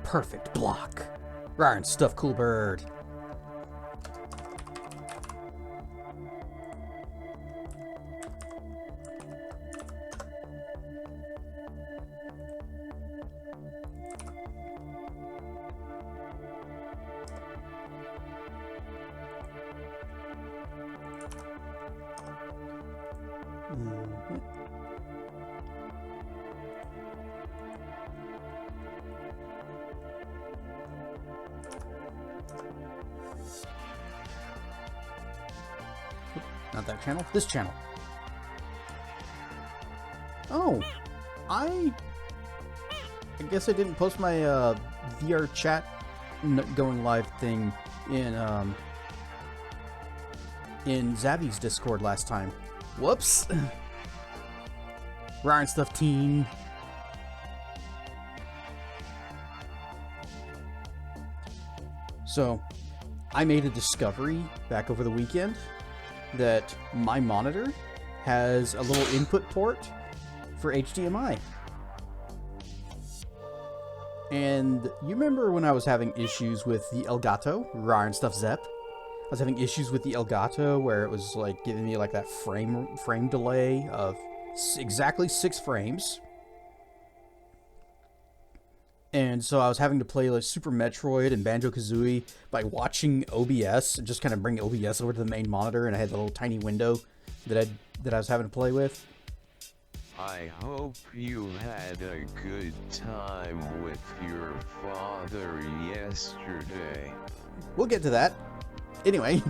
Perfect block. Ryan stuff, cool bird. Not that channel, this channel. Oh, I guess I didn't post my VR chat going live thing in Zabby's Discord last time. Whoops. Ryan Stuff Team. So, I made a discovery back over the weekend that my monitor has a little input port for HDMI. And you remember when I was having issues with the Elgato, Ryan Stuff Zep? I was having issues with the Elgato where it was like giving me like that frame delay of exactly 6 frames. And so I was having to play like Super Metroid and Banjo-Kazooie by watching OBS and just kind of bring OBS over to the main monitor, and I had the little tiny window that I was having to play with. I hope you had a good time with your father yesterday. We'll get to that. Anyway,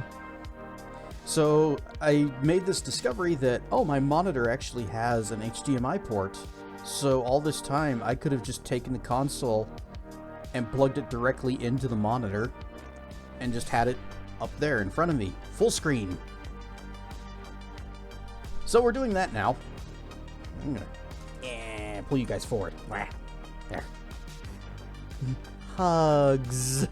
so I made this discovery that, oh, my monitor actually has an HDMI port. So all this time, I could have just taken the console and plugged it directly into the monitor and just had it up there in front of me, full screen. So we're doing that now. I'm gonna pull you guys forward. There. Hugs.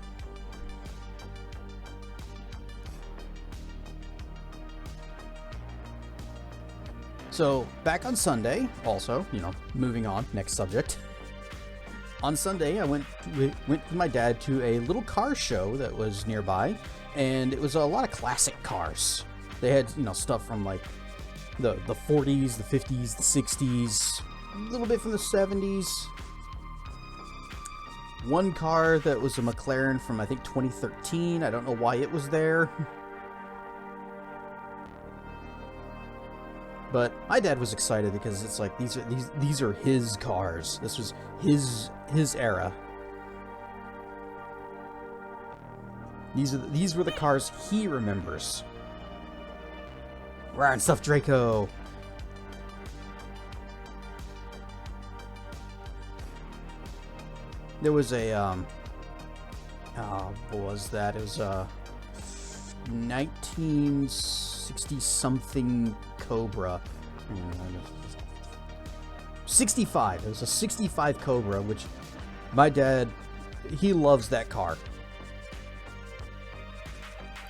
So, back on Sunday, also, moving on, next subject. On Sunday, I went with my dad to a little car show that was nearby, and it was a lot of classic cars. They had, stuff from like the 40s, the 50s, the 60s, a little bit from the 70s. One car that was a McLaren from, I think, 2013. I don't know why it was there. But my dad was excited because it's like these are his cars. This was his era. These were the cars he remembers. Ryan Stuff Draco. There was a what was that? It was 1960 something Cobra. 65. It was a 65 Cobra, which my dad, he loves that car.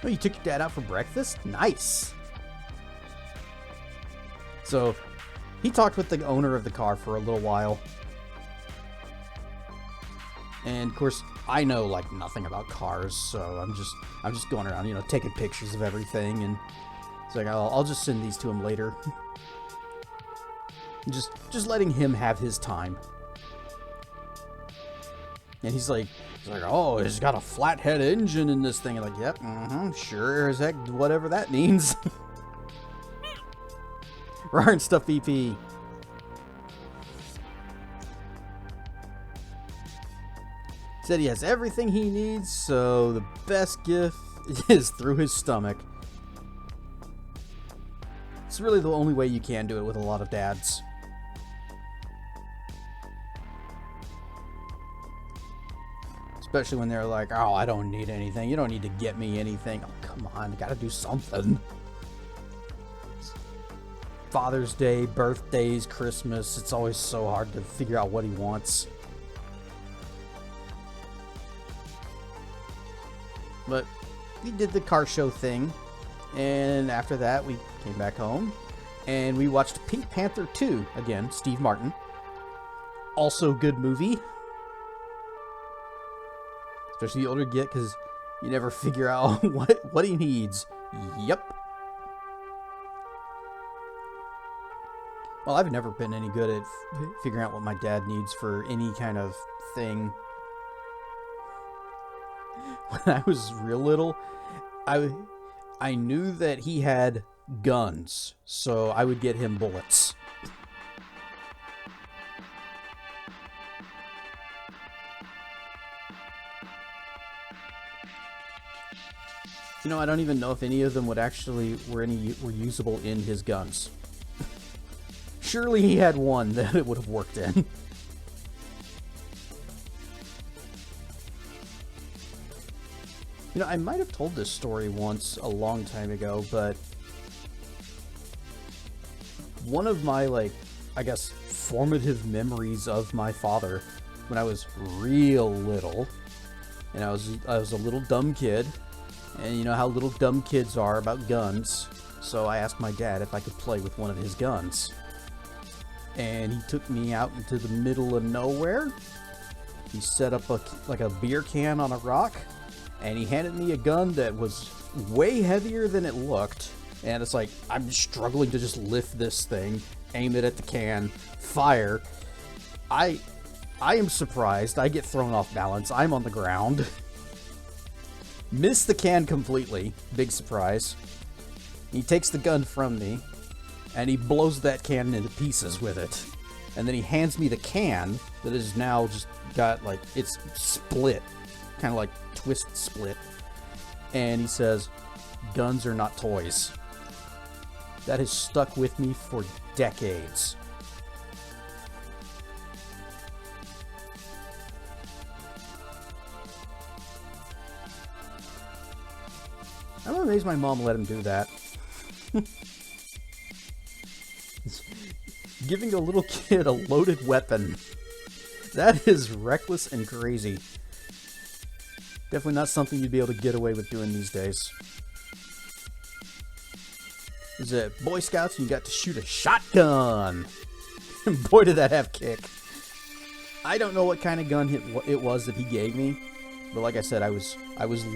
Oh, you took your dad out for breakfast? Nice. So, he talked with the owner of the car for a little while. And of course, I know like nothing about cars, so I'm just going around, taking pictures of everything, and it's like I'll just send these to him later. just letting him have his time. And he's like, oh, it's got a flathead engine in this thing. I'm like, yep, sure as heck, whatever that means. Ryan Stuff BP. Said he has everything he needs, so the best gift is through his stomach. It's really the only way you can do it with a lot of dads. Especially when they're like, oh, I don't need anything. You don't need to get me anything. Oh, come on, you gotta do something. Father's Day, birthdays, Christmas, it's always so hard to figure out what he wants. But we did the car show thing, and after that we came back home, And we watched Pink Panther 2, again, Steve Martin. Also good movie. Especially the older you get, because you never figure out what he needs. Yep. Well, I've never been any good at figuring out what my dad needs for any kind of thing. When I was real little, I knew that he had guns, so I would get him bullets. You know, I don't even know if any of them would actually were usable in his guns. Surely he had one that it would have worked in. You know, I might have told this story once a long time ago, but one of my, like, I guess, formative memories of my father when I was real little, and I was a little dumb kid, and you know how little dumb kids are about guns, so I asked my dad if I could play with one of his guns. And he took me out into the middle of nowhere. He set up a beer can on a rock, and he handed me a gun that was way heavier than it looked. And it's like, I'm struggling to just lift this thing, aim it at the can, fire. I am surprised. I get thrown off balance. I'm on the ground. Miss the can completely. Big surprise. He takes the gun from me, and he blows that can into pieces with it. And then he hands me the can that is now just got, like, it's split. Kind of like twist split. And he says, "Guns are not toys." That has stuck with me for decades. I'm amazed my mom let him do that. Giving a little kid a loaded weapon. That is reckless and crazy. Definitely not something you'd be able to get away with doing these days. Is it Boy Scouts and you got to shoot a shotgun? Boy, did that have kick. I don't know what kind of gun it was that he gave me, but like I said, I was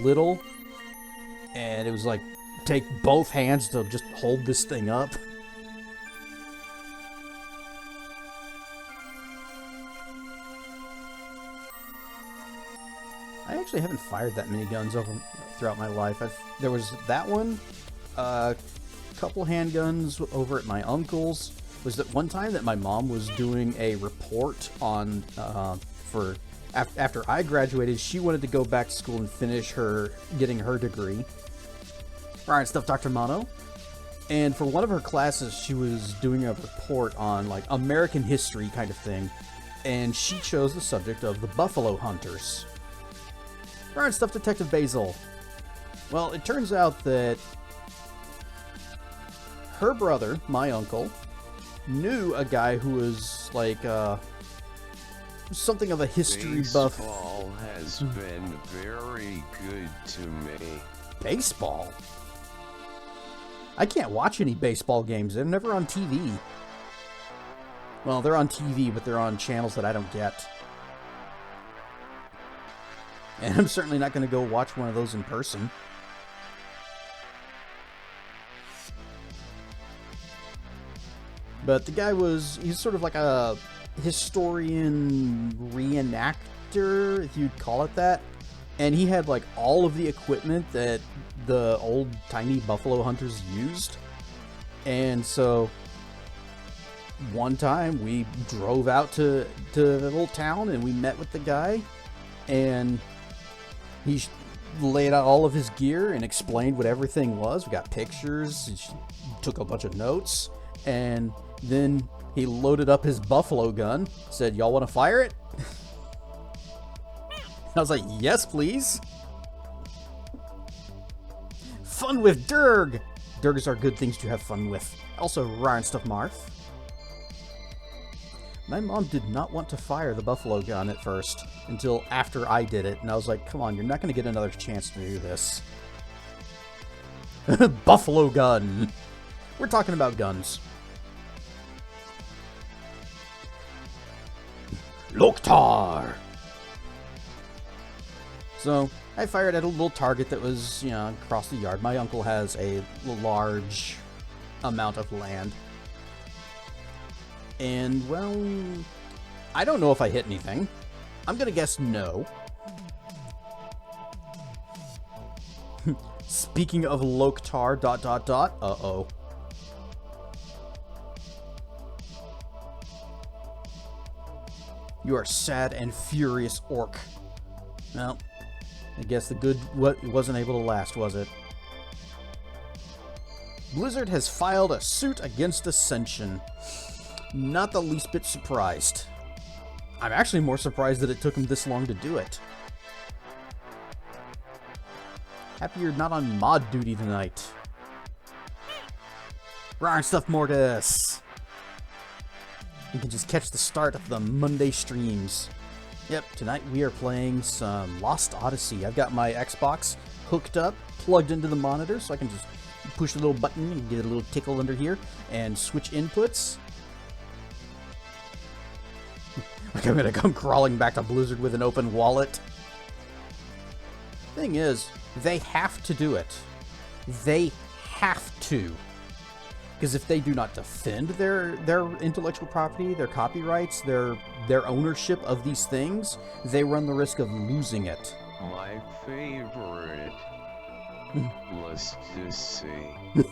little, and it was like, take both hands to just hold this thing up. I actually haven't fired that many guns throughout my life. There was that one, a couple handguns over at my uncle's. Was that one time that my mom was doing a report on after I graduated, she wanted to go back to school and finish getting her degree. Right, stuff, Dr. Mono. And for one of her classes, she was doing a report on, like, American history kind of thing. And she chose the subject of the buffalo hunters. Alright, stuff, Detective Basil. Well, it turns out that her brother, my uncle, knew a guy who was like something of a history buff. Baseball has been very good to me. Baseball? I can't watch any baseball games. They're never on TV. Well, they're on TV, but they're on channels that I don't get. And I'm certainly not going to go watch one of those in person. But the guy he's sort of like a historian reenactor, if you'd call it that. And he had like all of the equipment that the old tiny buffalo hunters used. And so one time we drove out to the little town and we met with the guy. And he laid out all of his gear and explained what everything was. We got pictures, he took a bunch of notes, and then he loaded up his buffalo gun, said, "Y'all want to fire it?" I was like, "Yes, please." Fun with Durg! Durgs are good things to have fun with. Also, Ryan Stuff Marth. My mom did not want to fire the buffalo gun at first, until after I did it, and I was like, "Come on, you're not going to get another chance to do this." Buffalo gun! We're talking about guns. Loktar! So, I fired at a little target that was, you know, across the yard. My uncle has a large amount of land. And, well, I don't know if I hit anything. I'm gonna guess no. Speaking of Loktar, ... Uh-oh. You are sad and furious orc. Well, I guess the good wasn't able to last, was it? Blizzard has filed a suit against Ascension. Not the least bit surprised. I'm actually more surprised that it took him this long to do it. Happy you're not on mod duty tonight. Rawr stuff, Mortis! You can just catch the start of the Monday streams. Yep, tonight we are playing some Lost Odyssey. I've got my Xbox hooked up, plugged into the monitor, so I can just push the little button and get a little tickle under here and switch inputs. Like I'm gonna come crawling back to Blizzard with an open wallet. Thing is, they have to do it. They have to. Because if they do not defend their intellectual property, their copyrights, their ownership of these things, they run the risk of losing it. My favorite. Let's just see.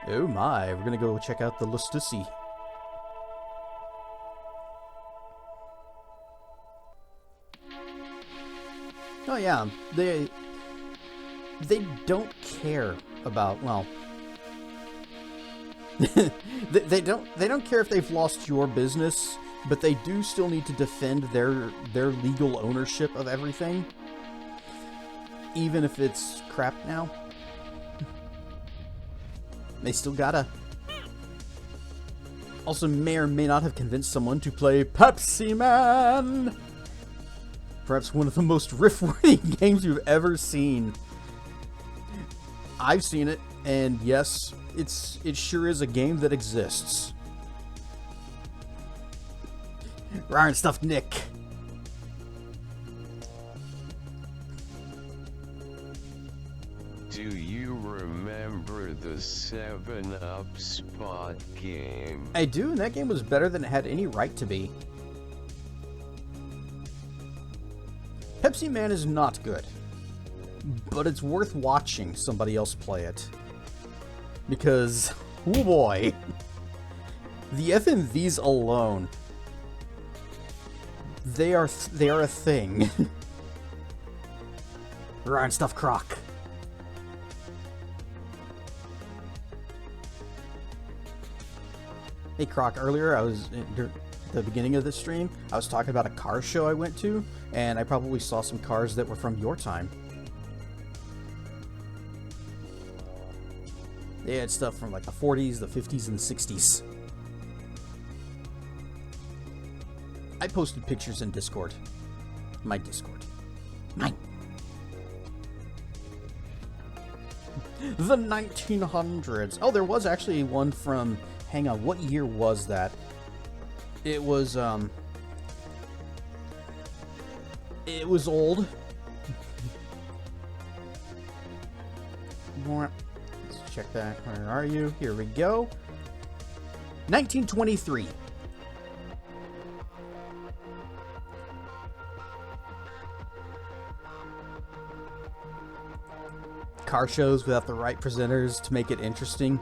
Oh my, we're gonna go check out the Odyssey. Oh yeah, they don't care about, well, they don't care if they've lost your business, but they do still need to defend their legal ownership of everything, even if it's crap now. They still gotta. Also, may or may not have convinced someone to play Pepsi Man. Perhaps one of the most riff-worthy games you've ever seen. I've seen it, and yes, it sure is a game that exists. Ryan stuffed Nick. Do you remember the 7-Up spot game? I do, and that game was better than it had any right to be. Pepsi Man is not good, but it's worth watching somebody else play it. Because, oh boy, the FMVs alone, they are a thing. Ryan stuff Croc. Hey Croc, earlier I was at the beginning of this stream, I was talking about a car show I went to, and I probably saw some cars that were from your time. They had stuff from like the 40s, the 50s, and the 60s. I posted pictures in Discord. My Discord. Mine. The 1900s. Oh, there was actually one from... Hang on, what year was that? It was old. Let's check that. Where are you? Here we go. 1923. Car shows without the right presenters to make it interesting.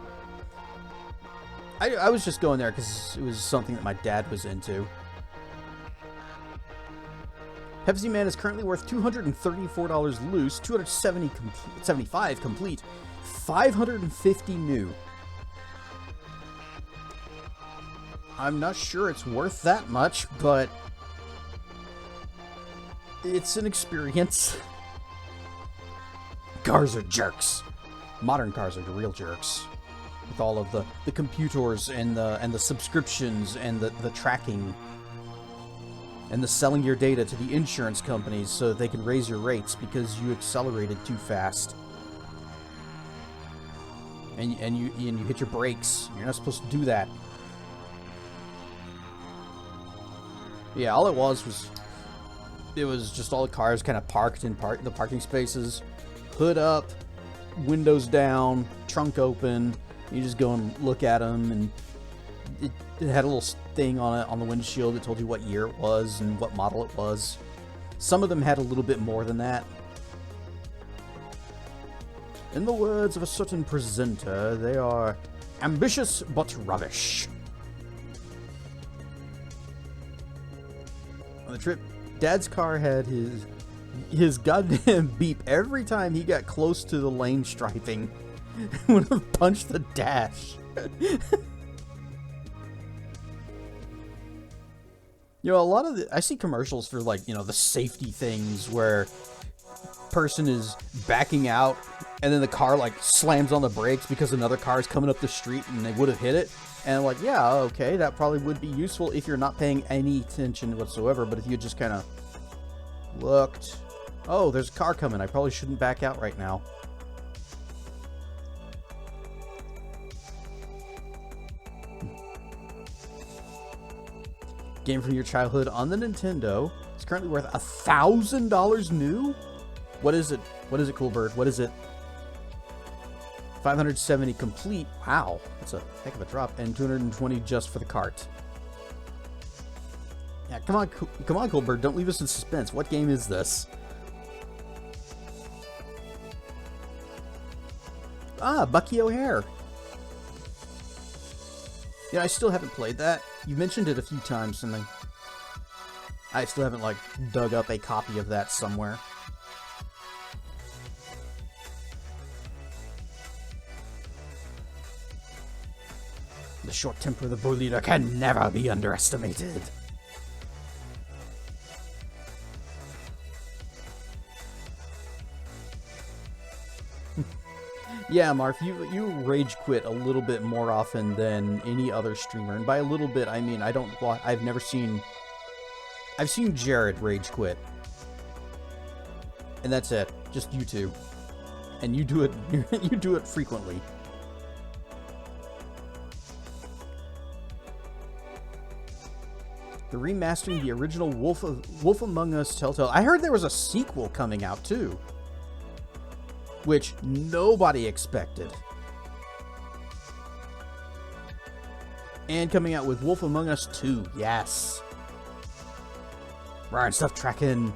I was just going there because it was something that my dad was into. Pepsi Man is currently worth $234 loose, $275 complete, $550 new. I'm not sure it's worth that much, but it's an experience. Cars are jerks. Modern cars are the real jerks. With all of the computers and the subscriptions and the tracking and the selling your data to the insurance companies so that they can raise your rates because you accelerated too fast. And you hit your brakes. You're not supposed to do that. Yeah, all it was it was just all the cars kind of parked in the parking spaces, hood up, windows down, trunk open. You just go and look at them, and it had a little thing on it on the windshield that told you what year it was and what model it was. Some of them had a little bit more than that. In the words of a certain presenter, they are ambitious but rubbish. On the trip, Dad's car had his goddamn beep every time he got close to the lane striping. Would have punched the dash. You know, a lot of I see commercials for, like, you know, the safety things where person is backing out and then the car, like, slams on the brakes because another car is coming up the street and they would have hit it. And I'm like, yeah, okay, that probably would be useful if you're not paying any attention whatsoever. But if you just kind of looked, oh, there's a car coming, I probably shouldn't back out right now. Game from your childhood on the Nintendo. It's currently worth $1,000 new. What is it? What is it, Cool Bird? What is it? 570 complete. Wow, that's a heck of a drop. And 220 just for the cart. Yeah, come on, Cool Bird. Don't leave us in suspense. What game is this? Ah, Bucky O'Hare. Yeah, I still haven't played that. You mentioned it a few times, and I still haven't, like, dug up a copy of that somewhere. The short temper of the bull leader can never be underestimated. Yeah, Marf, you rage quit a little bit more often than any other streamer, and by a little bit I mean I've seen Jared rage quit, and that's it, just you two, and you do it frequently. They're remastering the original Wolf Among Us Telltale. I heard there was a sequel coming out too, which nobody expected. And coming out with Wolf Among Us 2, yes. Right, stuff tracking.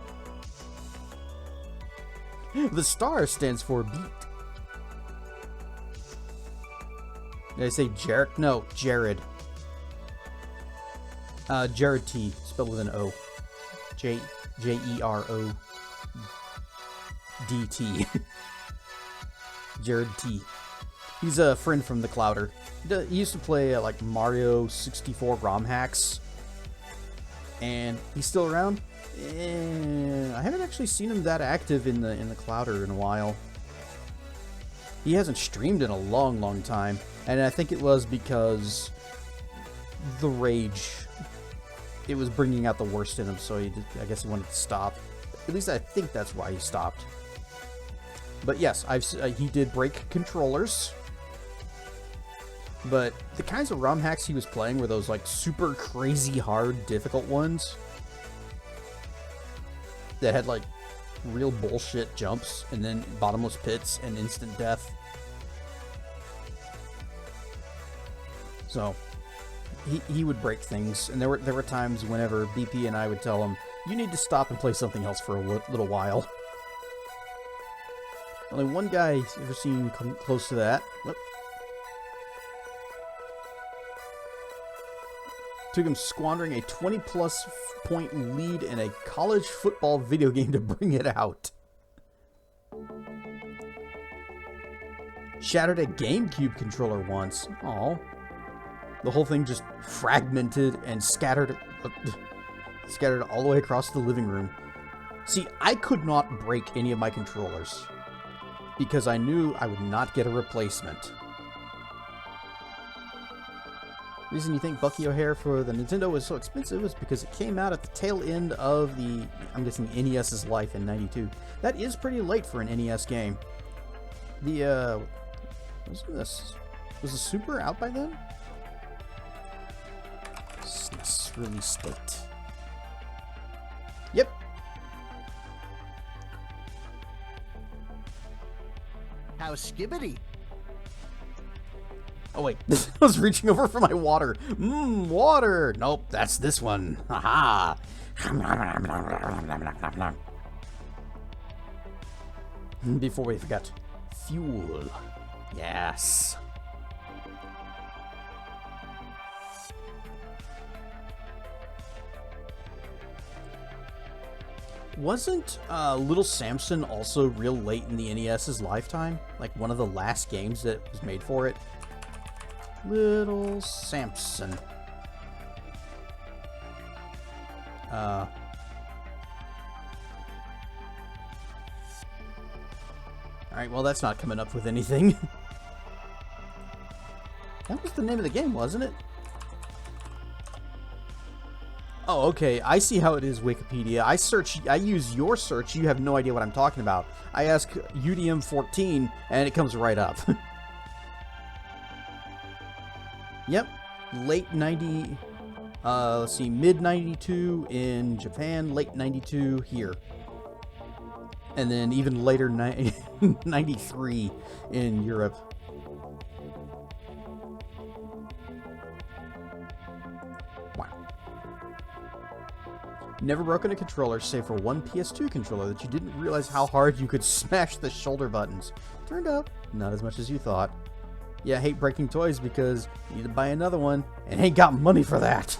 The star stands for beat. Did I say Jared? No, Jared. Jared T, spelled with an O. J-E-R-O-D-T. Jared T. He's a friend from the Clouder. He used to play like Mario 64 ROM hacks. And he's still around. I haven't actually seen him that active in the Clouder in a while. He hasn't streamed in a long time. And I think it was because the rage, it was bringing out the worst in him, so I guess he wanted to stop. At least I think that's why he stopped. But yes, he did break controllers. But the kinds of ROM hacks he was playing were those like super crazy hard, difficult ones that had like real bullshit jumps and then bottomless pits and instant death. So he would break things, and there were times whenever BP and I would tell him, "You need to stop and play something else for a little while." Only one guy ever seen come close to that. Whoop. Took him squandering a 20-plus point lead in a college football video game to bring it out. Shattered a GameCube controller once. Aw. The whole thing just fragmented and scattered all the way across the living room. See, I could not break any of my controllers because I knew I would not get a replacement. The reason you think Bucky O'Hare for the Nintendo was so expensive is because it came out at the tail end of the, I'm guessing, NES's life in '92. That is pretty late for an NES game. The, was the Super out by then? SNES release date. Yep. How's Skibbity? Oh wait, I was reaching over for my water. Water! Nope, that's this one. Haha. Before we forget, fuel. Yes. Wasn't Little Samson also real late in the NES's lifetime? Like one of the last games that was made for it? Little Samson. Alright, well that's not coming up with anything. That was the name of the game, wasn't it? Oh, okay. I see how it is, Wikipedia. I use your search. You have no idea what I'm talking about. I ask UDM14, and it comes right up. Yep. Late 90... let's see. Mid 92 in Japan. Late 92 here. And then even later 93 in Europe. Never broken a controller save for one PS2 controller that you didn't realize how hard you could smash the shoulder buttons. Turned out, not as much as you thought. Yeah, I hate breaking toys because you need to buy another one and ain't got money for that.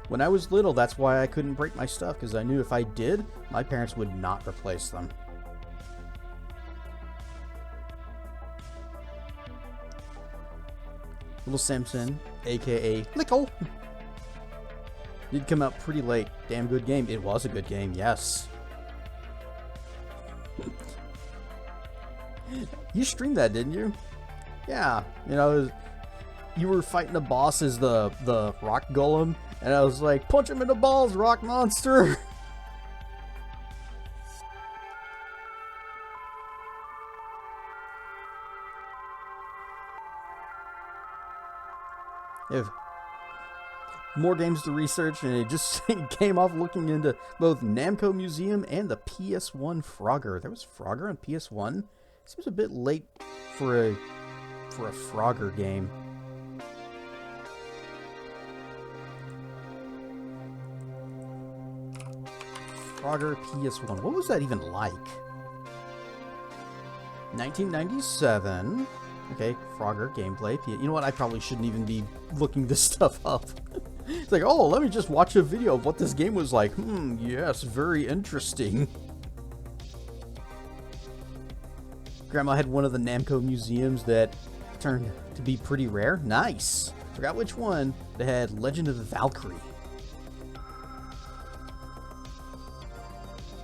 When I was little, that's why I couldn't break my stuff, because I knew if I did, my parents would not replace them. Little Samson, aka Lickle. Did come out pretty late. Damn good game. It was a good game, yes. You streamed that, didn't you? Yeah. You know, you were fighting the boss as the rock golem, and I was like, punch him in the balls, rock monster! If more games to research, and it just came off looking into both Namco Museum and the PS1 Frogger. There was Frogger on PS1. Seems a bit late for a Frogger game. Frogger PS1. What was that even like? 1997. Okay, Frogger gameplay. You know what? I probably shouldn't even be looking this stuff up. It's like, oh, let me just watch a video of what this game was like. Yes, very interesting. Grandma had one of the Namco museums that turned to be pretty rare. Nice. Forgot which one. They had Legend of the Valkyrie.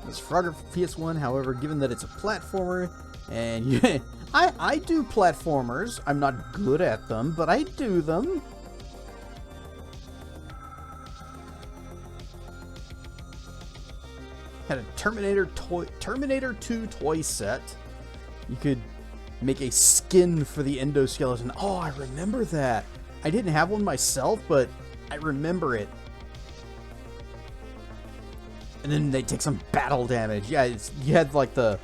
It's Frogger PS1, however, given that it's a platformer, and I do platformers. I'm not good at them, but I do them. Had a Terminator 2 toy set. You could make a skin for the endoskeleton. Oh, I remember that. I didn't have one myself, but I remember it. And then they take some battle damage. Yeah, you had like the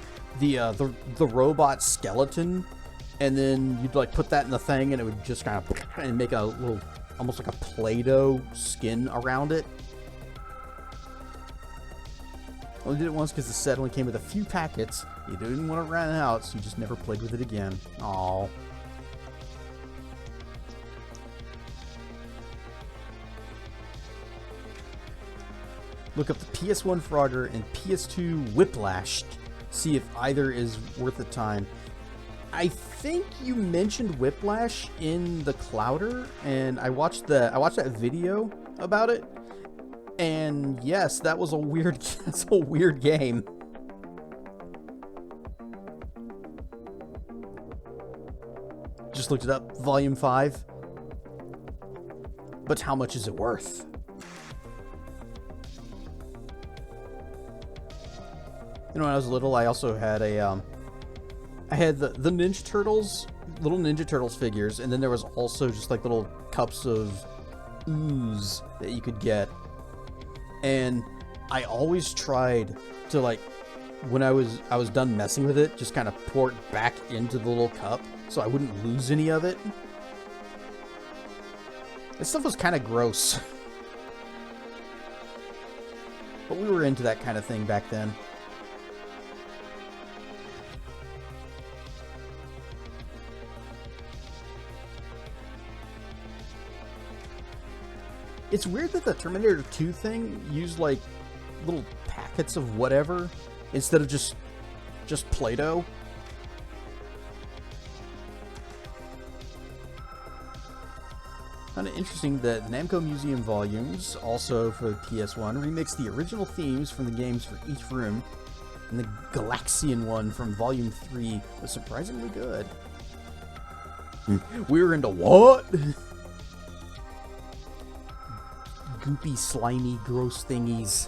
robot skeleton, and then you'd like put that in the thing, and it would just kind of and make a little, almost like a Play-Doh skin around it. Only did it once because the set only came with a few packets. You didn't want to run out, so you just never played with it again. Aww. Look up the PS1 Frogger and PS2 Whiplash. See if either is worth the time. I think you mentioned Whiplash in the Clouder, and I watched that video about it. And yes, that was a weird. That's a weird game. Just looked it up. Volume 5. But how much is it worth? You know, when I was little, I also had a I had the Ninja Turtles, little Ninja Turtles figures, and then there was also just like little cups of ooze that you could get. And I always tried to, like, when I was done messing with it, just kind of pour it back into the little cup so I wouldn't lose any of it. That stuff was kind of gross. But we were into that kind of thing back then. It's weird that the Terminator 2 thing used, like, little packets of whatever instead of just Play-Doh. Kind of interesting that Namco Museum volumes, also for PS1, remixed the original themes from the games for each room, and the Galaxian one from Volume 3 was surprisingly good. We were into what? Goopy, slimy, gross thingies.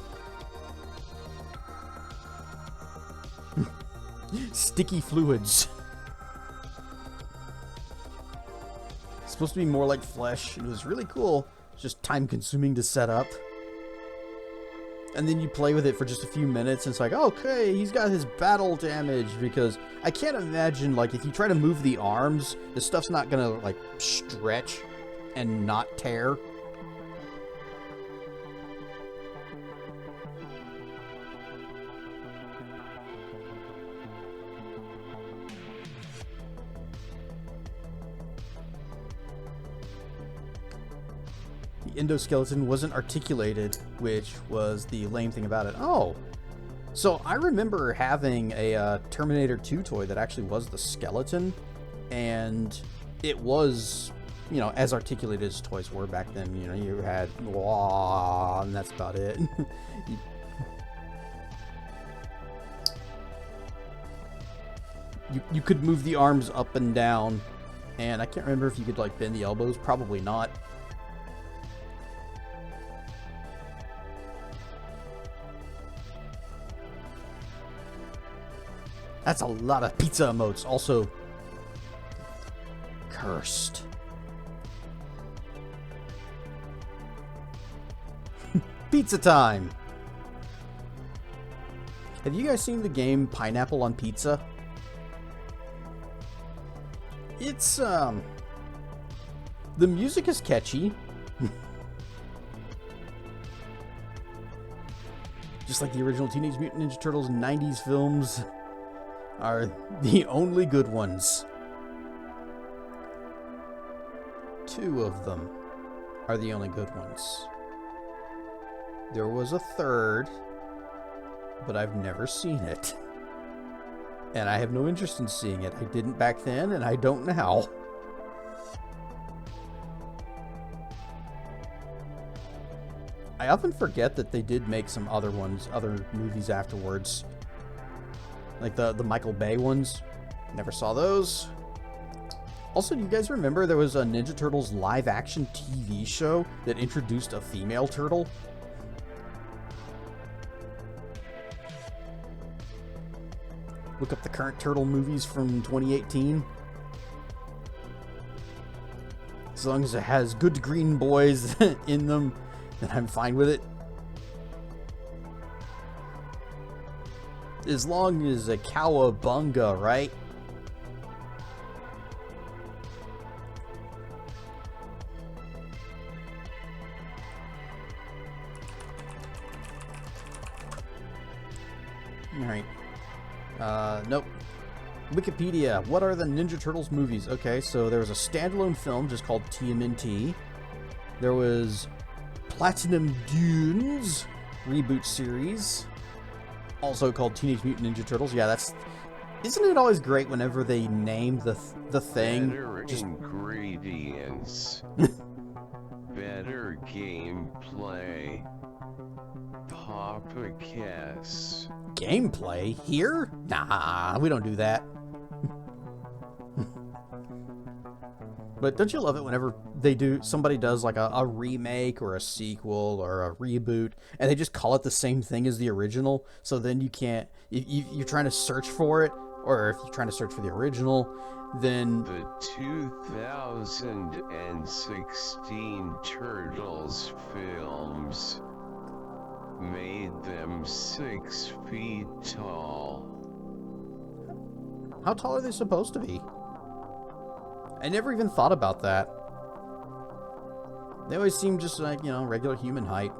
Sticky fluids. It's supposed to be more like flesh. It was really cool. It's just time consuming to set up. And then you play with it for just a few minutes and it's like, okay, he's got his battle damage, because I can't imagine, like, if you try to move the arms, the stuff's not gonna, like, stretch and not tear. The endoskeleton wasn't articulated, which was the lame thing about it. Oh, so I remember having a Terminator 2 toy that actually was the skeleton, and it was, you know, as articulated as toys were back then. You know, you had wah, and that's about it. you could move the arms up and down, and I can't remember if you could, like, bend the elbows. Probably not. That's a lot of pizza emotes. Also, cursed. Pizza time! Have you guys seen the game Pineapple on Pizza? It's, the music is catchy. Just like the original Teenage Mutant Ninja Turtles 90s films are the only good ones. Two of them are the only good ones. There was a third, but I've never seen it. And I have no interest in seeing it. I didn't back then, and I don't now. I often forget that they did make some other movies afterwards. Like the Michael Bay ones. Never saw those. Also, do you guys remember there was a Ninja Turtles live-action TV show that introduced a female turtle? Look up the current Turtle movies from 2018. As long as it has good green boys in them, then I'm fine with it. As long as a cowabunga, right? Alright. Nope. Wikipedia. What are the Ninja Turtles movies? Okay, so there was a standalone film just called TMNT. There was Platinum Dunes reboot series, also called Teenage Mutant Ninja Turtles. Yeah, that's... Isn't it always great whenever they name the thing? Better ingredients. Better gameplay. Papa Cass. Gameplay? Here? Nah, we don't do that. But don't you love it whenever somebody does like a remake or a sequel or a reboot, and they just call it the same thing as the original, so then you can't, you're trying to search for it, or if you're trying to search for the original, then... The 2016 Turtles films made them 6 feet tall. How tall are they supposed to be? I never even thought about that. They always seem just like, you know, regular human height.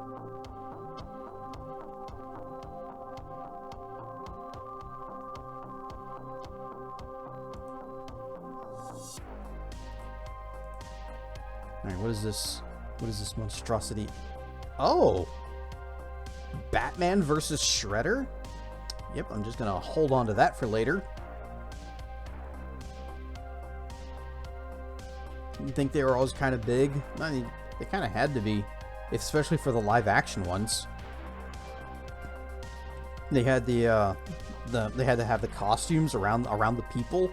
Alright, what is this? What is this monstrosity? Oh! Batman versus Shredder? Yep, I'm just gonna hold on to that for later. You think they were always kind of big? I mean, they kind of had to be, especially for the live-action ones. They had they had to have the costumes around the people.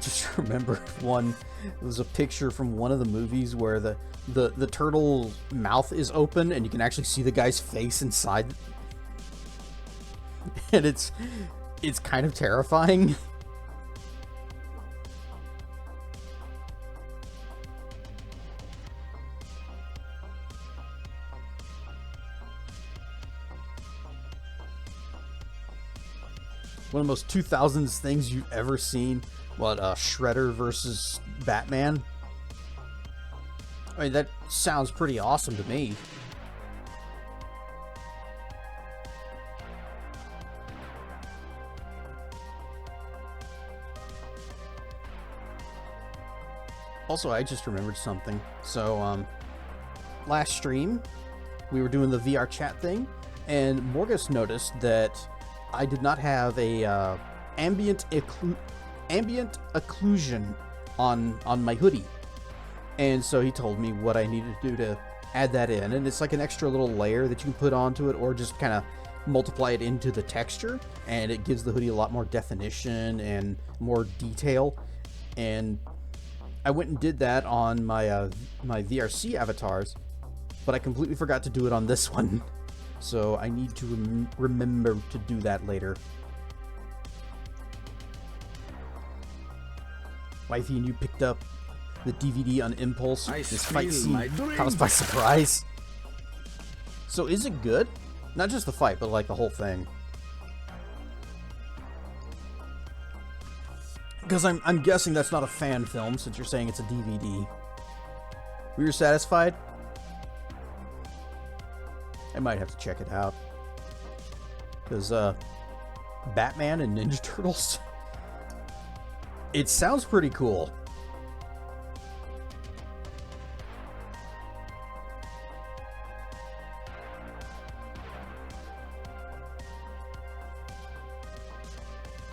Just remember one. It was a picture from one of the movies where the turtle's mouth is open and you can actually see the guy's face inside, and it's kind of terrifying. One of the most 2000s things you've ever seen. What, Shredder versus Batman? I mean, that sounds pretty awesome to me. Also, I just remembered something. So, last stream, we were doing the VR chat thing, and Morgus noticed that I did not have a ambient occlusion on my hoodie. And so he told me what I needed to do to add that in. And it's like an extra little layer that you can put onto it, or just kind of multiply it into the texture. And it gives the hoodie a lot more definition and more detail. And I went and did that on my my VRC avatars, but I completely forgot to do it on this one. So I need to remember to do that later. Wifey and you picked up the DVD on impulse. This fight scene caught us by surprise. So is it good? Not just the fight, but like the whole thing. Because I'm guessing that's not a fan film, since you're saying it's a DVD. Were you satisfied? I might have to check it out. Because, Batman and Ninja Turtles? It sounds pretty cool.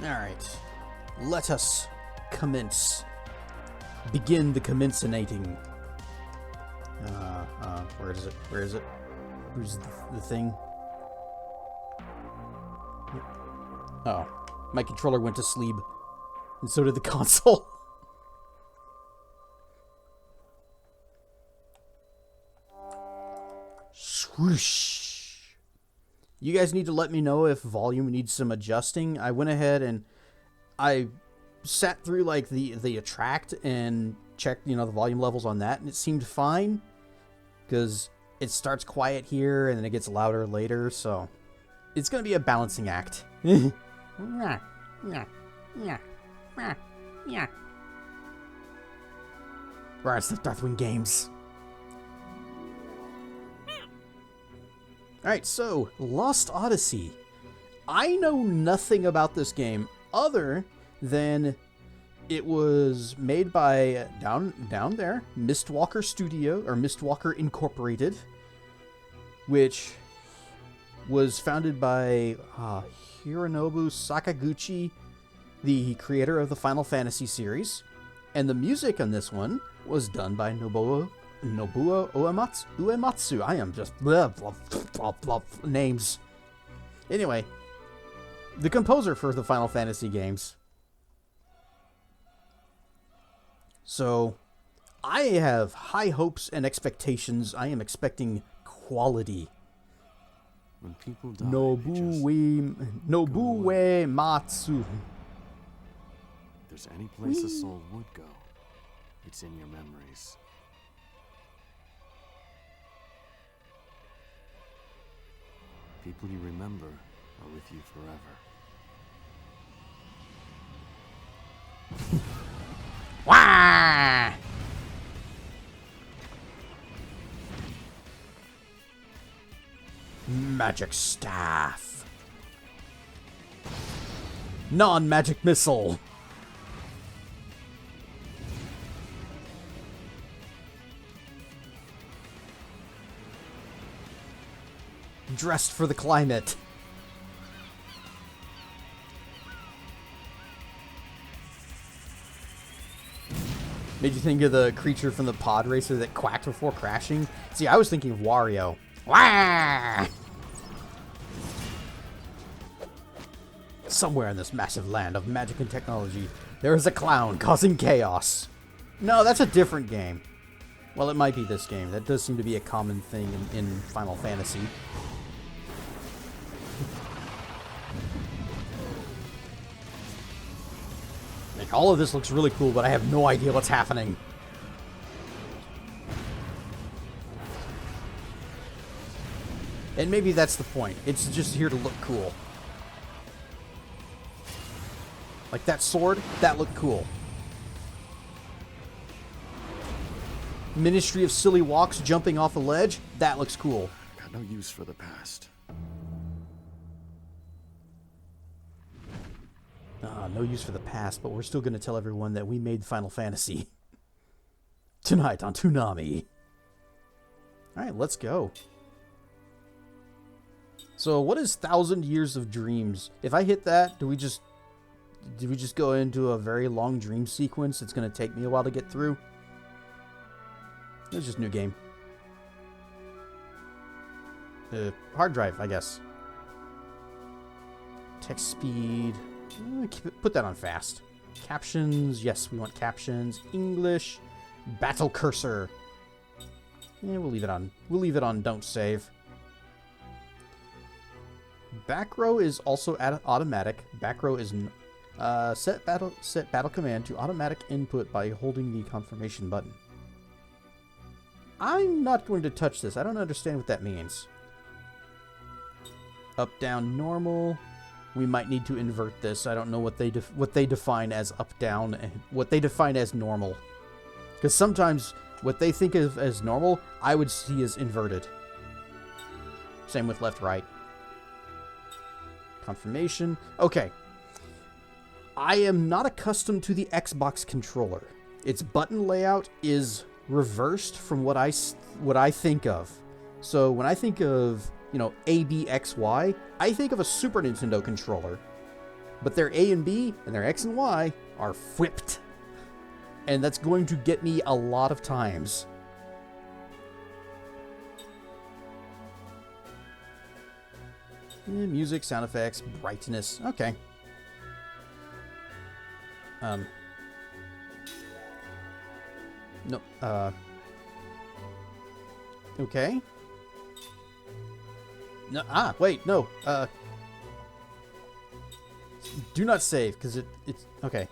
Alright. Let us commence. Begin the commencinating. Where is it? Where is it? Where's the thing? Oh. My controller went to sleep. And so did the console. Swoosh. You guys need to let me know if volume needs some adjusting. I went ahead and I sat through like the attract and checked, you know, the volume levels on that, and it seemed fine. Because it starts quiet here and then it gets louder later, so it's gonna be a balancing act. Rise of Darthwing Games. Alright, so Lost Odyssey. I know nothing about this game other than it was made by down there, Mistwalker Studio, or Mistwalker Incorporated, which was founded by Hironobu Sakaguchi, the creator of the Final Fantasy series, and the music on this one was done by Nobuo Uematsu. I am just blah, names. Anyway, the composer for the Final Fantasy games. So, I have high hopes and expectations. I am expecting quality. When people die, Nobuo Matsu. if there's any place a soul would go, it's in your memories. people you remember are with you forever. Wah! Magic staff. Non-magic missile. Dressed for the climate. Made you think of the creature from the pod racer that quacked before crashing? See, I was thinking of Wario. Wah! Somewhere in this massive land of magic and technology, there is a clown causing chaos. No, that's a different game. Well, it might be this game. That does seem to be a common thing in Final Fantasy. Like, all of this looks really cool, but I have no idea what's happening. And maybe that's the point. It's just here to look cool. Like that sword, that looked cool. Ministry of Silly Walks jumping off a ledge, that looks cool. Got no use for the past. No use for the past, but we're still going to tell everyone that we made Final Fantasy. Tonight on Toonami. Alright, let's go. So, what is 1,000 Years of Dreams? If I hit that, do we just go into a very long dream sequence? It's going to take me a while to get through. It's just new game. Hard drive, I guess. Text speed. Put that on fast. Captions. Yes, we want captions. English. Battle cursor. Yeah, we'll leave it on. We'll leave it on don't save. Back row is also automatic. Back row is set battle command to automatic input by holding the confirmation button. I'm not going to touch this. I don't understand what that means. Up, down, normal. We might need to invert this. I don't know what they define as up, down, and what they define as normal. Because sometimes what they think of as normal, I would see as inverted. Same with left, right. Confirmation. Okay. I am not accustomed to the Xbox controller. Its button layout is reversed from what I think of. So when I think of, you know, A, B, X, Y, I think of a Super Nintendo controller. But their A and B and their X and Y are flipped. And that's going to get me a lot of times. Music, sound effects, brightness. Okay. No, okay. No, wait, no, do not save, because it's, okay.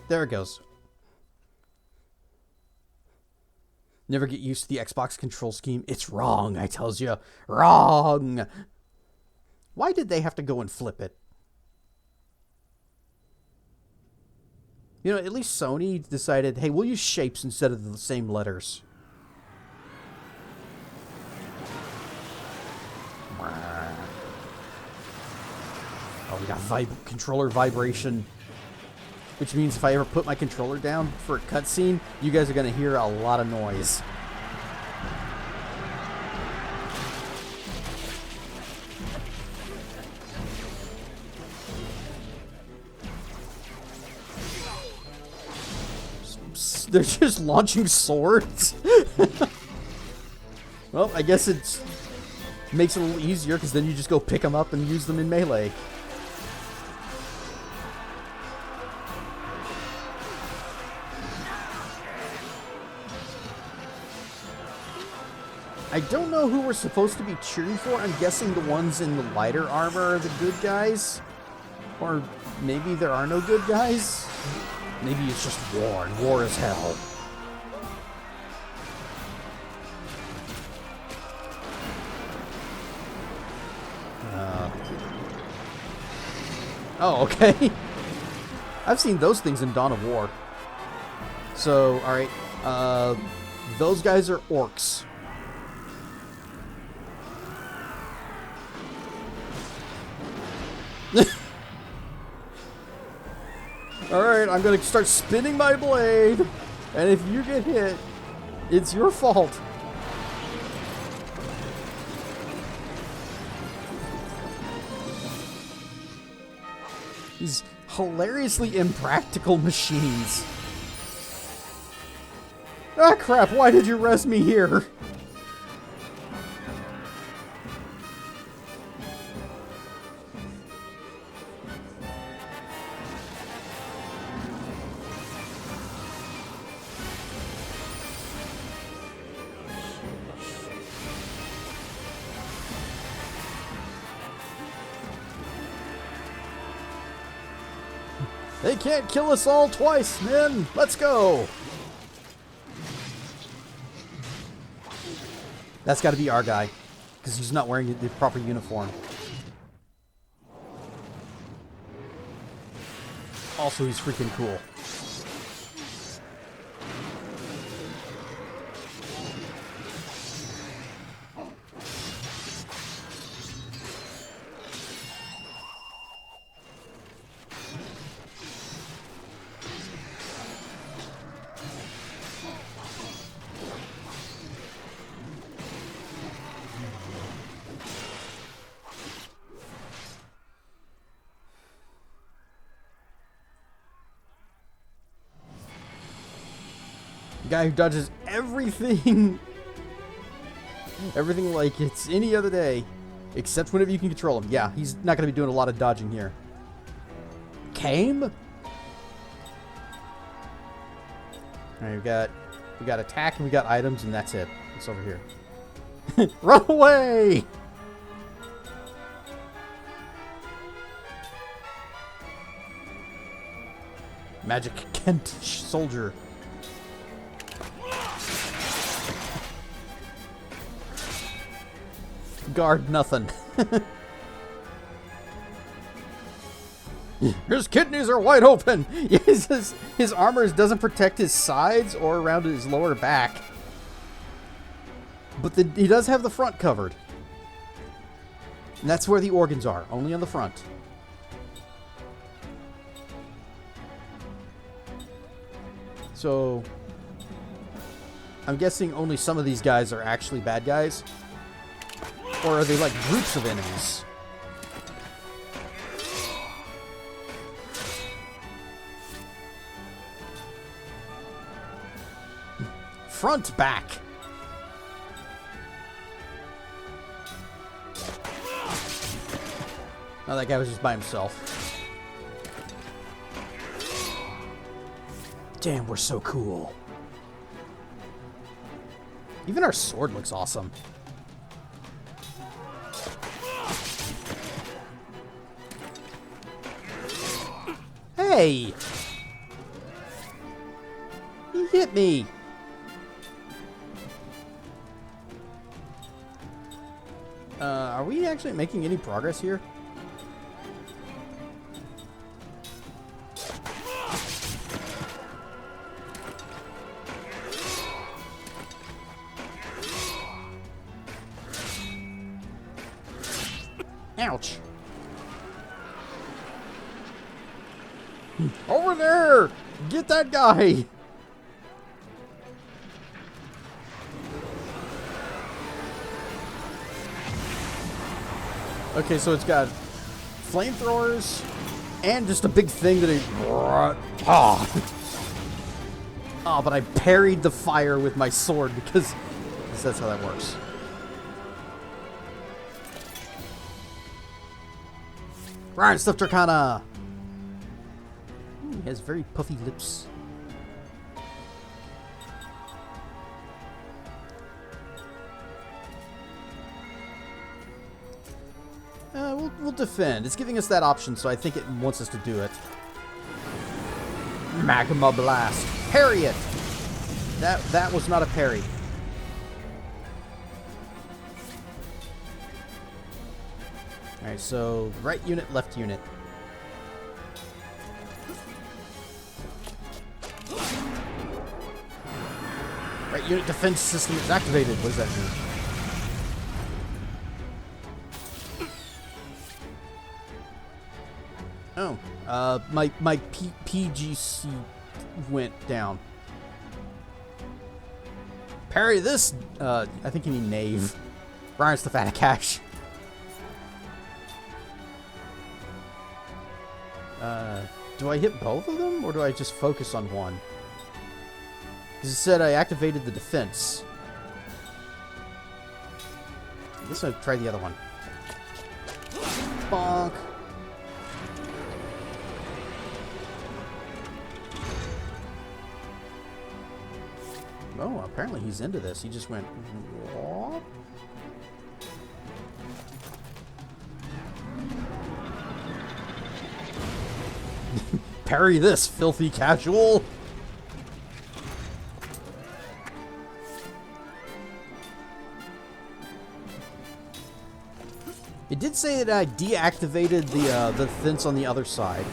There it goes. Never get used to the Xbox control scheme. It's wrong, I tells you. Wrong! Why did they have to go and flip it? You know, at least Sony decided, hey, we'll use shapes instead of the same letters. Oh, we got controller vibration. Which means if I ever put my controller down for a cutscene, you guys are going to hear a lot of noise. They're just launching swords. Well, I guess it makes it a little easier because then you just go pick them up and use them in melee. I don't know who we're supposed to be cheering for. I'm guessing the ones in the lighter armor are the good guys. Or maybe there are no good guys. Maybe it's just war, and war is hell. Oh, okay. I've seen those things in Dawn of War. So, alright. Those guys are orcs. Alright, I'm gonna start spinning my blade. And if you get hit, it's your fault. These hilariously impractical machines. Ah, crap, why did you res me here? They can't kill us all twice, men! Let's go! That's gotta be our guy, because he's not wearing the proper uniform. Also, he's freaking cool. The guy who dodges everything. Everything like it's any other day. Except whenever you can control him. Yeah, he's not going to be doing a lot of dodging here. Came? Alright, we got attack and we got items and that's it. It's over here. Run away! Magic Kent soldier. Guard nothing. His kidneys are wide open. His armor doesn't protect his sides or around his lower back. But he does have the front covered. And that's where the organs are, only on the front. So, I'm guessing only some of these guys are actually bad guys. Or are they like groups of enemies? Front, back. Oh, that guy was just by himself. Damn, we're so cool. Even our sword looks awesome. Hey! He hit me! Are we actually making any progress here? Ouch! Over there! Get that guy! Okay, so it's got flamethrowers and just a big thing that Oh, but I parried the fire with my sword because that's how that works. Right, stuffed Arcana! He has very puffy lips. We'll defend. It's giving us that option, so I think it wants us to do it. Magma Blast. Parry it! That was not a parry. Alright, so right unit, left unit. Right, unit defense system is activated. What does that mean? Oh, my PGC went down. Parry this. I think you mean Knave. Brian Stefanikash. Do I hit both of them, or do I just focus on one? Because it said I activated the defense. I guess I'll try the other one. Bonk. Oh, apparently he's into this. He just went, what? Parry this, filthy casual. It did say that I deactivated the fence on the other side.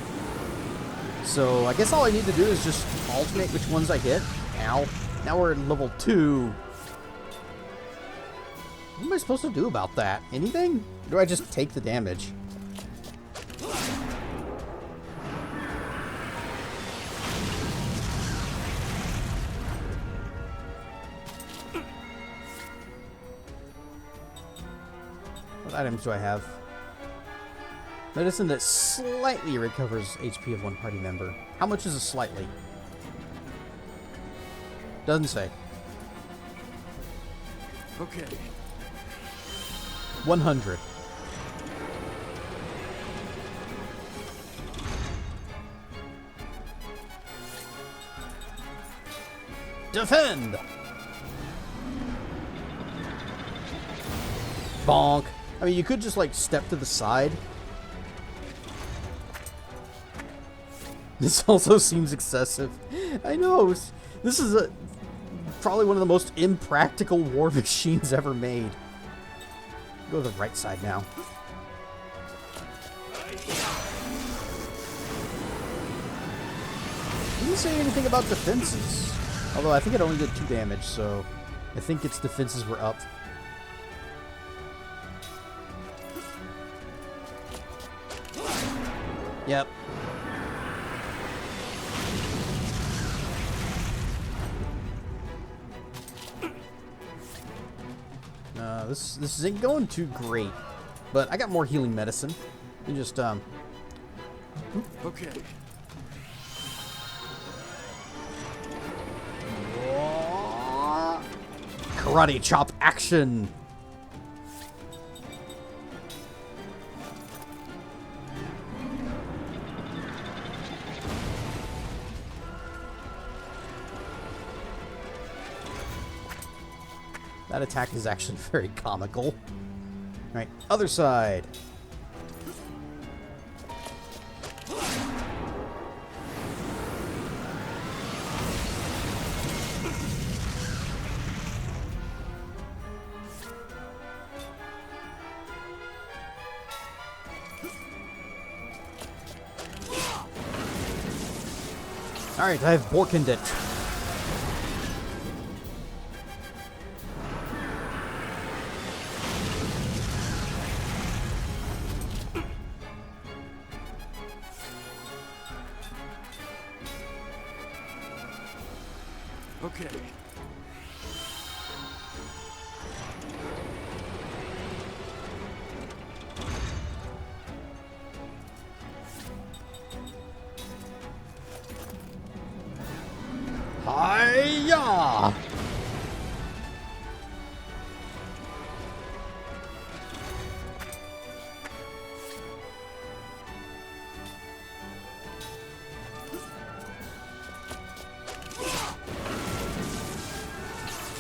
So I guess all I need to do is just alternate which ones I hit. Ow. Now we're at level 2. What am I supposed to do about that? Anything? Or do I just take the damage? What items do I have? Medicine that slightly recovers HP of one party member. How much is it slightly? Doesn't say. Okay. 100. Defend! Bonk. I mean, you could just, like, step to the side. This also seems excessive. I know. This is probably one of the most impractical war machines ever made. Go to the right side now. Didn't say anything about defenses. Although I think it only did 2 damage, so I think its defenses were up. Yep. This isn't going too great, but I got more healing medicine. You just Okay. karate chop action. That attack is actually very comical. Alright, other side. Alright, I have Borkened it. Okay. Hi-ya!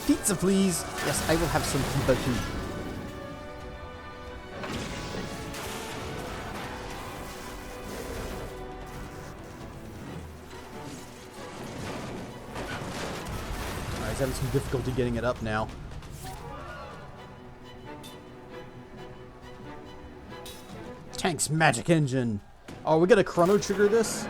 Pizza, please. Yes, I will have some pizza too. Alright, he's having some difficulty getting it up now. Tank's magic engine. Oh, we gotta chrono trigger this?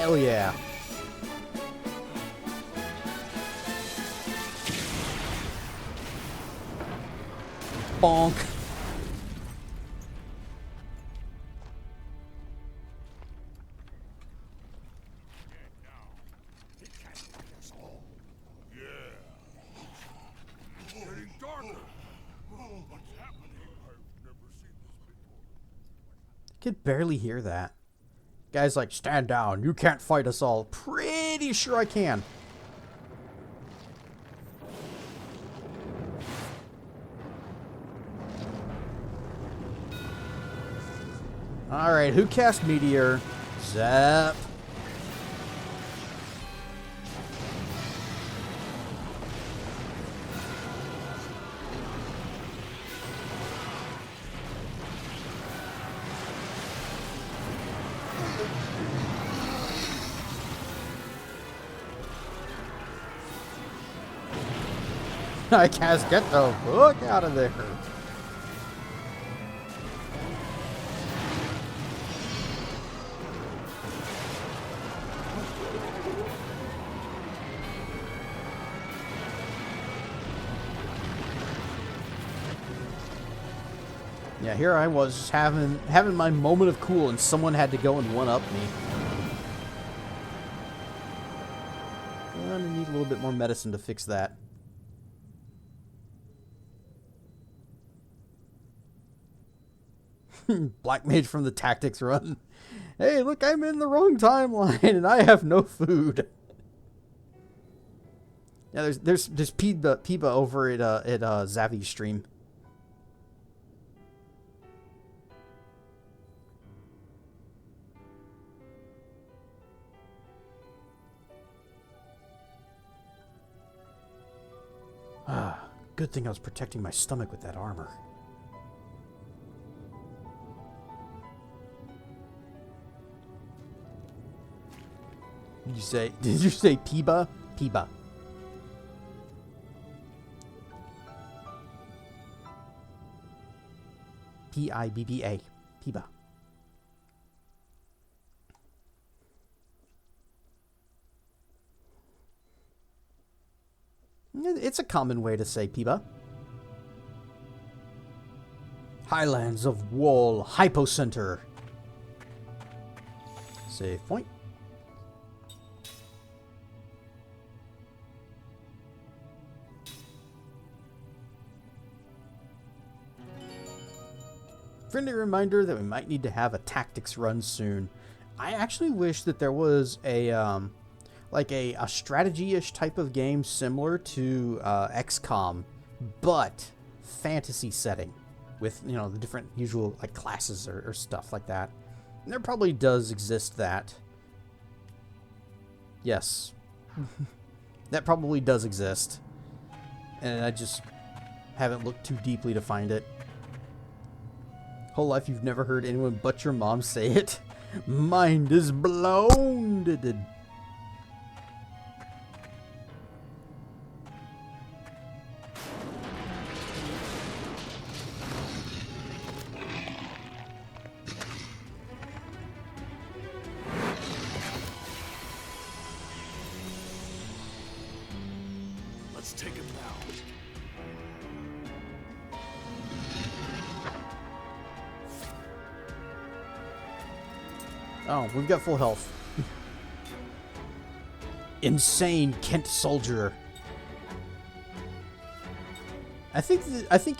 Hell yeah. Bonk. Could barely hear that. Guy's like, stand down. You can't fight us all. Pretty sure I can. Alright, who cast Meteor? Zap. I cast Get the fuck out of there. Yeah, here I was having my moment of cool, and someone had to go and one-up me. I'm gonna need a little bit more medicine to fix that. Black Mage from the Tactics run. Hey, look, I'm in the wrong timeline, and I have no food. Yeah, there's Piba over at Zavi's stream. Ah, good thing I was protecting my stomach with that armor. Did you say Piba? Piba. P-I-B-B-A. Piba. It's a common way to say Piba. Highlands of Wall Hypocenter. Save point. Friendly reminder that we might need to have a tactics run soon. I actually wish that there was a like a strategy-ish type of game similar to XCOM, but fantasy setting with, you know, the different usual like classes or stuff like that. And there probably does exist that. Yes. That probably does exist. And I just haven't looked too deeply to find it. Whole life you've never heard anyone but your mom say it. Mind is blown. Let's take him now. Oh, we've got full health. Insane Kent soldier. I think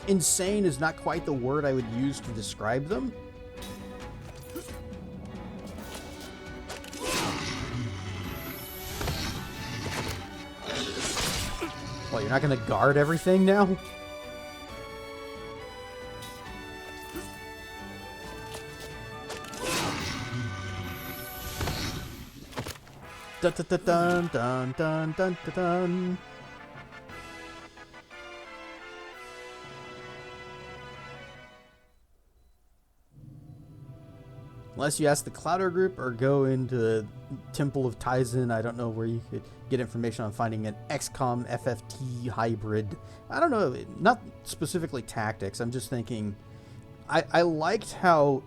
insane is not quite the word I would use to describe them. Well, you're not going to guard everything now? Dun dun dun dun dun dun dun dun. Unless you ask the Clouder group or go into the Temple of Tizen, I don't know where you could get information on finding an XCOM FFT hybrid. I don't know, not specifically tactics. I'm just thinking, I liked how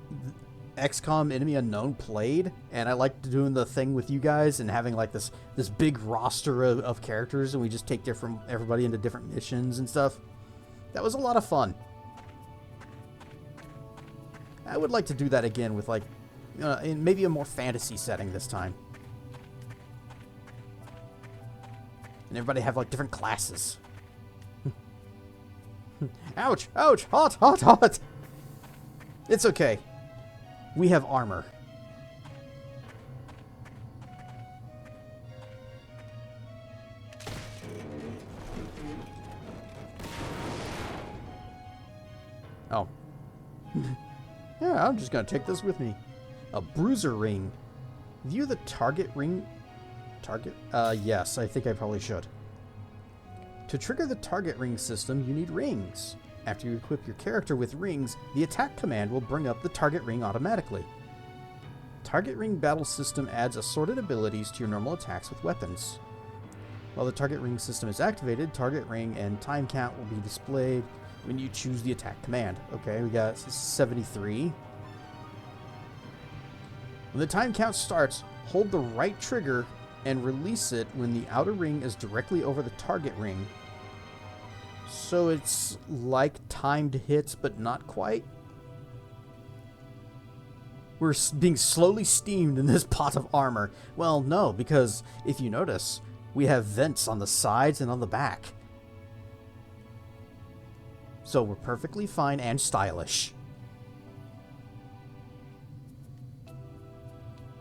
XCOM Enemy Unknown played, and I liked doing the thing with you guys and having like this big roster of characters, and we just take everybody into different missions and stuff. That was a lot of fun. I would like to do that again with like in maybe a more fantasy setting this time. And everybody have like different classes. Ouch! Ouch! Hot! Hot! Hot! It's okay. We have armor. Oh. Yeah, I'm just gonna take this with me. A bruiser ring. View the target ring. Target? Yes, I think I probably should. To trigger the target ring system, you need rings. After you equip your character with rings, the attack command will bring up the target ring automatically. Target ring battle system adds assorted abilities to your normal attacks with weapons. While the target ring system is activated, target ring and time count will be displayed when you choose the attack command. Okay, we got 73. When the time count starts, hold the right trigger and release it when the outer ring is directly over the target ring. So it's like timed hits, but not quite. We're being slowly steamed in this pot of armor. Well, no, because if you notice, we have vents on the sides and on the back. So we're perfectly fine and stylish.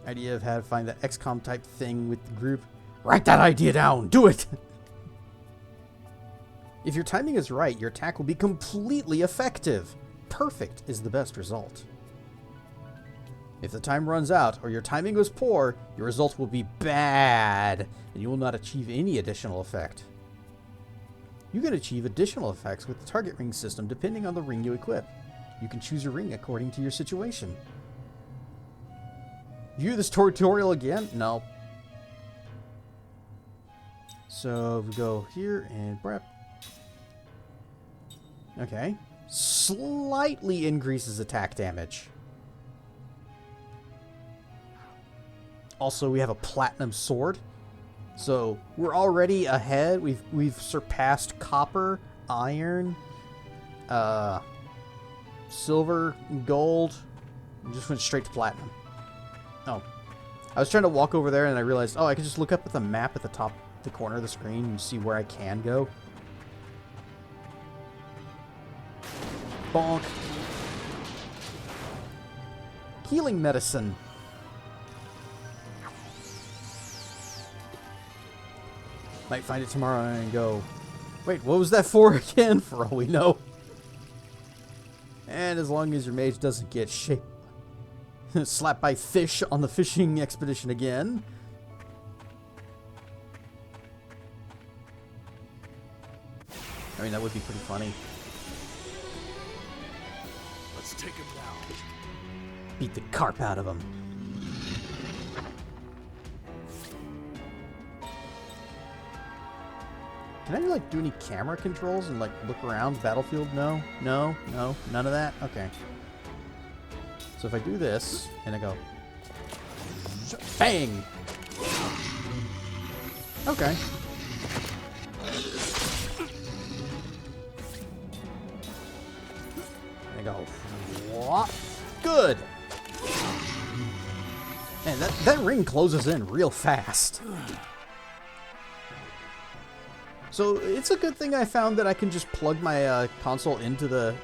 Idea of how to find that XCOM type thing with the group. Write that idea down. Do it. If your timing is right, your attack will be completely effective. Perfect is the best result. If the time runs out or your timing was poor, your result will be bad and you will not achieve any additional effect. You can achieve additional effects with the target ring system depending on the ring you equip. You can choose your ring according to your situation. View this tutorial again? No. So we go here and prep. Okay. Slightly increases attack damage. Also, we have a platinum sword. So we're already ahead. We've surpassed copper, iron, silver, gold. We just went straight to platinum. Oh. I was trying to walk over there and I realized, oh, I could just look up at the map at the top, the corner of the screen and see where I can go. Bonk. Healing medicine. Might find it tomorrow and go, wait, what was that for again? For all we know. And as long as your mage doesn't get slapped by fish on the fishing expedition again. I mean, that would be pretty funny. Let's take him down. Beat the carp out of him. Can I like do any camera controls and like look around Battlefield? No, no, no, none of that. Okay. So if I do this and I go, bang. Okay. And I go, what? Good. Man, that ring closes in real fast. So it's a good thing I found that I can just plug my console into the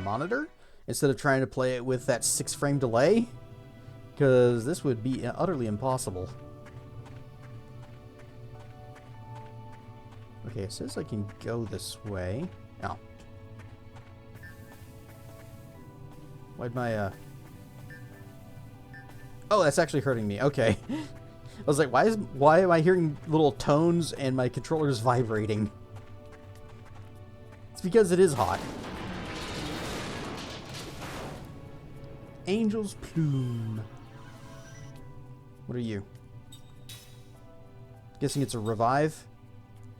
monitor instead of trying to play it with that 6-frame delay, because this would be utterly impossible. Okay, it says I can go this way. Oh. Why'd my Oh, that's actually hurting me. Okay. I was like, why am I hearing little tones and my controller's vibrating? It's because it is hot. Angel's Plume. What are you? Guessing it's a revive?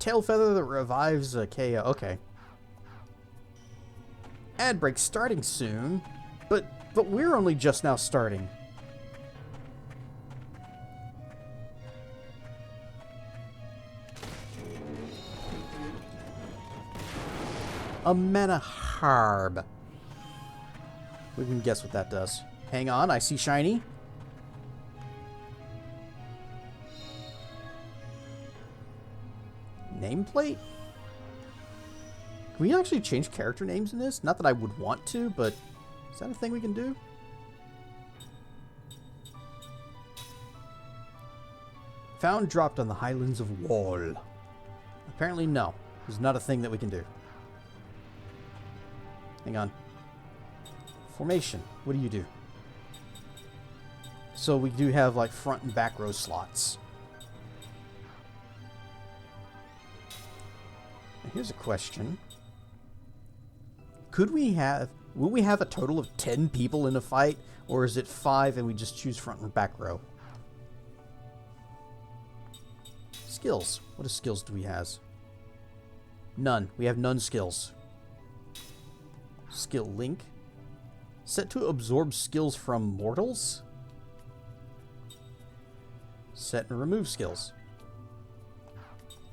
Tail feather that revives a KO. Okay. Ad break starting soon, but But we're only just now starting. A mana harb. We can guess what that does. Hang on, I see shiny. Nameplate? Can we actually change character names in this? Not that I would want to, but is that a thing we can do? Found dropped on the Highlands of Wall. Apparently no. It's not a thing that we can do. Hang on. Formation. What do you do? So we do have like front and back row slots. Now here's a question. Will we have a total of 10 people in a fight, or is it 5 and we just choose front and back row? Skills. What skills do we have? None. We have none skills. Skill link. Set to absorb skills from mortals. Set and remove skills.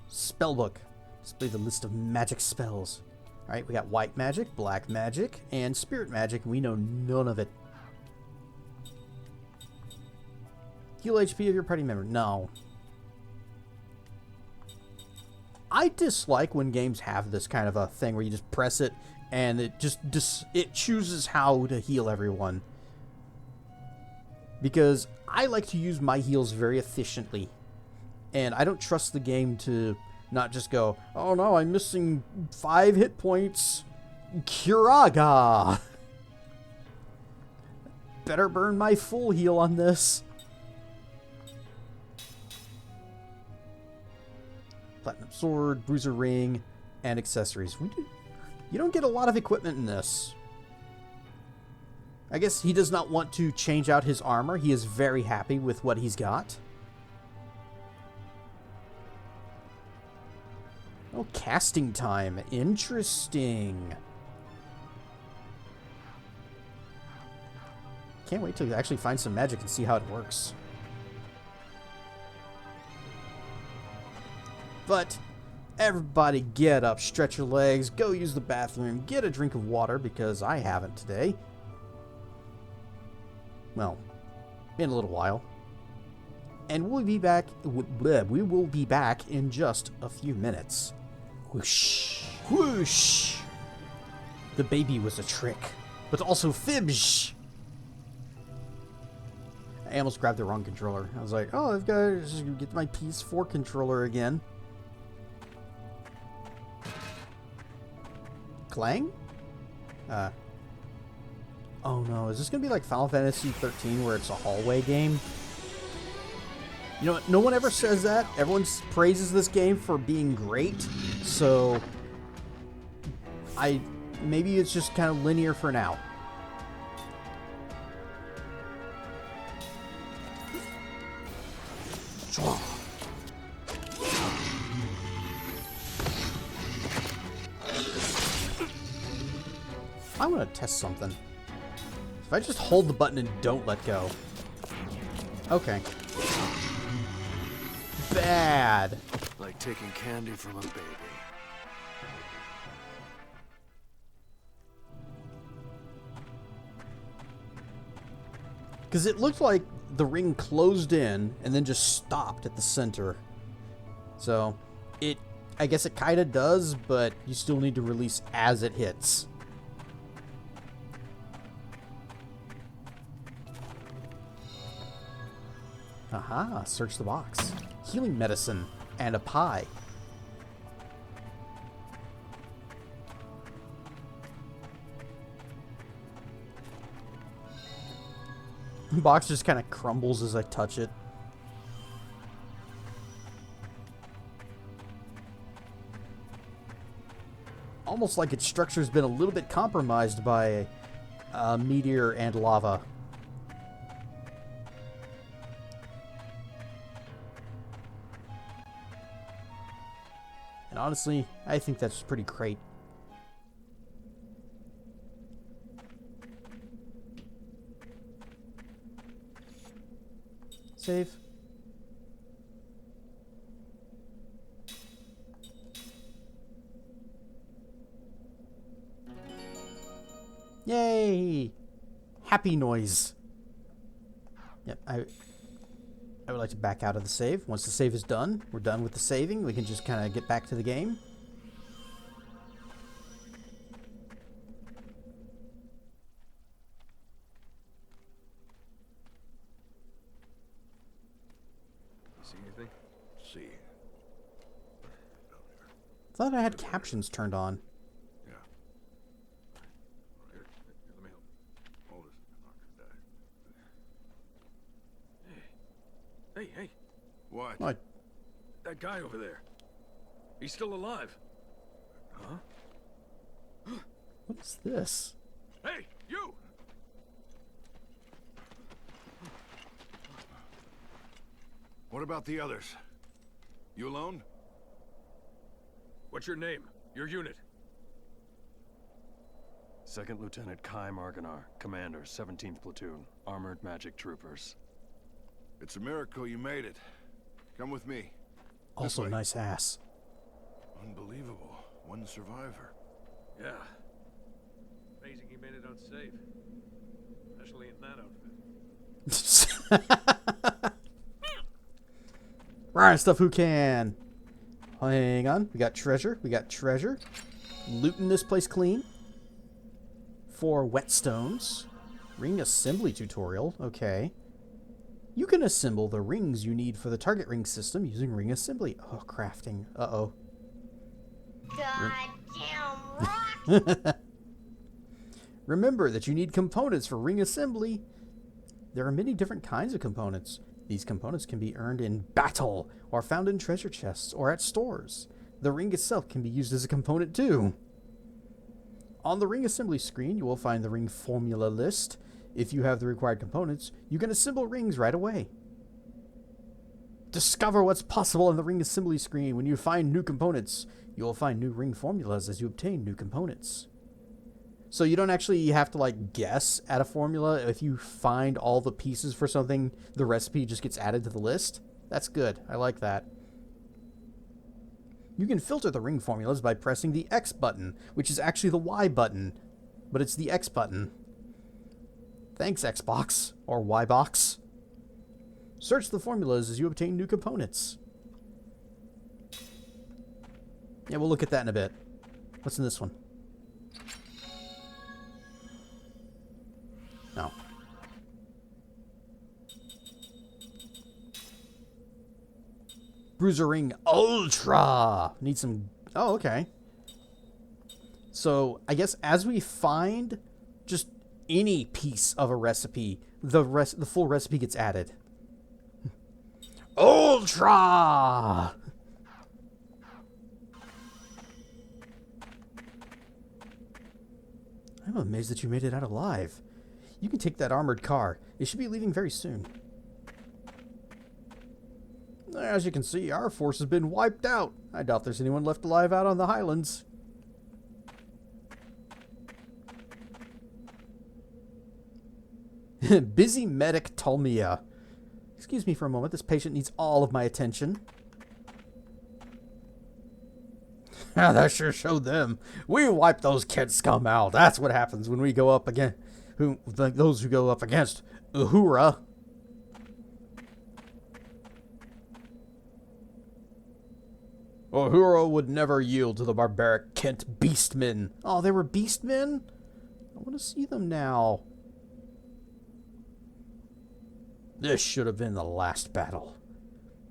Spellbook. Display the list of magic spells. Alright, we got white magic, black magic, and spirit magic. We know none of it. Heal HP of your party member. No. I dislike when games have this kind of a thing where you just press it and it it chooses how to heal everyone. Because I like to use my heals very efficiently. And I don't trust the game to not just go, oh no, I'm missing 5 hit points. Curaga! Better burn my full heal on this. Platinum sword, bruiser ring, and accessories. You don't get a lot of equipment in this. I guess he does not want to change out his armor. He is very happy with what he's got. Oh, casting time. Interesting. Can't wait to actually find some magic and see how it works. But everybody get up, stretch your legs, go use the bathroom, get a drink of water because I haven't today. Well, in a little while. And we'll be back. We will be back in just a few minutes. Whoosh, whoosh. The baby was a trick, but also fibs. I almost grabbed the wrong controller. I was like, oh, I've got to just get my PS4 controller again. Clang? Oh no, is this going to be like Final Fantasy 13 where it's a hallway game? You know what? No one ever says that. Everyone praises this game for being great. So, maybe it's just kind of linear for now. I want to test something. If I just hold the button and don't let go. Okay. Bad. Like taking candy from a baby. Because it looked like the ring closed in and then just stopped at the center. So, I guess it kind of does, but you still need to release as it hits. Aha, search the box. Healing medicine and a pie. The box just kind of crumbles as I touch it. Almost like its structure's been a little bit compromised by meteor and lava. And honestly, I think that's pretty great. save? Yay! Happy noise. Yep, I would like to back out of the save. Once the save is done, we're done with the saving. We can just kind of get back to the game. See anything? See. Thought I had captions turned on. Yeah. Here, let me help. Hold this. I'm not gonna die. Hey. What? What? That guy over there. He's still alive. Huh? What is this? Hey, you! What about the others? You alone? What's your name? Your unit? Second Lieutenant Kai Marganar, Commander, 17th Platoon, Armored Magic Troopers. It's a miracle you made it. Come with me. Also nice ass. Unbelievable. One survivor. Yeah. Amazing he made it out safe. Especially in that outfit. Ryan stuff who can. Hang on. We got treasure. Looting this place clean. 4 whetstones. Ring assembly tutorial. Okay. You can assemble the rings you need for the target ring system using ring assembly. Oh, crafting. Uh-oh. Goddamn rock! Remember that you need components for ring assembly. There are many different kinds of components. These components can be earned in battle, or found in treasure chests, or at stores. The ring itself can be used as a component too. On the ring assembly screen, you will find the ring formula list. If you have the required components, you can assemble rings right away. Discover what's possible on the ring assembly screen. When you find new components, you will find new ring formulas as you obtain new components. So you don't actually have to like guess at a formula. If you find all the pieces for something, the recipe just gets added to the list. That's good. I like that. You can filter the ring formulas by pressing the X button, which is actually the Y button, but it's the X button. Thanks, Xbox, or Y-box. Search the formulas as you obtain new components. Yeah, we'll look at that in a bit. What's in this one? No. Bruiser Ring Ultra! Need some... Oh, okay. So, I guess as we find just any piece of a recipe, the full recipe gets added. Ultra! I'm amazed that you made it out alive. You can take that armored car. It should be leaving very soon. As you can see, our force has been wiped out. I doubt there's anyone left alive out on the highlands. Busy medic Tolmia. Excuse me for a moment. This patient needs all of my attention. That sure showed them. We wiped those kid scum out. That's what happens when we go up against those who go up against Uhra. Uhra would never yield to the barbaric Kent beastmen. Oh, they were beastmen? I want to see them now. This should have been the last battle.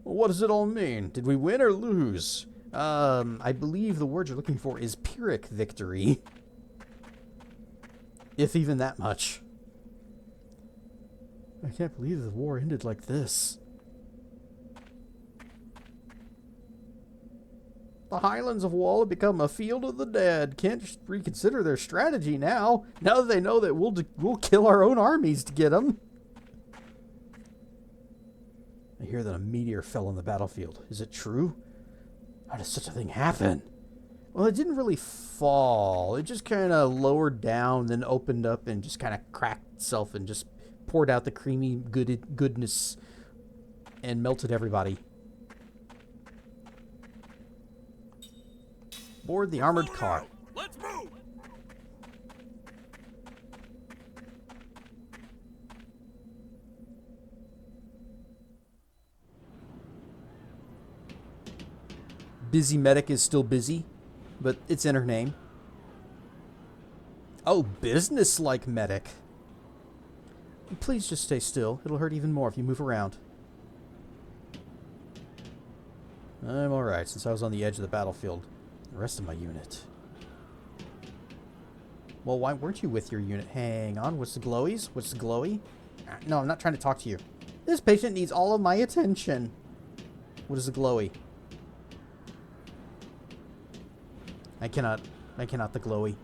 Well, what does it all mean? Did we win or lose? I believe the word you're looking for is Pyrrhic victory. If even that much. I can't believe the war ended like this. The Highlands of Wall have become a field of the dead. Can't reconsider their strategy now. Now that they know that we'll kill our own armies to get them. I hear that a meteor fell on the battlefield. Is it true? How does such a thing happen? Well, it didn't really fall. It just kind of lowered down, then opened up and just kind of cracked itself and just poured out the creamy goodness and melted everybody. Board the armored car. Let's move! Busy medic is still busy, but it's in her name. Oh, business-like medic. Please just stay still. It'll hurt even more if you move around. I'm alright, since I was on the edge of the battlefield. The rest of my unit. Well, why weren't you with your unit? Hang on, what's the glowies? What's the glowy? No, I'm not trying to talk to you. This patient needs all of my attention. What is the glowy? I cannot the glowy.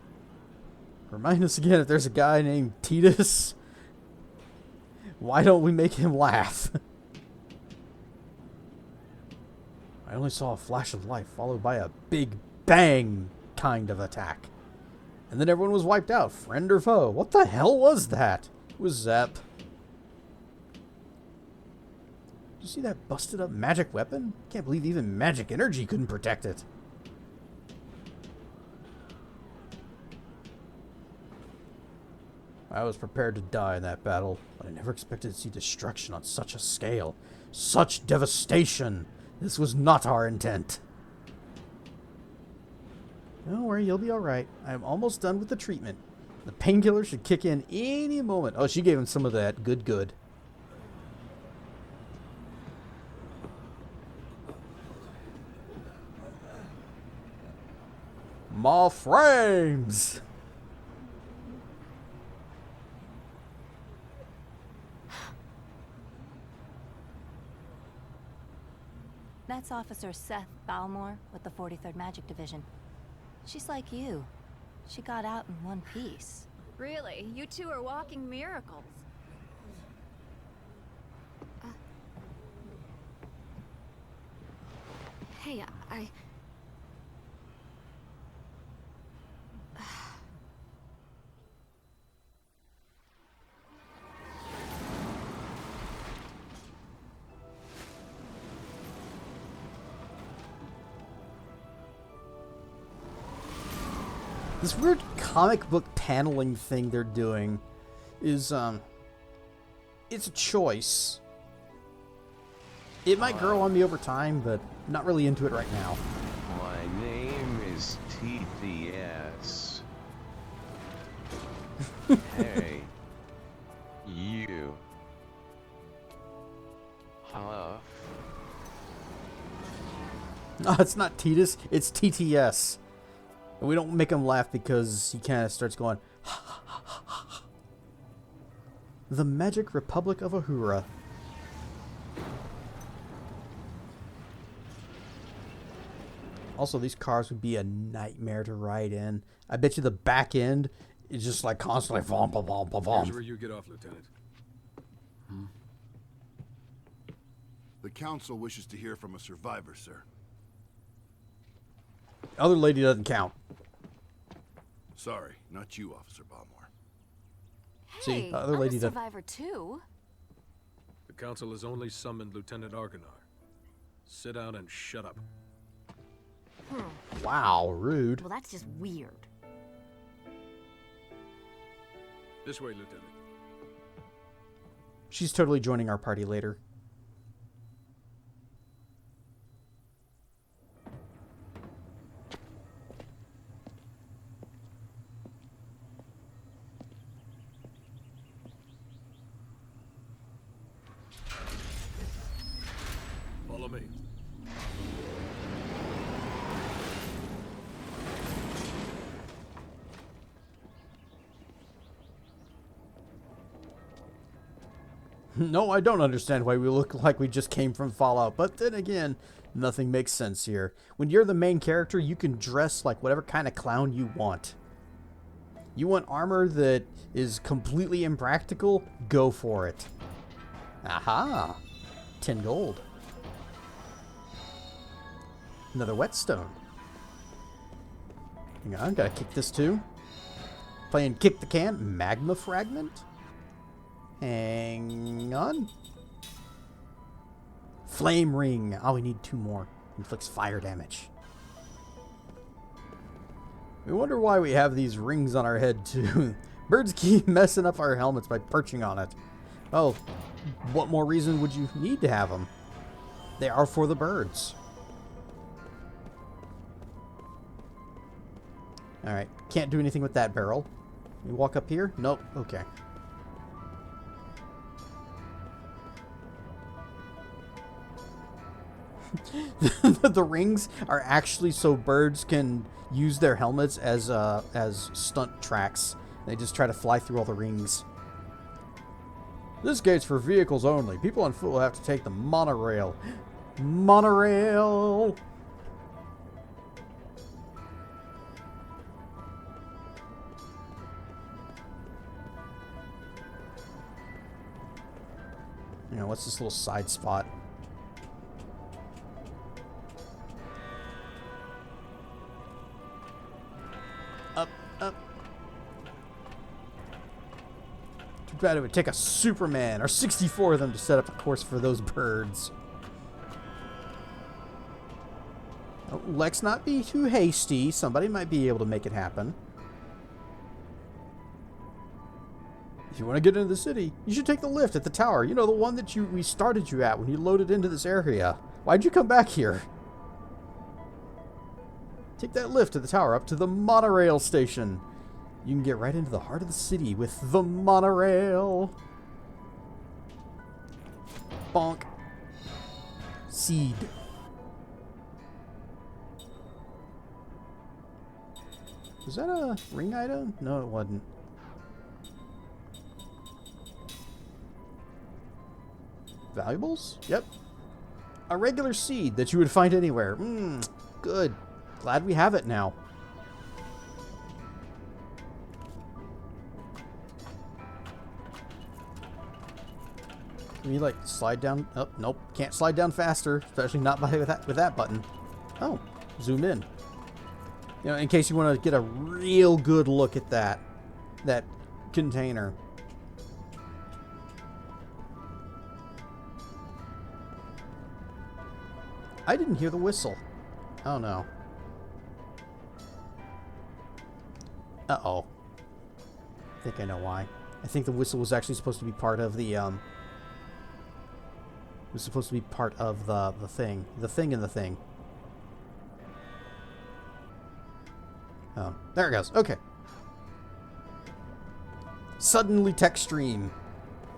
Remind us again if there's a guy named Titus. Why don't we make him laugh? I only saw a flash of light followed by a big bang kind of attack. And then everyone was wiped out, friend or foe. What the hell was that? It was Zep. Did you see that busted up magic weapon? Can't believe even magic energy couldn't protect it. I was prepared to die in that battle, but I never expected to see destruction on such a scale. Such devastation! This was not our intent. Don't worry, you'll be alright. I'm almost done with the treatment. The painkiller should kick in any moment. Oh, she gave him some of that. Good, good. My frames! That's Officer Seth Balmore with the 43rd Magic Division. She's like you. She got out in one piece. Really? You two are walking miracles. Hey, I... This weird comic book paneling thing they're doing is, it's a choice. It might grow on me over time, but I'm not really into it right now. My name is TTS. Hey, you. Huff. No, it's not Titus, it's TTS. And we don't make him laugh because he kind of starts going, The Magic Republic of Uhra. Also, these cars would be a nightmare to ride in. I bet you the back end is just like constantly vom, vom, vom, vom, vom. Here's where you get off, Lieutenant. The Council wishes to hear from a survivor, sir. Other lady doesn't count. Sorry, not you, Officer Balmore. See, Hey, other I'm lady a doesn't. survivor too. The Council has only summoned Lieutenant Argonar. Sit down and shut up. Wow, rude. Well, that's just weird. This way, Lieutenant. She's totally joining our party later. Follow me. No, I don't understand why we look like we just came from Fallout, but then again, nothing makes sense here. When you're the main character, you can dress like whatever kind of clown you want. You want armor that is completely impractical? Go for it. Aha! 10 gold. Another whetstone. Hang on, gotta kick this too. Playing kick the can. Magma fragment. Hang on. Flame ring. Oh, we need 2 more. Inflicts fire damage. We wonder why we have these rings on our head, too. Birds keep messing up our helmets by perching on it. Oh, what more reason would you need to have them? They are for the birds. Alright, can't do anything with that barrel. Can we walk up here? Nope, okay. The rings are actually so birds can use their helmets as stunt tracks. They just try to fly through all the rings. This gate's for vehicles only. People on foot will have to take the monorail. Monorail! You know, what's this little side spot? Up, up. Too bad it would take a Superman or 64 of them to set up a course for those birds. Oh, let's not be too hasty. Somebody might be able to make it happen. If you want to get into the city, you should take the lift at the tower. You know, the one that we started you at when you loaded into this area. Why'd you come back here? Take that lift to the tower up to the monorail station. You can get right into the heart of the city with the monorail. Bonk. Seed. Was that a ring item? No, it wasn't. Valuables? Yep. A regular seed that you would find anywhere. Good. Glad we have it now. Can we, like, slide down? Oh, nope. Can't slide down faster, especially not with that button. Oh, zoom in. You know, in case you want to get a real good look at that container. I didn't hear the whistle. Oh no. Uh-oh. I think I know why. I think the whistle was actually supposed to be part of the was supposed to be part of the thing. The thing in the thing. Oh, there it goes. Okay. Suddenly tech stream.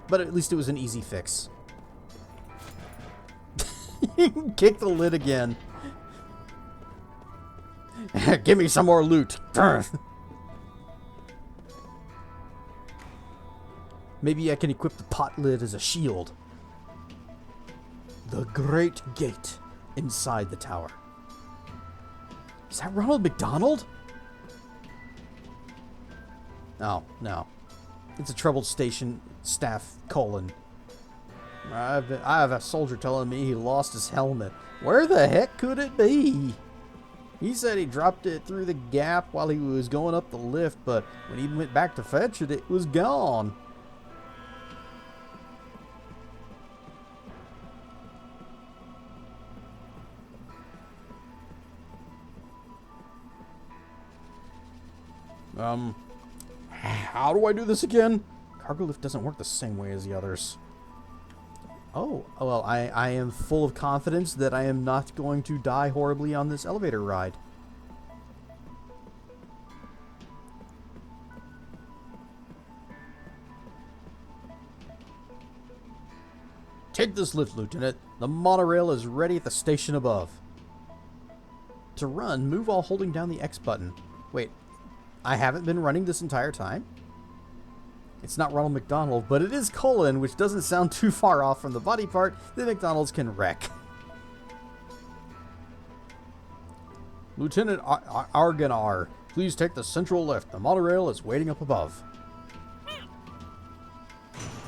But at least it was an easy fix. Kick the lid again. Give me some more loot. Maybe I can equip the pot lid as a shield. The Great Gate inside the tower. Is that Ronald McDonald? Oh, no. It's a troubled station staff colon. I have a soldier telling me he lost his helmet. Where the heck could it be? He said he dropped it through the gap while he was going up the lift, but when he went back to fetch it, it was gone. How do I do this again? Cargo lift doesn't work the same way as the others. Oh, well, I am full of confidence that I am not going to die horribly on this elevator ride. Take this lift, Lieutenant. The monorail is ready at the station above. To run, move while holding down the X button. Wait, I haven't been running this entire time? It's not Ronald McDonald, but it is colon, which doesn't sound too far off from the body part that McDonald's can wreck. Lieutenant Arganar, please take the central lift. The monorail is waiting up above.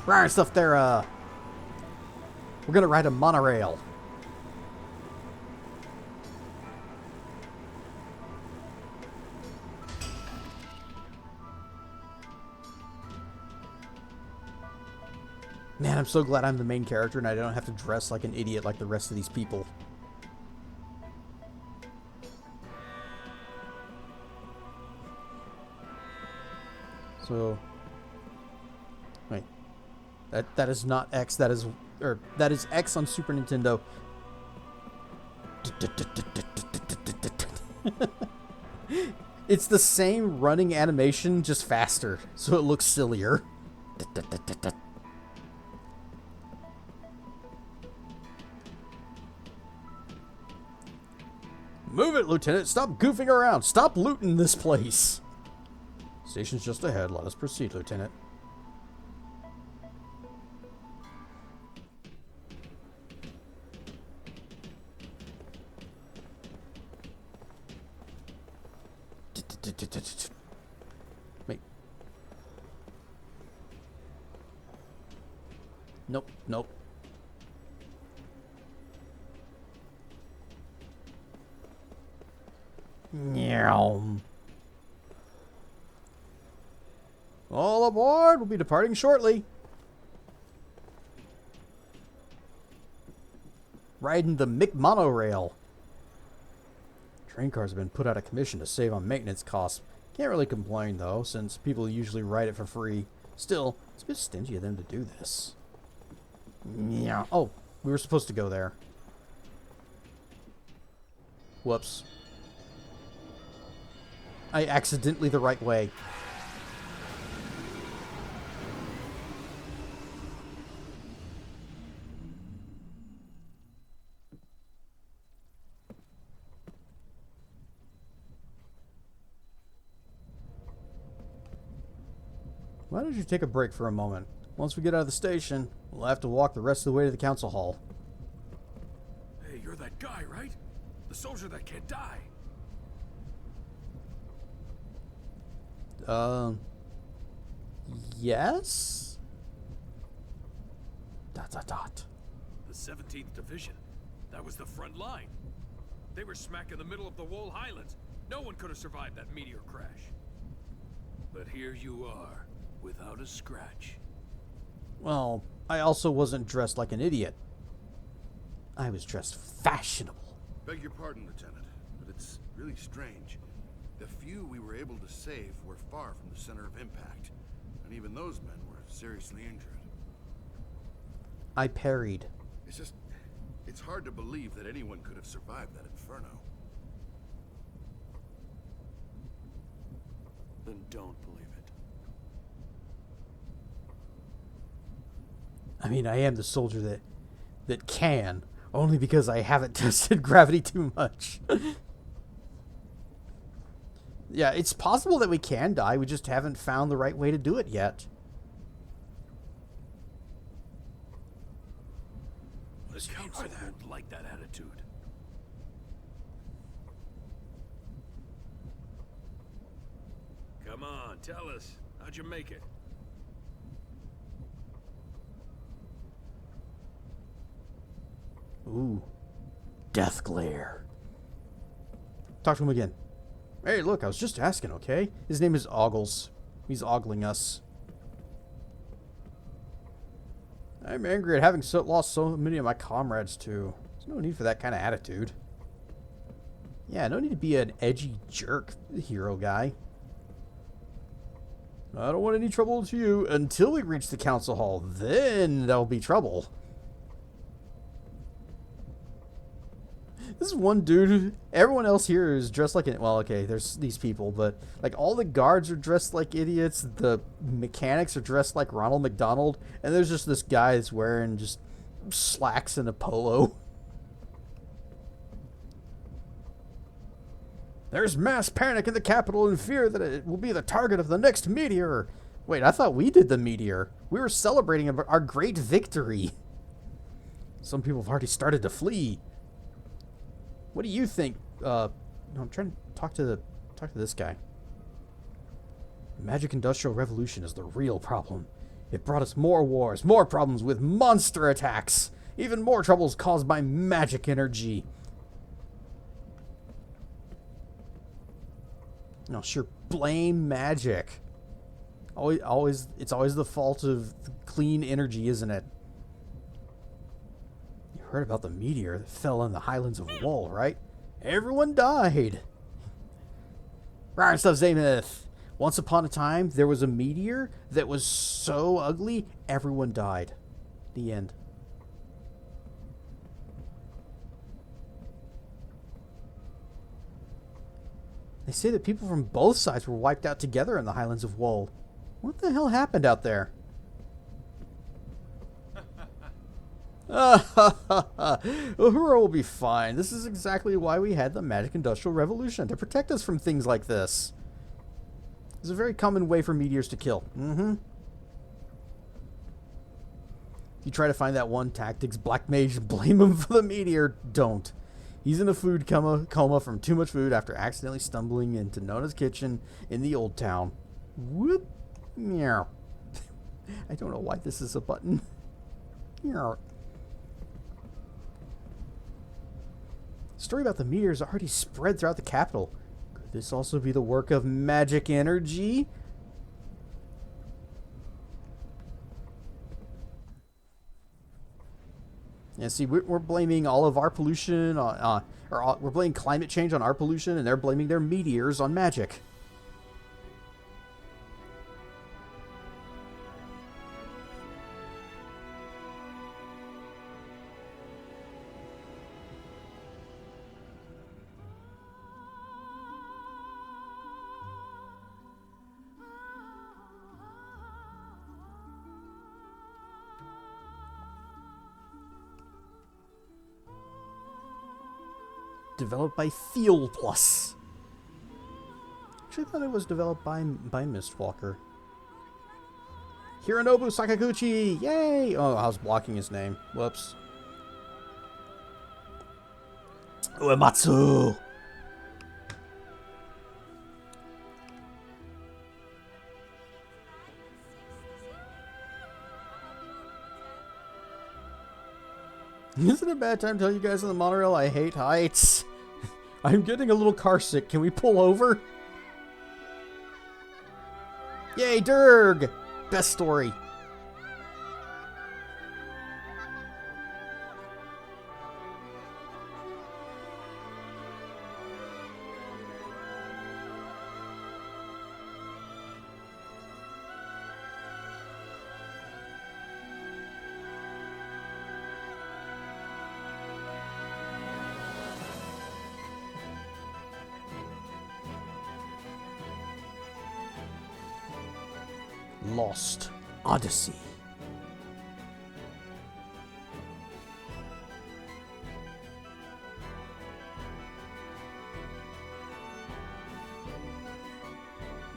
Right, stuff there, we're gonna ride a monorail. Man, I'm so glad I'm the main character and I don't have to dress like an idiot like the rest of these people. So, wait, that is not X. That is X on Super Nintendo. It's the same running animation, just faster, so it looks sillier. Move it, Lieutenant! Stop goofing around! Stop looting this place! Station's just ahead. Let us proceed, Lieutenant. Wait. Nope, nope. Meow. All aboard! We'll be departing shortly. Riding the Mick monorail. Train cars have been put out of commission to save on maintenance costs. Can't really complain though, since people usually ride it for free. Still, it's a bit stingy of them to do this. Yeah. Oh, we were supposed to go there. Whoops. I accidentally the right way. Why don't you take a break for a moment? Once we get out of the station, we'll have to walk the rest of the way to the council hall. Hey, you're that guy, right? The soldier that can't die. Yes? Dot dot dot. The 17th Division. That was the front line. They were smack in the middle of the Wall Highlands. No one could have survived that meteor crash. But here you are, without a scratch. Well, I also wasn't dressed like an idiot. I was dressed fashionable. Beg your pardon, Lieutenant, but it's really strange. The few we were able to save were far from the center of impact, and even those men were seriously injured. I parried. It's hard to believe that anyone could have survived that inferno. Then don't believe it. I mean, I am the soldier that can, only because I haven't tested gravity too much. Yeah, it's possible that we can die, we just haven't found the right way to do it yet. The council won't like that attitude. Come on, tell us. How'd you make it? Ooh. Death glare. Talk to him again. Hey, look, I was just asking, okay? His name is Ogles. He's ogling us. I'm angry at having lost so many of my comrades, too. There's no need for that kind of attitude. Yeah, no need to be an edgy jerk, hero guy. I don't want any trouble to you until we reach the council hall. Then there'll be trouble. This is one dude. Everyone else here is dressed like well, okay, there's these people, but like all the guards are dressed like idiots. The mechanics are dressed like Ronald McDonald, and there's just this guy that's wearing just slacks and a polo. There's mass panic in the capital and fear that it will be the target of the next meteor. Wait, I thought we did the meteor. We were celebrating our great victory. Some people have already started to flee. What do you think? No, I'm trying to talk to this guy. The magic industrial revolution is the real problem. It brought us more wars, more problems with monster attacks, even more troubles caused by magic energy. No, sure, blame magic. It's always the fault of clean energy, isn't it? You heard about the meteor that fell in the highlands of Wool, right? Everyone died. Rar stuff, Zamith. Once upon a time, there was a meteor that was so ugly, everyone died. The end. They say that people from both sides were wiped out together in the highlands of Wool. What the hell happened out there? Uhra will be fine. This is exactly why we had the Magic Industrial Revolution, to protect us from things like this. It's a very common way for meteors to kill. If you try to find that one tactics black mage, blame him for the meteor. Don't. He's in a food coma from too much food after accidentally stumbling into Nona's kitchen in the old town. Whoop. Meow. I don't know why this is a button. Meow. Story about the meteors already spread throughout the capital. Could this also be the work of magic energy? Yeah, see, we're blaming all of our pollution on, we're blaming climate change on our pollution, and they're blaming their meteors on magic. Developed by Fuel Plus. Actually, I thought it was developed by Mistwalker. Hironobu Sakaguchi! Yay! Oh, I was blocking his name. Whoops. Uematsu! Isn't it a bad time to tell you guys on the monorail I hate heights? I'm getting a little car sick. Can we pull over? Yay, Durg! Best story. Lost Odyssey.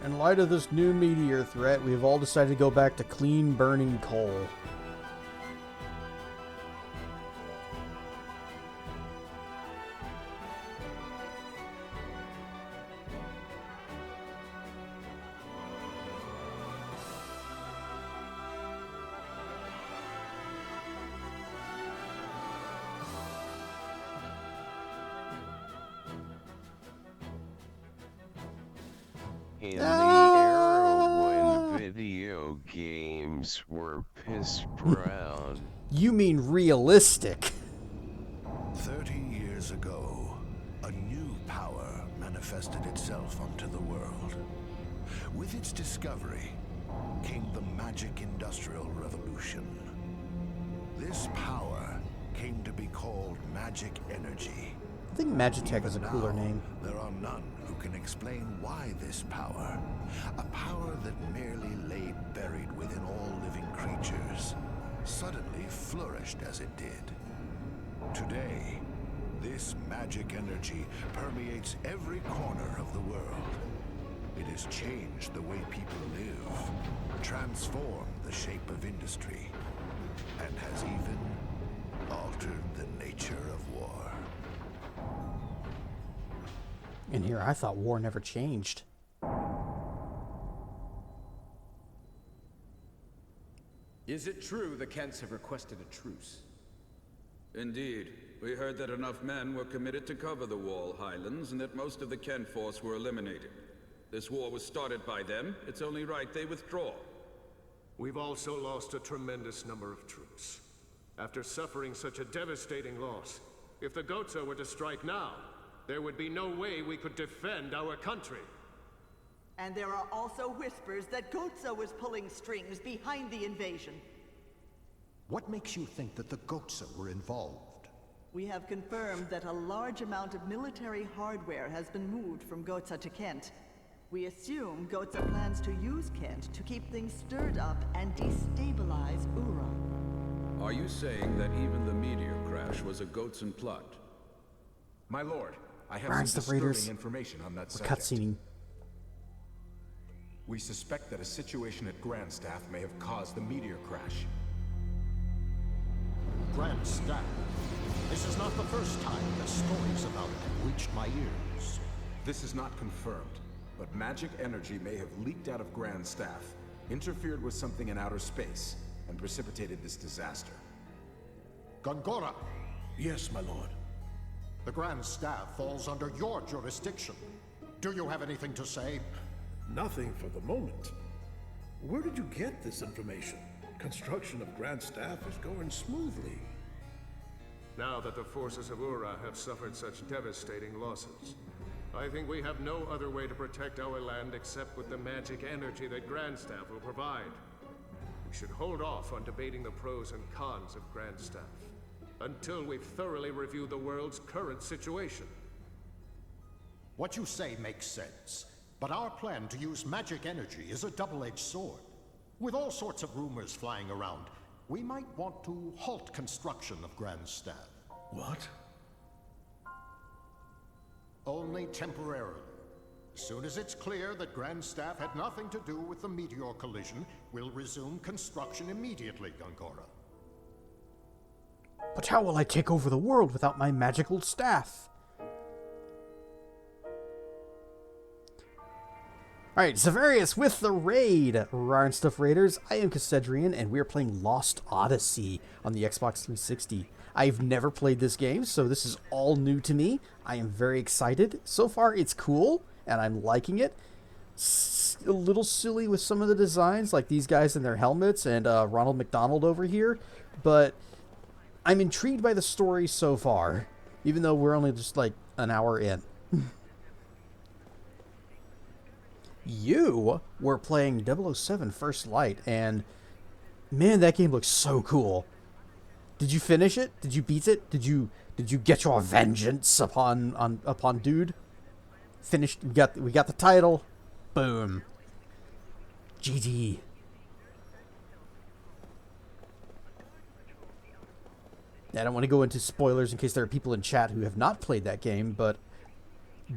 In light of this new meteor threat, we have all decided to go back to clean burning coal. In the era when video games were piss brown. You mean realistic. 30 years ago, a new power manifested itself onto the world. With its discovery came the Magic Industrial Revolution. This power came to be called magic energy. I think Magitech is a cooler Now, name. there are none who can explain why this power, a power that merely lay buried within all living creatures, suddenly flourished as it did. Today, this magic energy permeates every corner of the world. It has changed the way people live, transformed the shape of industry, and has even altered the nature of war. And here I thought war never changed. Is it true the Kents have requested a truce? Indeed. We heard that enough men were committed to cover the Wall Highlands and that most of the Kent force were eliminated. This war was started by them. It's only right they withdraw. We've also lost a tremendous number of troops. After suffering such a devastating loss, if the Gotza were to strike now, there would be no way we could defend our country. And there are also whispers that Gotza was pulling strings behind the invasion. What makes you think that the Gotza were involved? We have confirmed that a large amount of military hardware has been moved from Gotza to Kent. We assume Gotza plans to use Kent to keep things stirred up and destabilize Uhra. Are you saying that even the meteor crash was a Gotsan plot? My lord, I have Burns some the Raiders. disturbing information on that We're subject. cutscening. We suspect that a situation at Grandstaff may have caused the meteor crash. Grandstaff. This is not the first time that stories about it have reached my ears. This is not confirmed, but magic energy may have leaked out of Grandstaff, interfered with something in outer space, and precipitated this disaster. Gongora, Yes, my lord. the Grand Staff falls under your jurisdiction. Do you have anything to say? Nothing for the moment. Where did you get this information? Construction of Grand Staff is going smoothly. Now that the forces of Uhra have suffered such devastating losses, I think we have no other way to protect our land except with the magic energy that Grandstaff will provide. We should hold off on debating the pros and cons of Grandstaff until we've thoroughly reviewed the world's current situation. What you say makes sense, but our plan to use magic energy is a double-edged sword. With all sorts of rumors flying around, we might want to halt construction of Grand Staff. What? Only temporarily. As soon as it's clear that Grand Staff had nothing to do with the meteor collision, we'll resume construction immediately, Gongora. But how will I take over the world without my magical staff? Alright, Zavarius with the raid! Rarn Stuff Raiders, I am Cassedrian, and we are playing Lost Odyssey on the Xbox 360. I've never played this game, so this is all new to me. I am very excited. So far, it's cool, and I'm liking it. A little silly with some of the designs, like these guys in their helmets, and Ronald McDonald over here, but I'm intrigued by the story so far, even though we're only just like an hour in. You were playing 007 First Light, and man, that game looks so cool. Did you finish it? Did you beat it? Did you get your vengeance upon dude? Finished. We got the title. Boom. GG. I don't want to go into spoilers in case there are people in chat who have not played that game, but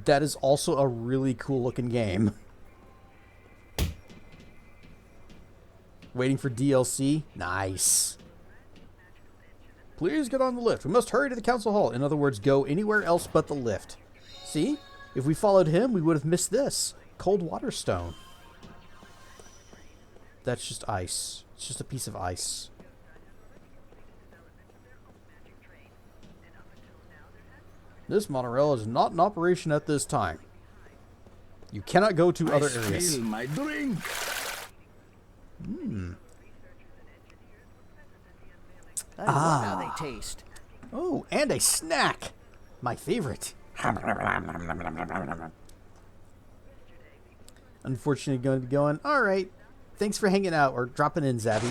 that is also a really cool looking game. Waiting for DLC? Nice. Please get on the lift. We must hurry to the council hall. In other words, go anywhere else but the lift. See? If we followed him, we would have missed this. Cold water stone. That's just ice. It's just a piece of ice. This monorail is not in operation at this time. You cannot go to other areas. Spill my drink. I love how they taste. Oh, and a snack. My favorite. Unfortunately, going to be going, all right, thanks for hanging out, or dropping in, Zabby,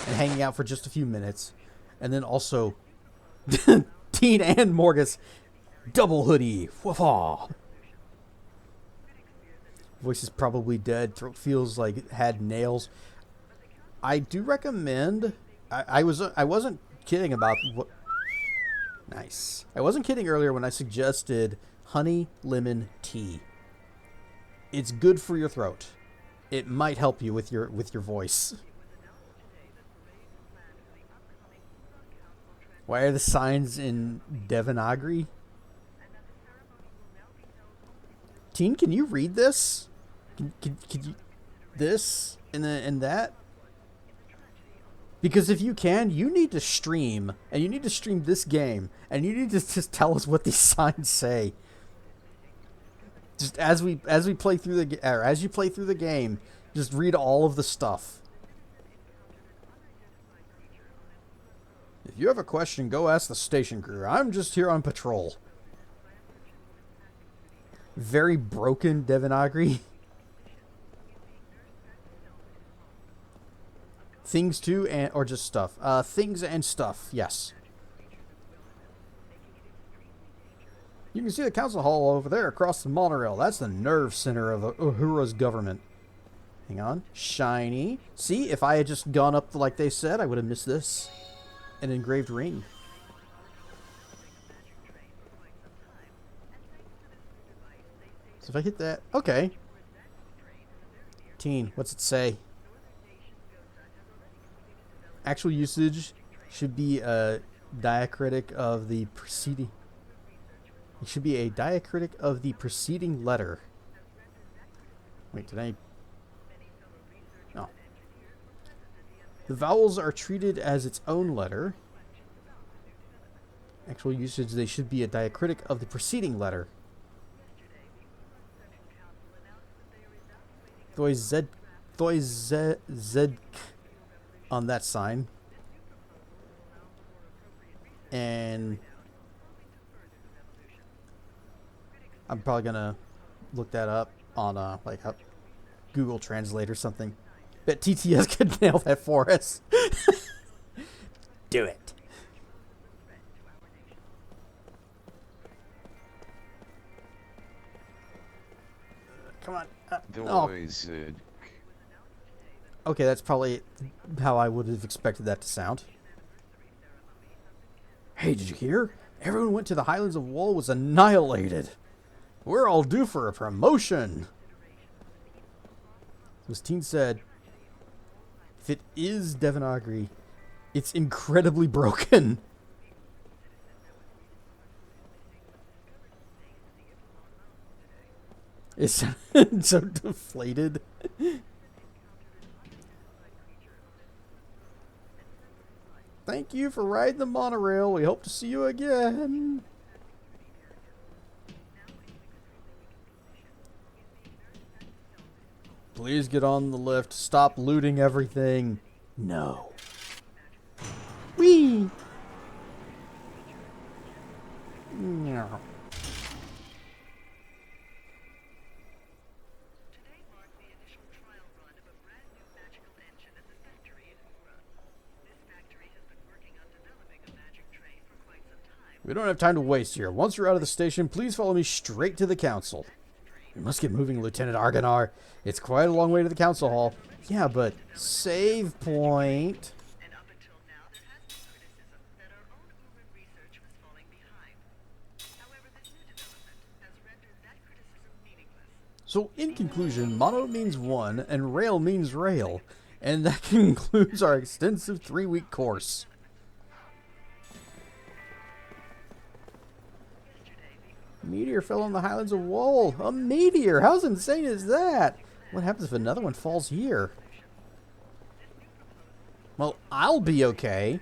and hanging out for just a few minutes. And then also, Teen and Morgus, double hoodie. Woof-aw. Voice is probably dead. Throat feels like it had nails. I do recommend. I wasn't kidding about what. Nice. I wasn't kidding earlier when I suggested honey lemon tea. It's good for your throat. It might help you with your voice. Why are the signs in Devanagari? Teen, can you read this? Can you this and that? Because if you can, you need to stream, and you need to stream this game, and you need to just tell us what these signs say. Just as we play through as you play through the game, just read all of the stuff. If you have a question, go ask the station crew. I'm just here on patrol. Very broken Devanagari. Things too, or just stuff. Things and stuff, yes. You can see the council hall over there across the monorail. That's the nerve center of Uhra's government. Hang on. Shiny. See, if I had just gone up like they said, I would have missed this. An engraved ring. So if I hit that... Okay. What's it say? Actual usage should be a diacritic of the preceding... It should be a diacritic of the preceding letter. Wait, did I... Oh. The vowels are treated as its own letter. Actual usage, they should be a diacritic of the preceding letter. Z on that sign. And I'm probably gonna look that up on like Google Translate or something. Bet TTS could nail that for us. Do it. Come on. Okay, that's probably how I would have expected that to sound. Hey, did you hear? Everyone went to the Highlands of Wool was annihilated. We're all due for a promotion. As Teen said, if it is Devanagari, it's incredibly broken. It's so deflated. Thank you for riding the monorail. We hope to see you again. Please get on the lift. Stop looting everything. No. Whee! No. We don't have time to waste here. Once you're out of the station, please follow me straight to the council. We must get moving, Lieutenant Argonar. It's quite a long way to the council hall. Yeah, but save point. So, in conclusion, mono means one, and rail means rail. And that concludes our extensive 3-week course. Meteor fell on the Highlands of Wool. A meteor! How insane is that? What happens if another one falls here? Well, I'll be okay.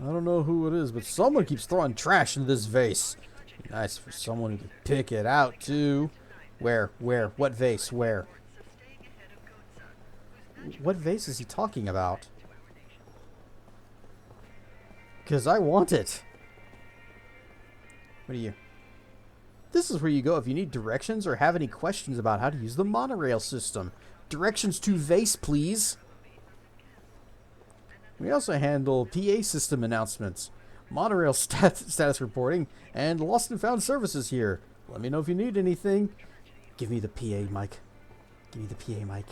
I don't know who it is, but someone keeps throwing trash into this vase. Nice for someone who can pick it out, too. Where? What vase? Where? What vase is he talking about? Because I want it. What are you? This is where you go if you need directions or have any questions about how to use the monorail system. Directions to vase, please. We also handle PA system announcements, monorail status reporting, and lost and found services here. Let me know if you need anything. Give me the PA mic. Give me the PA mic.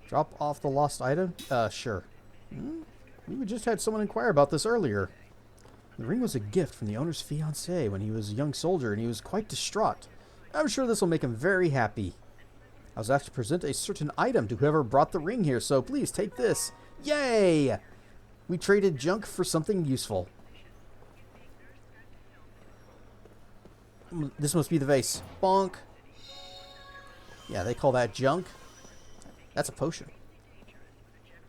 Drop off the lost item? Sure. We just had someone inquire about this earlier. The ring was a gift from the owner's fiancé when he was a young soldier, and he was quite distraught. I'm sure this will make him very happy. I was asked to present a certain item to whoever brought the ring here, so please take this. Yay! We traded junk for something useful. This must be the vase. Bonk. Yeah, they call that junk. That's a potion.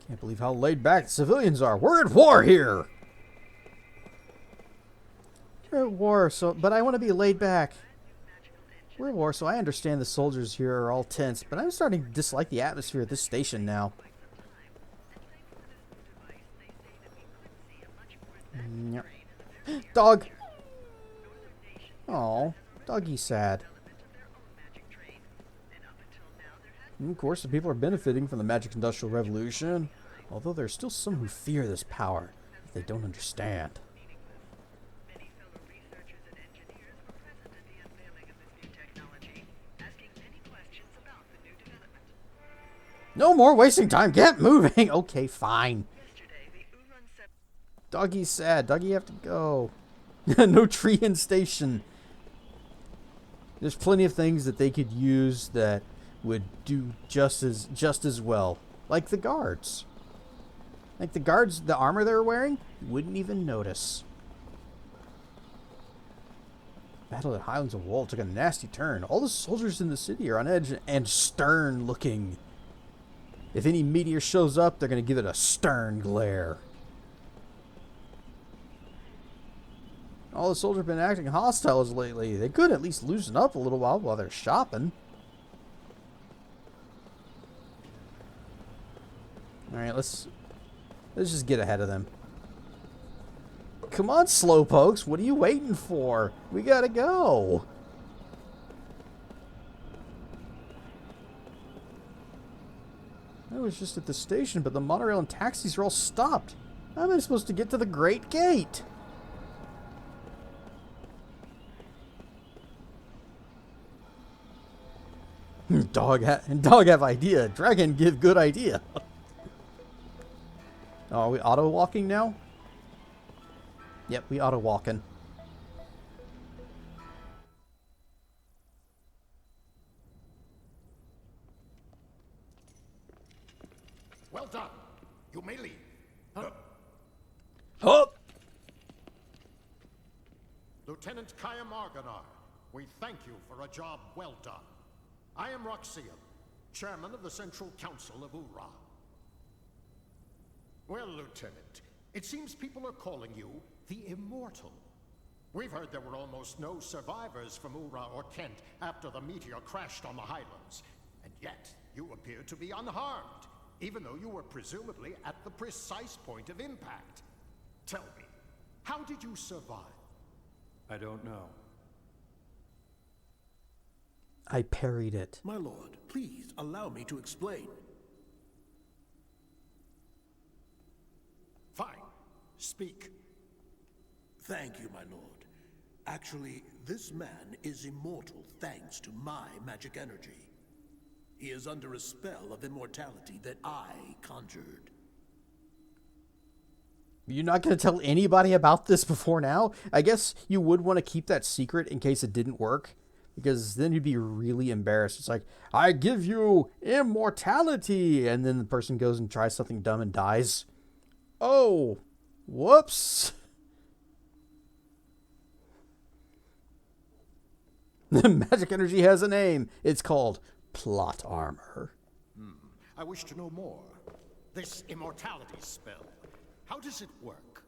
Can't believe how laid back the civilians are. We're at war here! We're at war, but I want to be laid back. We're at war, so I understand the soldiers here are all tense, but I'm starting to dislike the atmosphere at this station now. Yep. Dog! Oh, doggy's sad. And of course, the people are benefiting from the magic industrial revolution, although there's still some who fear this power that they don't understand. No more wasting time. Get moving. Okay, fine. Doggy's sad. Doggy, you have to go. No tree in station. There's plenty of things that they could use that would do just as well. Like the guards. Like the guards, the armor they were wearing, you wouldn't even notice. Battle at Highlands of Wool took a nasty turn. All the soldiers in the city are on edge and stern looking. If any meteor shows up, they're going to give it a stern glare. All the soldiers have been acting hostile lately. They could at least loosen up a little while they're shopping. Alright, let's just get ahead of them. Come on, slowpokes. What are you waiting for? We gotta go. I was just at the station, but the monorail and taxis are all stopped. How am I supposed to get to the Great Gate? Dog have idea. Dragon give good idea. Oh, are we auto walking now? Yep, we auto walking. Well done. You may leave. Hup! Lieutenant Kaya Marganar, we thank you for a job well done. I am Roxian, chairman of the Central Council of Uhra. Well, Lieutenant, it seems people are calling you the Immortal. We've heard there were almost no survivors from Uhra or Kent after the meteor crashed on the Highlands. And yet, you appear to be unharmed, even though you were presumably at the precise point of impact. Tell me, how did you survive? I don't know. I parried it. My lord, please allow me to explain. Fine. Speak. Thank you, my lord. Actually, this man is immortal thanks to my magic energy. He is under a spell of immortality that I conjured. You're not going to tell anybody about this before now? I guess you would want to keep that secret in case it didn't work. Because then you'd be really embarrassed. It's like, I give you immortality. And then the person goes and tries something dumb and dies. Oh, whoops. Magic energy has a name. It's called plot armor. I wish to know more. This immortality spell, how does it work?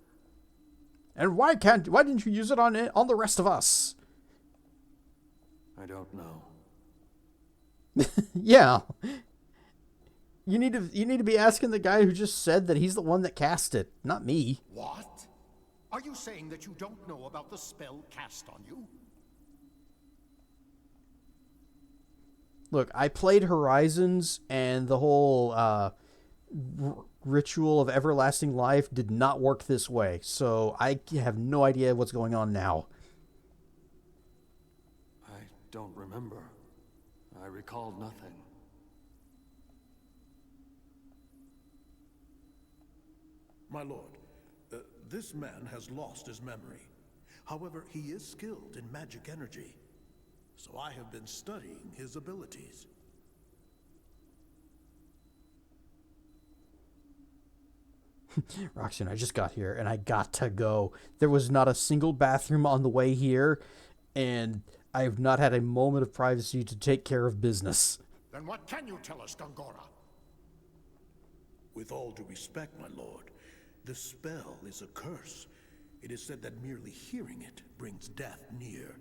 And why didn't you use it on the rest of us? I don't know. Yeah. You need to be asking the guy who just said that he's the one that cast it, not me. What? Are you saying that you don't know about the spell cast on you? Look, I played Horizons, and the whole ritual of everlasting life did not work this way, so I have no idea what's going on now. I don't remember. I recall nothing. My lord, this man has lost his memory. However, he is skilled in magic energy, so I have been studying his abilities. Roxanne, I just got here, and I got to go. There was not a single bathroom on the way here, and I have not had a moment of privacy to take care of business. Then what can you tell us, Gongora? With all due respect, my lord, the spell is a curse. It is said that merely hearing it brings death near.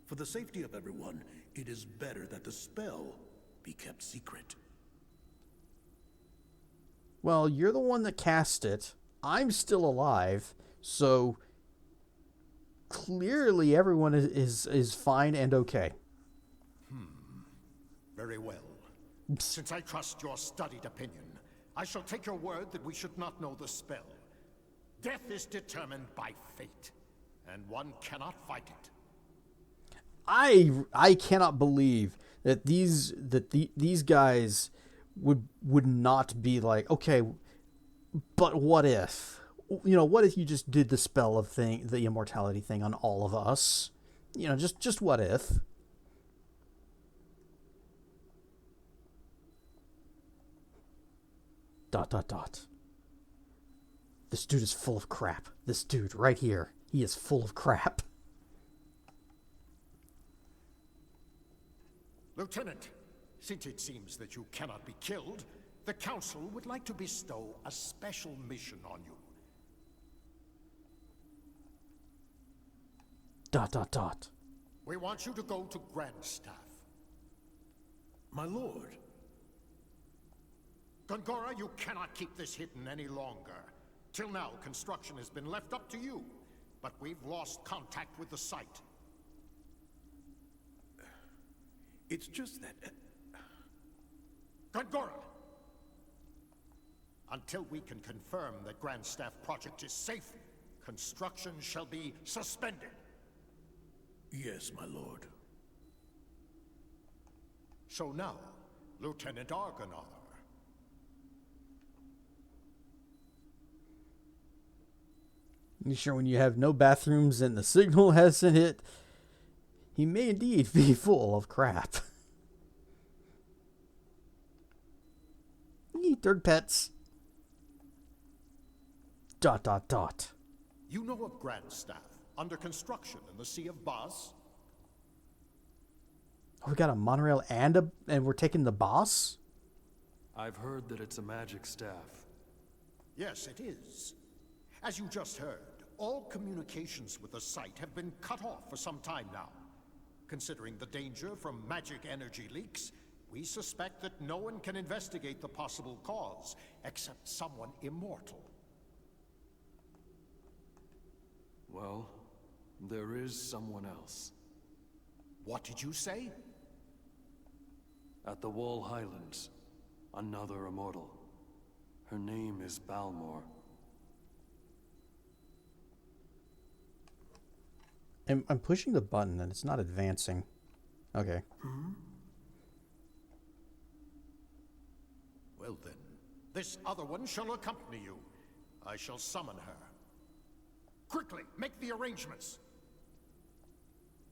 For the safety of everyone, it is better that the spell be kept secret. Well, you're the one that cast it. I'm still alive, so clearly everyone is fine and okay. Very well. Since I trust your studied opinion, I shall take your word that we should not know the spell. Death is determined by fate, and one cannot fight it. I cannot believe that these guys would not be like, okay, but what if? You know, what if you just did the spell of the immortality thing on all of us? You know, just what if? Dot dot dot. This dude is full of crap. This dude right here, he is full of crap. Lieutenant, since it seems that you cannot be killed, the Council would like to bestow a special mission on you. Dot dot dot. We want you to go to Grandstaff. My lord. Gongora, you cannot keep this hidden any longer. Till now, construction has been left up to you, but we've lost contact with the site. It's just that... Gongora! Until we can confirm that Grandstaff project is safe, construction shall be suspended. Yes, my lord. So now, Lieutenant Argonar. You sure when you have no bathrooms and the signal hasn't hit, he may indeed be full of crap. Third pets. Dot dot dot. You know of Grandstaff, under construction in the Sea of Bas? Oh, we got a monorail and we're taking the boss? I've heard that it's a magic staff. Yes, it is. As you just heard, all communications with the site have been cut off for some time now. Considering the danger from magic energy leaks, we suspect that no one can investigate the possible cause except someone immortal. Well, there is someone else. What did you say? At the Wall Highlands, another immortal. Her name is Balmor. I'm pushing the button and it's not advancing. Okay. Well then, this other one shall accompany you. I shall summon her. Quickly, make the arrangements.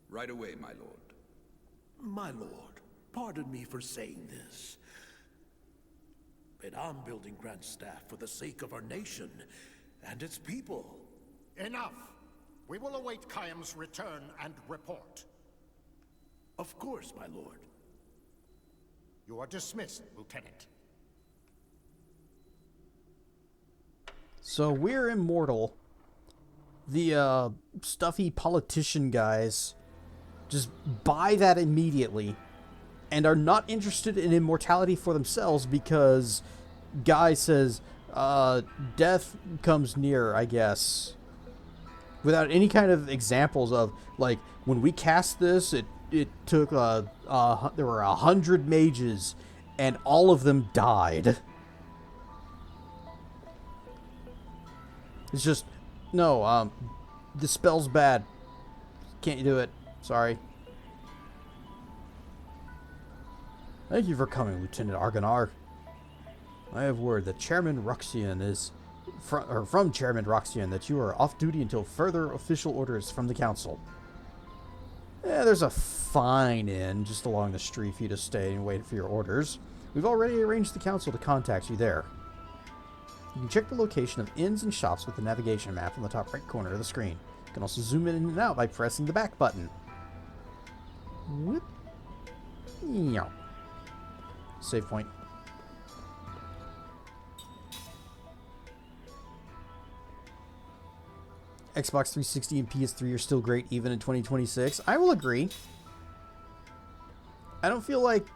Right away, my lord. My lord, pardon me for saying this, but I'm building Grandstaff for the sake of our nation and its people. Enough! We will await Khaim's return and report. Of course, my lord. You are dismissed, Lieutenant. So we're immortal. The stuffy politician guys just buy that immediately and are not interested in immortality for themselves because Guy says death comes near, I guess. Without any kind of examples of, like, when we cast this, it took, there were 100 mages, and all of them died. It's just, no, the spell's bad. Can't do it. Sorry. Thank you for coming, Lieutenant Argonar. I have word that Chairman Ruxian is... from Chairman Roxian that you are off duty until further official orders from the council. There's a fine inn just along the street for you to stay and wait for your orders. We've already arranged the council to contact you there. You can check the location of inns and shops with the navigation map on the top right corner of the screen. You can also zoom in and out by pressing the back button. Whoop. Meow. Save point. Xbox 360 and PS3 are still great even in 2026. I will agree. I don't feel like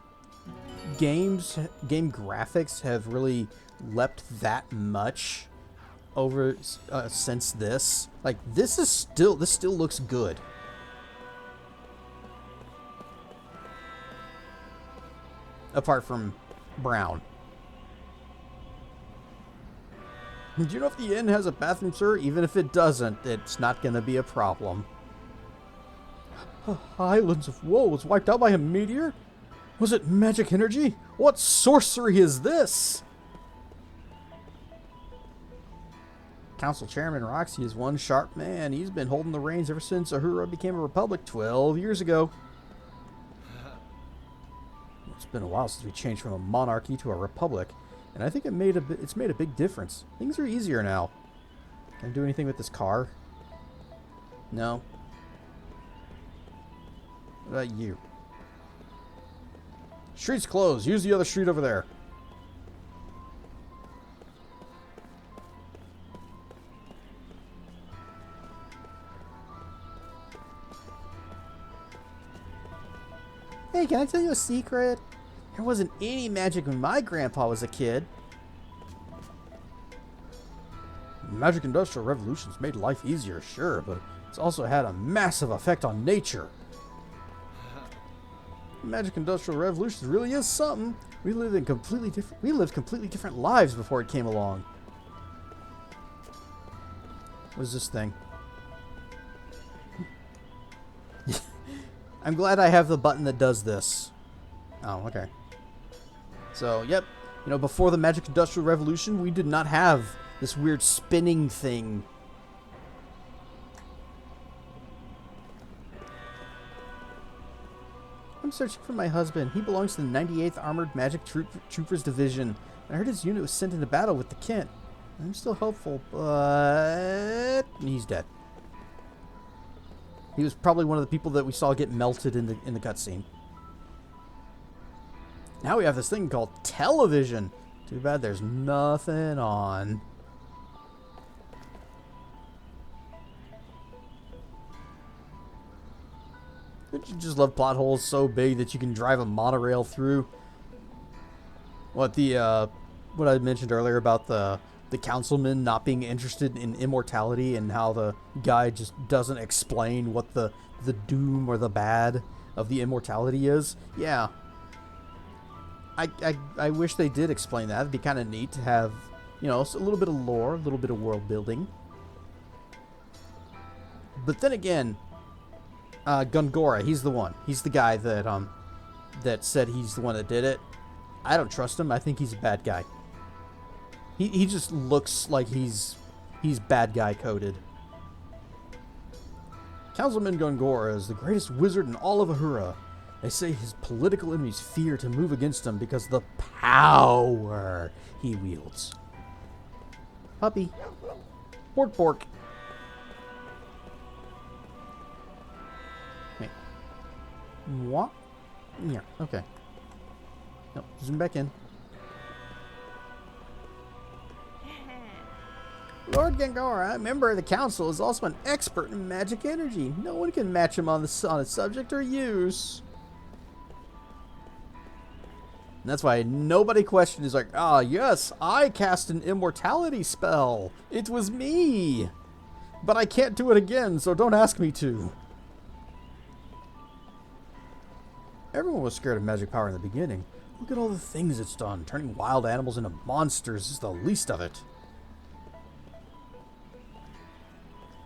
game graphics have really leapt that much over since this. Like this still looks good. Apart from brown. Do you know if the inn has a bathroom, sir? Even if it doesn't, it's not going to be a problem. Islands of Woe was wiped out by a meteor? Was it magic energy? What sorcery is this? Council Chairman Roxy is one sharp man. He's been holding the reins ever since Uhra became a republic 12 years ago. It's been a while since we changed from a monarchy to a republic, and I think it's made a big difference. Things are easier now. Can I do anything with this car? No. What about you? Street's closed. Use the other street over there. Hey, can I tell you a secret? There wasn't any magic when my grandpa was a kid. Magic Industrial Revolution's made life easier, sure, but it's also had a massive effect on nature. Magic Industrial Revolution really is something. We lived completely different lives before it came along. What is this thing? I'm glad I have the button that does this. Oh, okay. So, yep. You know, before the Magic Industrial Revolution, we did not have this weird spinning thing. I'm searching for my husband. He belongs to the 98th Armored Magic Troopers Division. I heard his unit was sent into battle with the Kent. I'm still hopeful, but he's dead. He was probably one of the people that we saw get melted in the cutscene. Now we have this thing called television. Too bad there's nothing on. Don't you just love plot holes so big that you can drive a monorail through? What I mentioned earlier about the councilman not being interested in immortality and how the guy just doesn't explain what the doom or the bad of the immortality is. Yeah. I wish they did explain that. It'd be kind of neat to have, you know, a little bit of lore, a little bit of world building. But then again, Gongora, he's the one. He's the guy that said he's the one that did it. I don't trust him. I think he's a bad guy. He just looks like he's bad guy coded. Councilman Gongora is the greatest wizard in all of Uhra. They say his political enemies fear to move against him because of the power he wields. Puppy. Pork pork. Wait. What? Yeah, okay. No, zoom back in. Lord Gongora, a member of the council, is also an expert in magic energy. No one can match him on a subject or use. And that's why nobody questioned. He's like, ah, yes, I cast an immortality spell. It was me. But I can't do it again, so don't ask me to. Everyone was scared of magic power in the beginning. Look at all the things it's done. Turning wild animals into monsters is the least of it.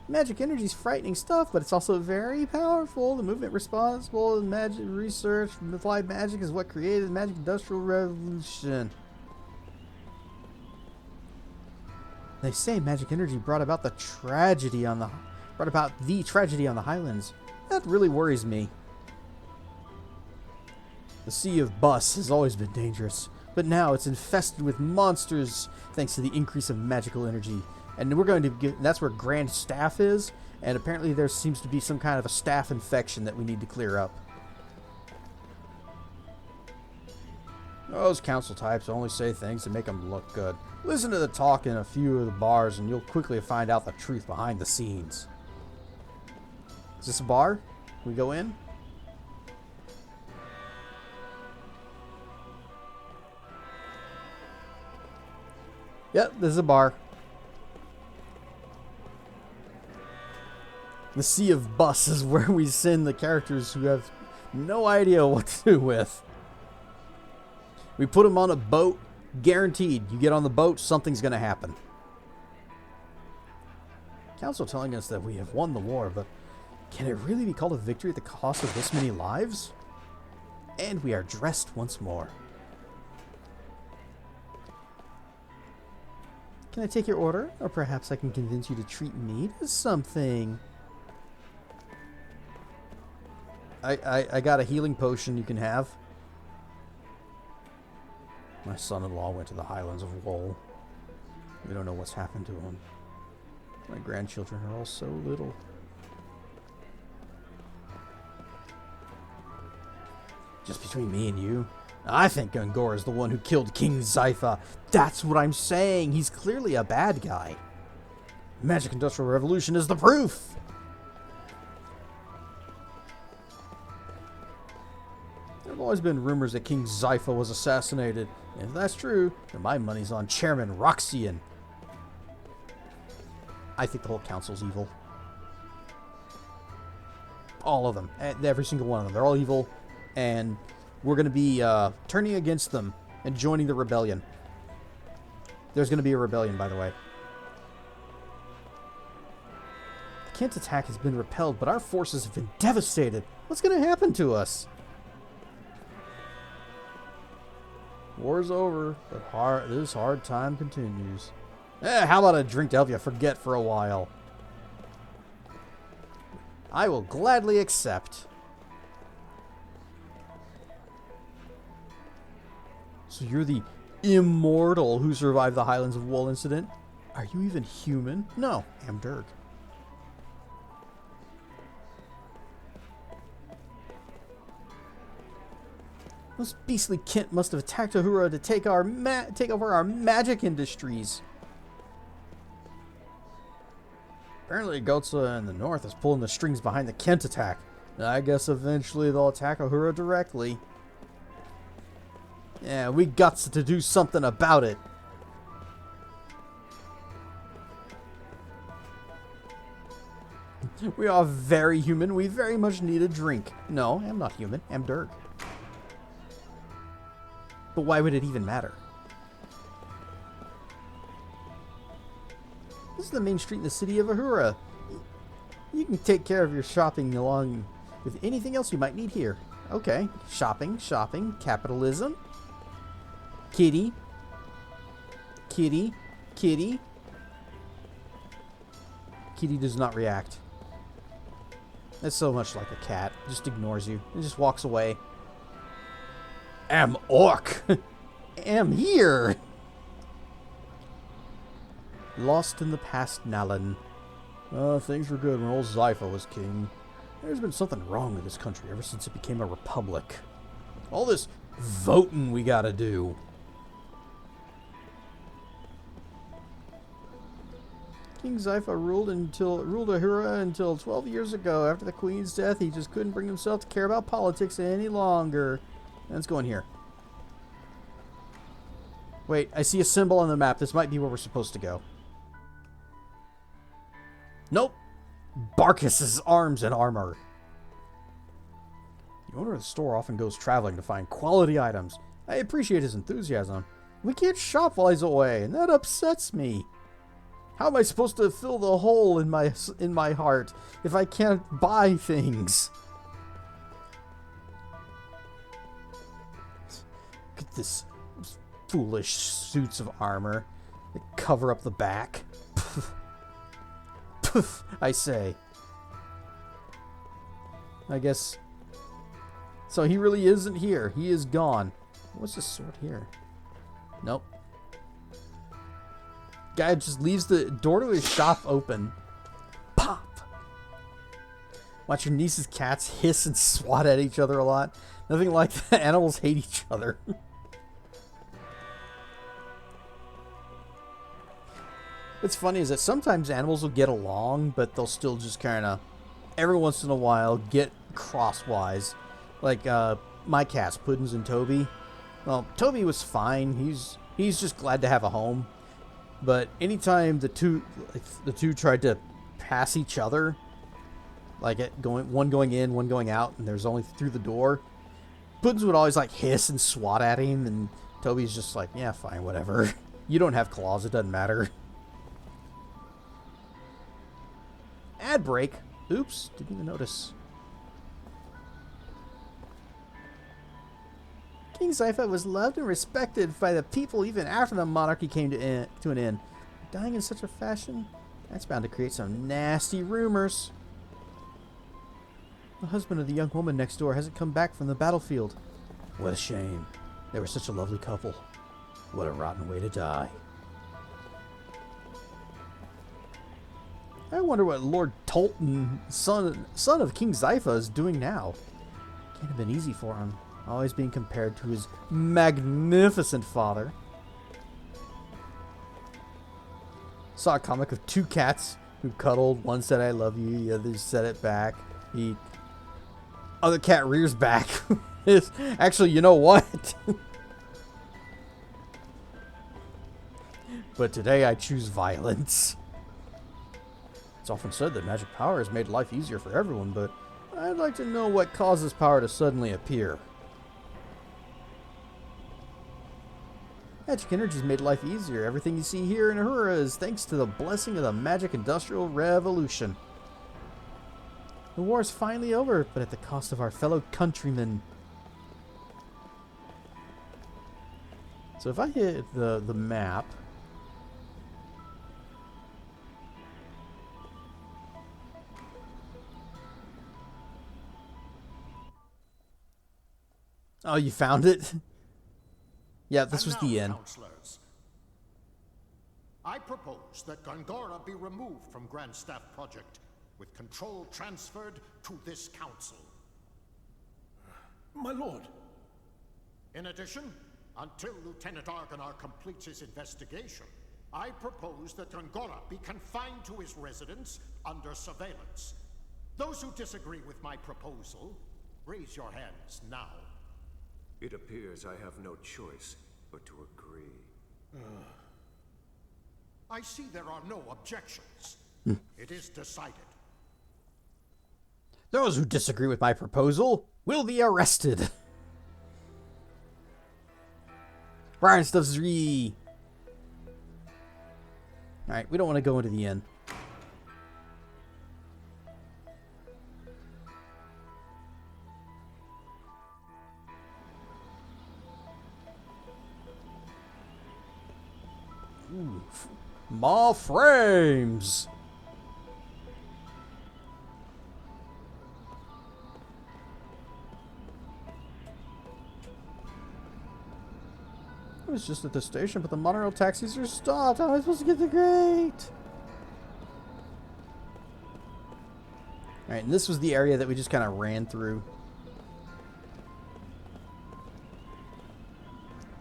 Magic energy is frightening stuff, but it's also very powerful. The movement responsible in magic research from applied magic is what created the Magic Industrial Revolution. They say magic energy brought about the tragedy on the Highlands. That really worries me. The Sea of Bus has always been dangerous, but now it's infested with monsters thanks to the increase of magical energy. And we're going to get, that's where Grand Staff is, and apparently there seems to be some kind of a staff infection that we need to clear up. Those council types only say things to make them look good. Listen to the talk in a few of the bars and you'll quickly find out the truth behind the scenes. Is this a bar? Can we go in? Yep, this is a bar. The sea of bus is where we send the characters who have no idea what to do with. We put them on a boat, guaranteed. You get on the boat, something's going to happen. Council telling us that we have won the war, but can it really be called a victory at the cost of this many lives? And we are dressed once more. Can I take your order? Or perhaps I can convince you to treat me to something. I got a healing potion you can have. My son-in-law went to the Highlands of Wool. We don't know what's happened to him. My grandchildren are all so little. Just between me and you, I think Gongora is the one who killed King Zypha. That's what I'm saying. He's clearly a bad guy. Magic Industrial Revolution is the proof. There have always been rumors that King Zypha was assassinated. And if that's true, then my money's on Chairman Roxian. I think the whole council's evil. All of them. Every single one of them. They're all evil. And we're going to be turning against them and joining the rebellion. There's going to be a rebellion, by the way. The Kent attack has been repelled, but our forces have been devastated. What's going to happen to us? War's over, but this hard time continues. How about a drink to help you forget for a while? I will gladly accept. So you're the immortal who survived the Highlands of Wool incident? Are you even human? No, I'm Dirk. Those beastly Kent must have attacked Uhra to take over our magic industries. Apparently Gotza in the north is pulling the strings behind the Kent attack. I guess eventually they'll attack Uhra directly. Yeah, we got to do something about it. We are very human. We very much need a drink. No, I'm not human. I'm Dirk. But why would it even matter? This is the main street in the city of Uhra. You can take care of your shopping along with anything else you might need here. Okay, shopping, capitalism. Kitty. Kitty. Kitty. Kitty does not react. That's so much like a cat. Just ignores you. It just walks away. Am orc. Am here. Lost in the past, Nalan. Things were good when old Zypha was king. There's been something wrong with this country ever since it became a republic. All this voting we gotta do. King Zypha ruled Uhra until 12 years ago. After the queen's death, he just couldn't bring himself to care about politics any longer. Let's go in here. Wait, I see a symbol on the map. This might be where we're supposed to go. Nope. Barkis's arms and armor. The owner of the store often goes traveling to find quality items. I appreciate his enthusiasm. We can't shop while he's away, and that upsets me. How am I supposed to fill the hole in my heart if I can't buy things? Look at this foolish suits of armor that cover up the back. Poof, I say. I guess. So he really isn't here. He is gone. What's this sword here? Nope. Guy just leaves the door to his shop open. Pop! Watch your niece's cats hiss and swat at each other a lot. Nothing like that. Animals hate each other. What's funny is that sometimes animals will get along, but they'll still just kind of, every once in a while, get crosswise. Like my cats, Puddins and Toby. Well, Toby was fine. He's just glad to have a home. But anytime the two tried to pass each other, like one going in, one going out, and there's only through the door, Puddins would always like hiss and swat at him, and Toby's just like, yeah, fine, whatever. You don't have claws, it doesn't matter. Ad break. Oops, didn't even notice. King Zypha was loved and respected by the people even after the monarchy came to an end. Dying in such a fashion, that's bound to create some nasty rumors. The husband of the young woman next door hasn't come back from the battlefield. What a shame. They were such a lovely couple. What a rotten way to die. I wonder what Lord Tolton, son of King Zypha, is doing now. Can't have been easy for him, always being compared to his magnificent father. Saw a comic of two cats who cuddled. One said I love you, the other said it back. The other cat rears back. Actually, you know what? But today I choose violence. It's often said that magic power has made life easier for everyone, but I'd like to know what causes power to suddenly appear. Magic energy has made life easier. Everything you see here in Uhra is thanks to the blessing of the magic industrial revolution. The war is finally over, but at the cost of our fellow countrymen. So if I hit the map... Oh, you found it? Yeah, this was the end. Counselors, I propose that Gongora be removed from Grand Staff Project, with control transferred to this council. My lord. In addition, until Lieutenant Argonar completes his investigation, I propose that Gongora be confined to his residence under surveillance. Those who disagree with my proposal, raise your hands now. It appears I have no choice but to agree. I see there are no objections. It is decided. Those who disagree with my proposal will be arrested. Brian stuff 3. Alright, we don't want to go into the inn. Ooh, more frames. I was just at the station, but the monorail taxis are stopped. How am I supposed to get the grate? Alright, and this was the area that we just kind of ran through.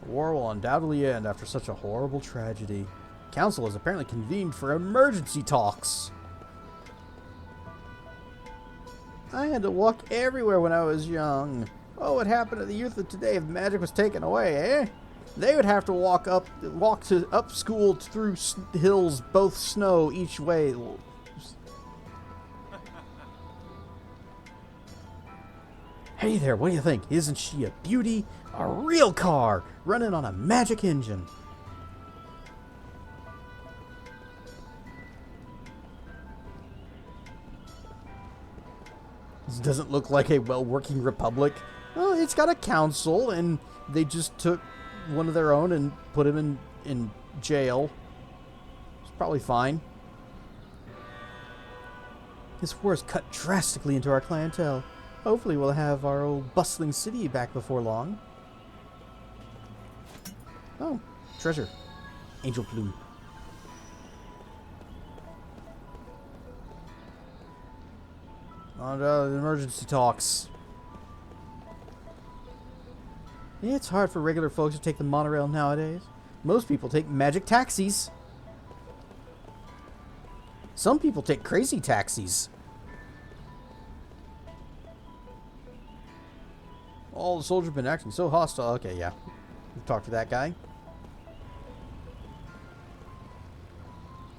The war will undoubtedly end after such a horrible tragedy. Council has apparently convened for emergency talks. I had to walk everywhere when I was young. Oh, what happened to the youth of today if magic was taken away, eh? They would have to walk up school through hills, both snow each way. Hey there, what do you think? Isn't she a beauty? A real car, running on a magic engine. This doesn't look like a well-working republic. Well, it's got a council, and they just took one of their own and put him in jail. It's probably fine. This war has cut drastically into our clientele. Hopefully we'll have our old bustling city back before long. Oh, treasure. Angel plume. On to the emergency talks. It's hard for regular folks to take the monorail nowadays. Most people take magic taxis. Some people take crazy taxis. All the soldiers have been acting so hostile. Okay, yeah. We've talked to that guy.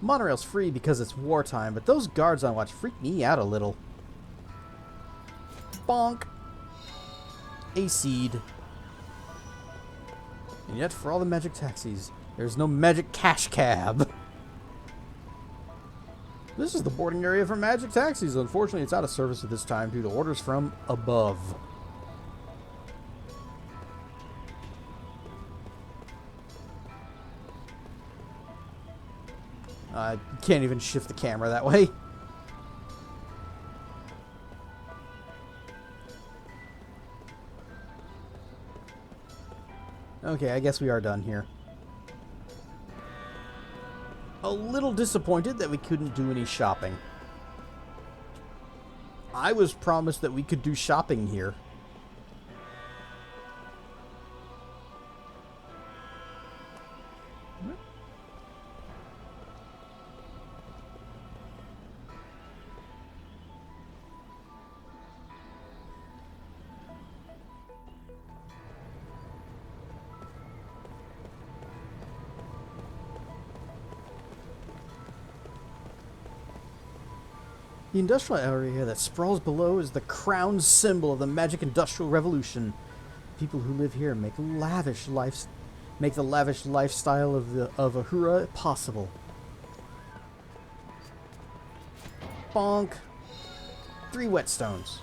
Monorail's free because it's wartime, but those guards on watch freak me out a little. Bonk. A seed. And yet, for all the magic taxis, there's no magic cash cab. This is the boarding area for magic taxis. Unfortunately, it's out of service at this time due to orders from above. I can't even shift the camera that way. Okay, I guess we are done here. A little disappointed that we couldn't do any shopping. I was promised that we could do shopping here. The industrial area that sprawls below is the crown symbol of the magic industrial revolution. People who live here make the lavish lifestyle of Uhra possible. Bonk. 3 whetstones.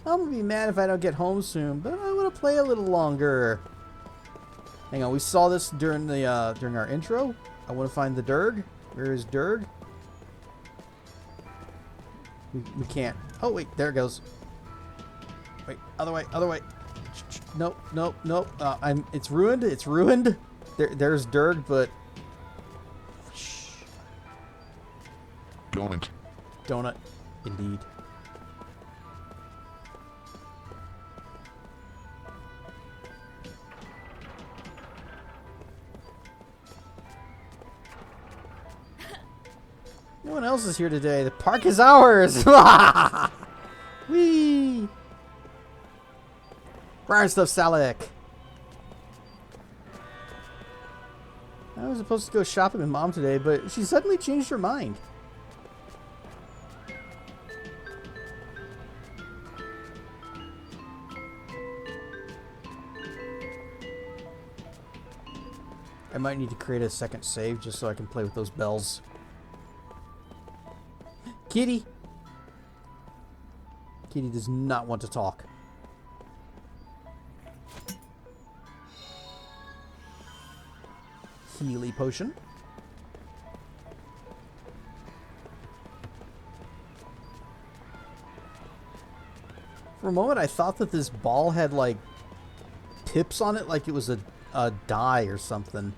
I'm gonna be mad if I don't get home soon, but I want to play a little longer. Hang on, we saw this during the during our intro. I want to find the Durg. Where is Durg? We can't. Oh, wait. There it goes. Wait. Other way. Other way. Nope. Nope. Nope. It's ruined. It's ruined. There's Durg, but... Donut. Donut. Indeed. No one else is here today. The park is ours! Whee! Briar stuff, Salak. I was supposed to go shopping with Mom today, but she suddenly changed her mind. I might need to create a second save just so I can play with those bells. Kitty! Kitty does not want to talk. Healy potion. For a moment I thought that this ball had like pips on it, like it was a die or something.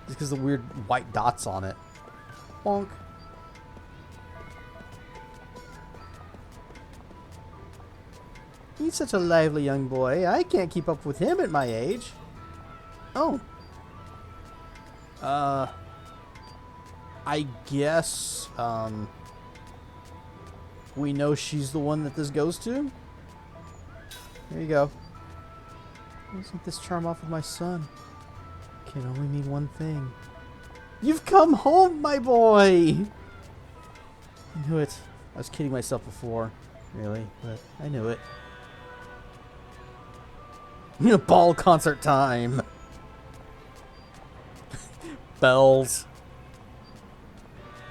Just because the weird white dots on it. Bonk. He's such a lively young boy. I can't keep up with him at my age. Oh. I guess, we know she's the one that this goes to? There you go. Isn't this charm off of my son? Can only mean one thing. You've come home, my boy! I knew it. I was kidding myself before, really, but I knew it. Ball concert time! Bells.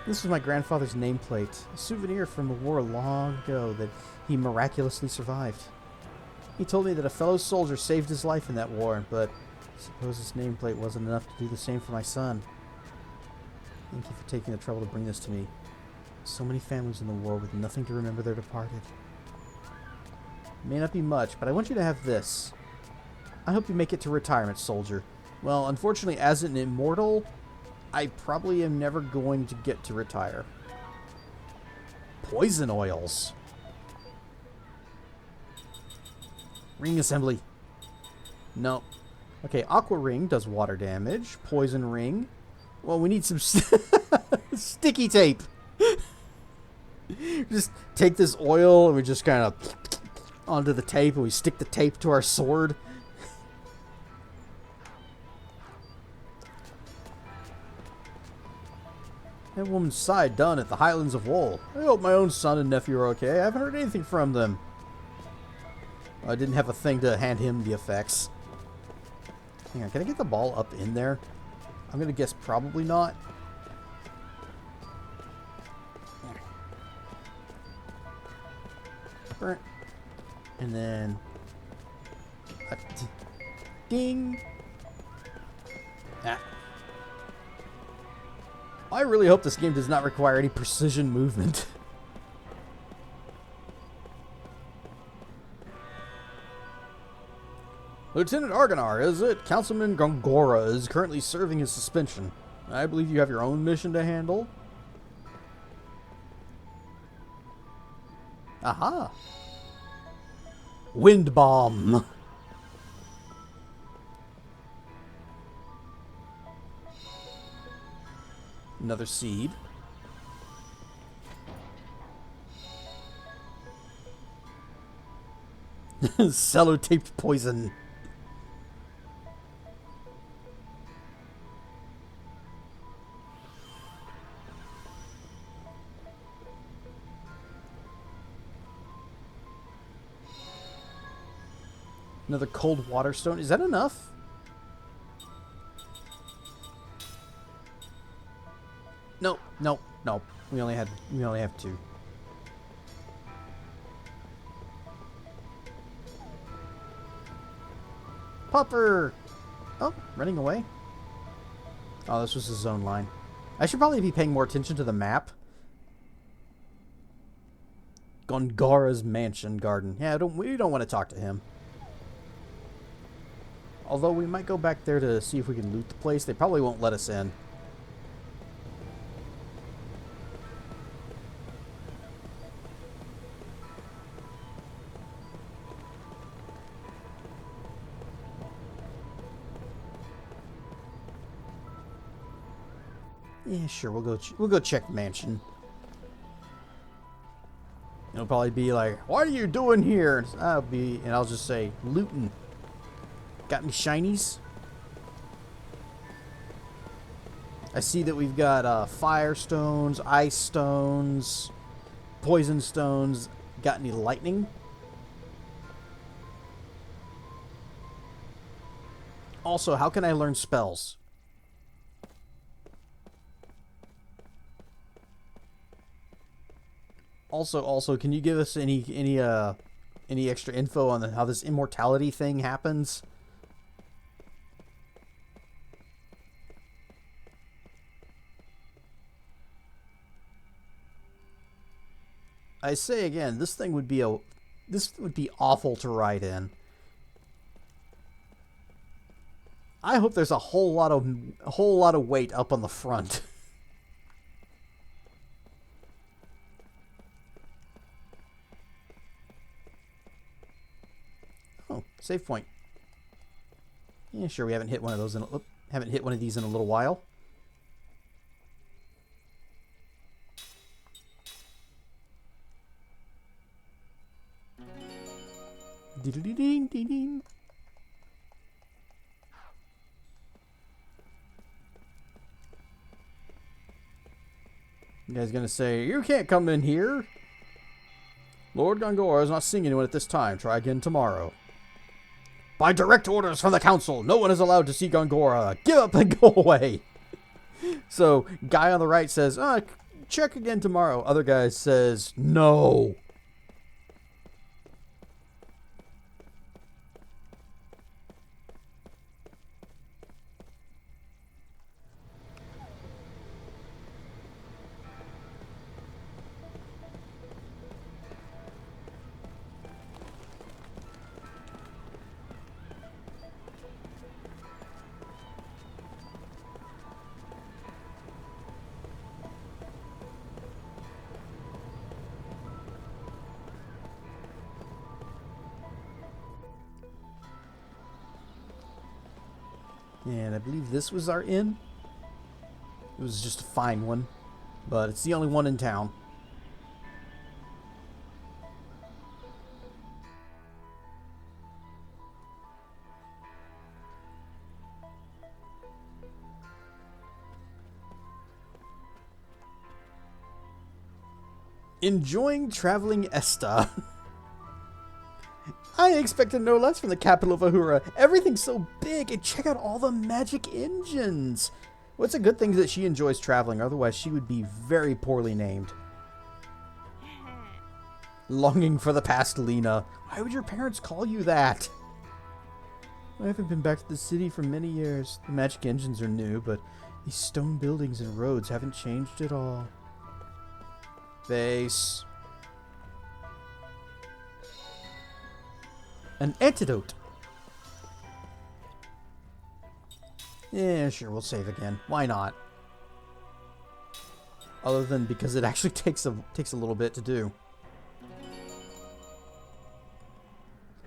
This was my grandfather's nameplate, a souvenir from a war long ago that he miraculously survived. He told me that a fellow soldier saved his life in that war, but I suppose his nameplate wasn't enough to do the same for my son. Thank you for taking the trouble to bring this to me. So many families in the war with nothing to remember their departed. It may not be much, but I want you to have this. I hope you make it to retirement, soldier. Well, unfortunately, as an immortal, I probably am never going to get to retire. Poison oils. Ring assembly. No. Okay, Aqua Ring does water damage. Poison Ring. Well, we need some sticky tape. Just take this oil and we just kind of onto the tape and we stick the tape to our sword. That woman's side done at the Highlands of Wool. I hope my own son and nephew are okay. I haven't heard anything from them. I didn't have a thing to hand him the effects. Hang on, can I get the ball up in there? I'm gonna guess probably not. And then ding. Ah. I really hope this game does not require any precision movement. Lieutenant Argonar, is it? Councilman Gongora is currently serving his suspension. I believe you have your own mission to handle. Aha! Wind bomb. Another seed. Sellotaped poison. Another cold water stone. Is that enough? No, no, no. We only have 2. Pupper! Oh, running away. Oh, this was his zone line. I should probably be paying more attention to the map. Gongora's mansion garden. Yeah, we don't want to talk to him. Although we might go back there to see if we can loot the place. They probably won't let us in. Yeah, sure. We'll go check the mansion. It'll probably be like, "What are you doing here?" And I'll just say, "Looting." Got any shinies? I see that we've got fire stones, ice stones, poison stones. Got any lightning? Also, how can I learn spells? Also, can you give us any extra info on how this immortality thing happens? I say again, this would be awful to ride in. I hope there's a whole lot of weight up on the front. Oh, save point. Yeah, sure. We haven't hit one of those haven't hit one of these in a little while. Ding. You guys gonna say, "You can't come in here"? Lord Gongora is not seeing anyone at this time. Try again tomorrow. By direct orders from the council, no one is allowed to see Gongora. Give up and go away. So, guy on the right says, check again tomorrow. Other guy says, no. And I believe this was our inn. It was just a fine one, but it's the only one in town. Enjoying traveling Esta. I expected no less from the capital of Uhra. Everything's so big, and check out all the magic engines. Well, it's a good thing that she enjoys traveling, otherwise she would be very poorly named. Longing for the past, Lena. Why would your parents call you that? I haven't been back to the city for many years. The magic engines are new, but these stone buildings and roads haven't changed at all. Face. An antidote. Yeah, sure, we'll save again. Why not? Other than because it actually takes a little bit to do.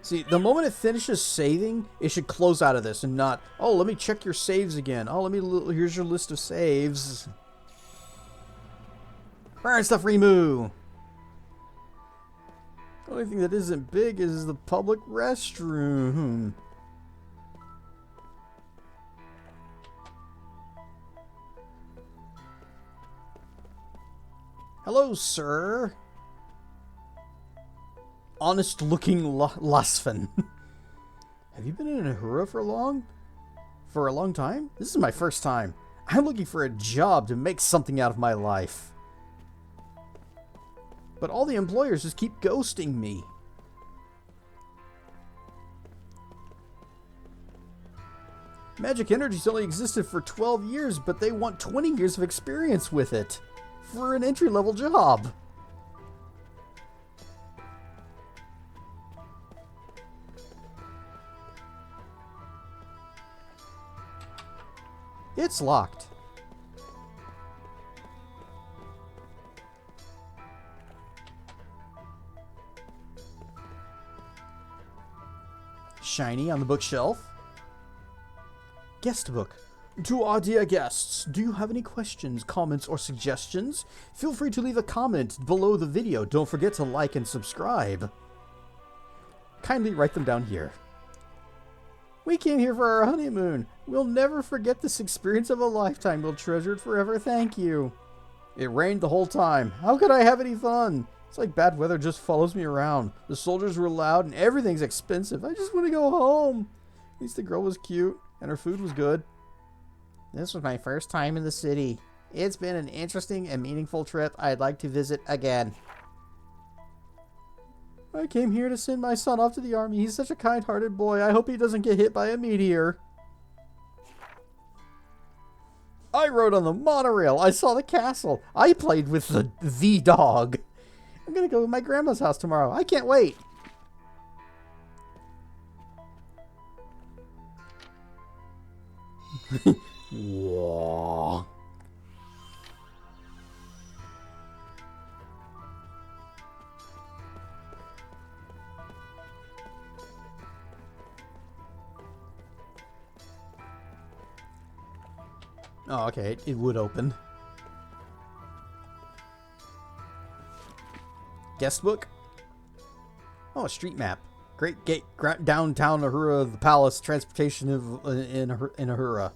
See, the moment it finishes saving, it should close out of this and not, oh, let me check your saves again. Oh, here's your list of saves. Burn stuff, remove. The only thing that isn't big is the public restroom. Hello, sir. Honest-looking Lasfen. Have you been in Uhra for a long time? This is my first time. I'm looking for a job to make something out of my life. But all the employers just keep ghosting me. Magic Energy's only existed for 12 years, but they want 20 years of experience with it for an entry-level job. It's locked. Shiny on the bookshelf. Guest book. To our dear guests, do you have any questions, comments, or suggestions? Feel free to leave a comment below the video. Don't forget to like and subscribe. Kindly write them down here. We came here for our honeymoon. We'll never forget this experience of a lifetime. We'll treasure it forever. Thank you. It rained the whole time. How could I have any fun? It's like bad weather just follows me around. The soldiers were loud and everything's expensive. I just want to go home. At least the girl was cute and her food was good. This was my first time in the city. It's been an interesting and meaningful trip. I'd like to visit again. I came here to send my son off to the army. He's such a kind-hearted boy. I hope he doesn't get hit by a meteor. I rode on the monorail. I saw the castle. I played with the dog. I'm gonna go to my grandma's house tomorrow. I can't wait. Whoa. Oh, okay. It would open. Guest book? Oh, a street map. Great Gate, downtown Uhra, the palace, transportation in Uhra.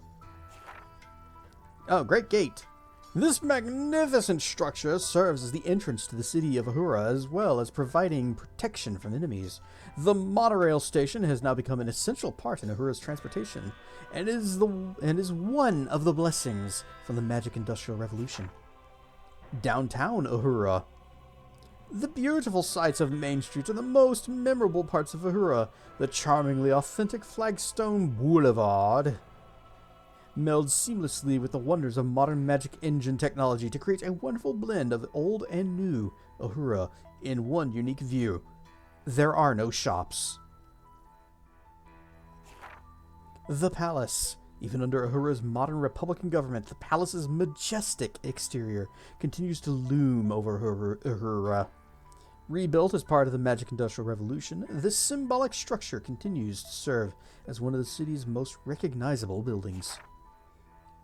Oh, Great Gate. This magnificent structure serves as the entrance to the city of Uhra, as well as providing protection from enemies. The monorail station has now become an essential part in Uhra's transportation, and is one of the blessings from the Magic Industrial Revolution. Downtown Uhra. The beautiful sights of Main Street are the most memorable parts of Uhra. The charmingly authentic flagstone boulevard melds seamlessly with the wonders of modern magic engine technology to create a wonderful blend of old and new Uhra in one unique view. There are no shops. The palace. Even under Uhra's modern Republican government, the palace's majestic exterior continues to loom over Uhra. Rebuilt as part of the Magic Industrial Revolution, this symbolic structure continues to serve as one of the city's most recognizable buildings.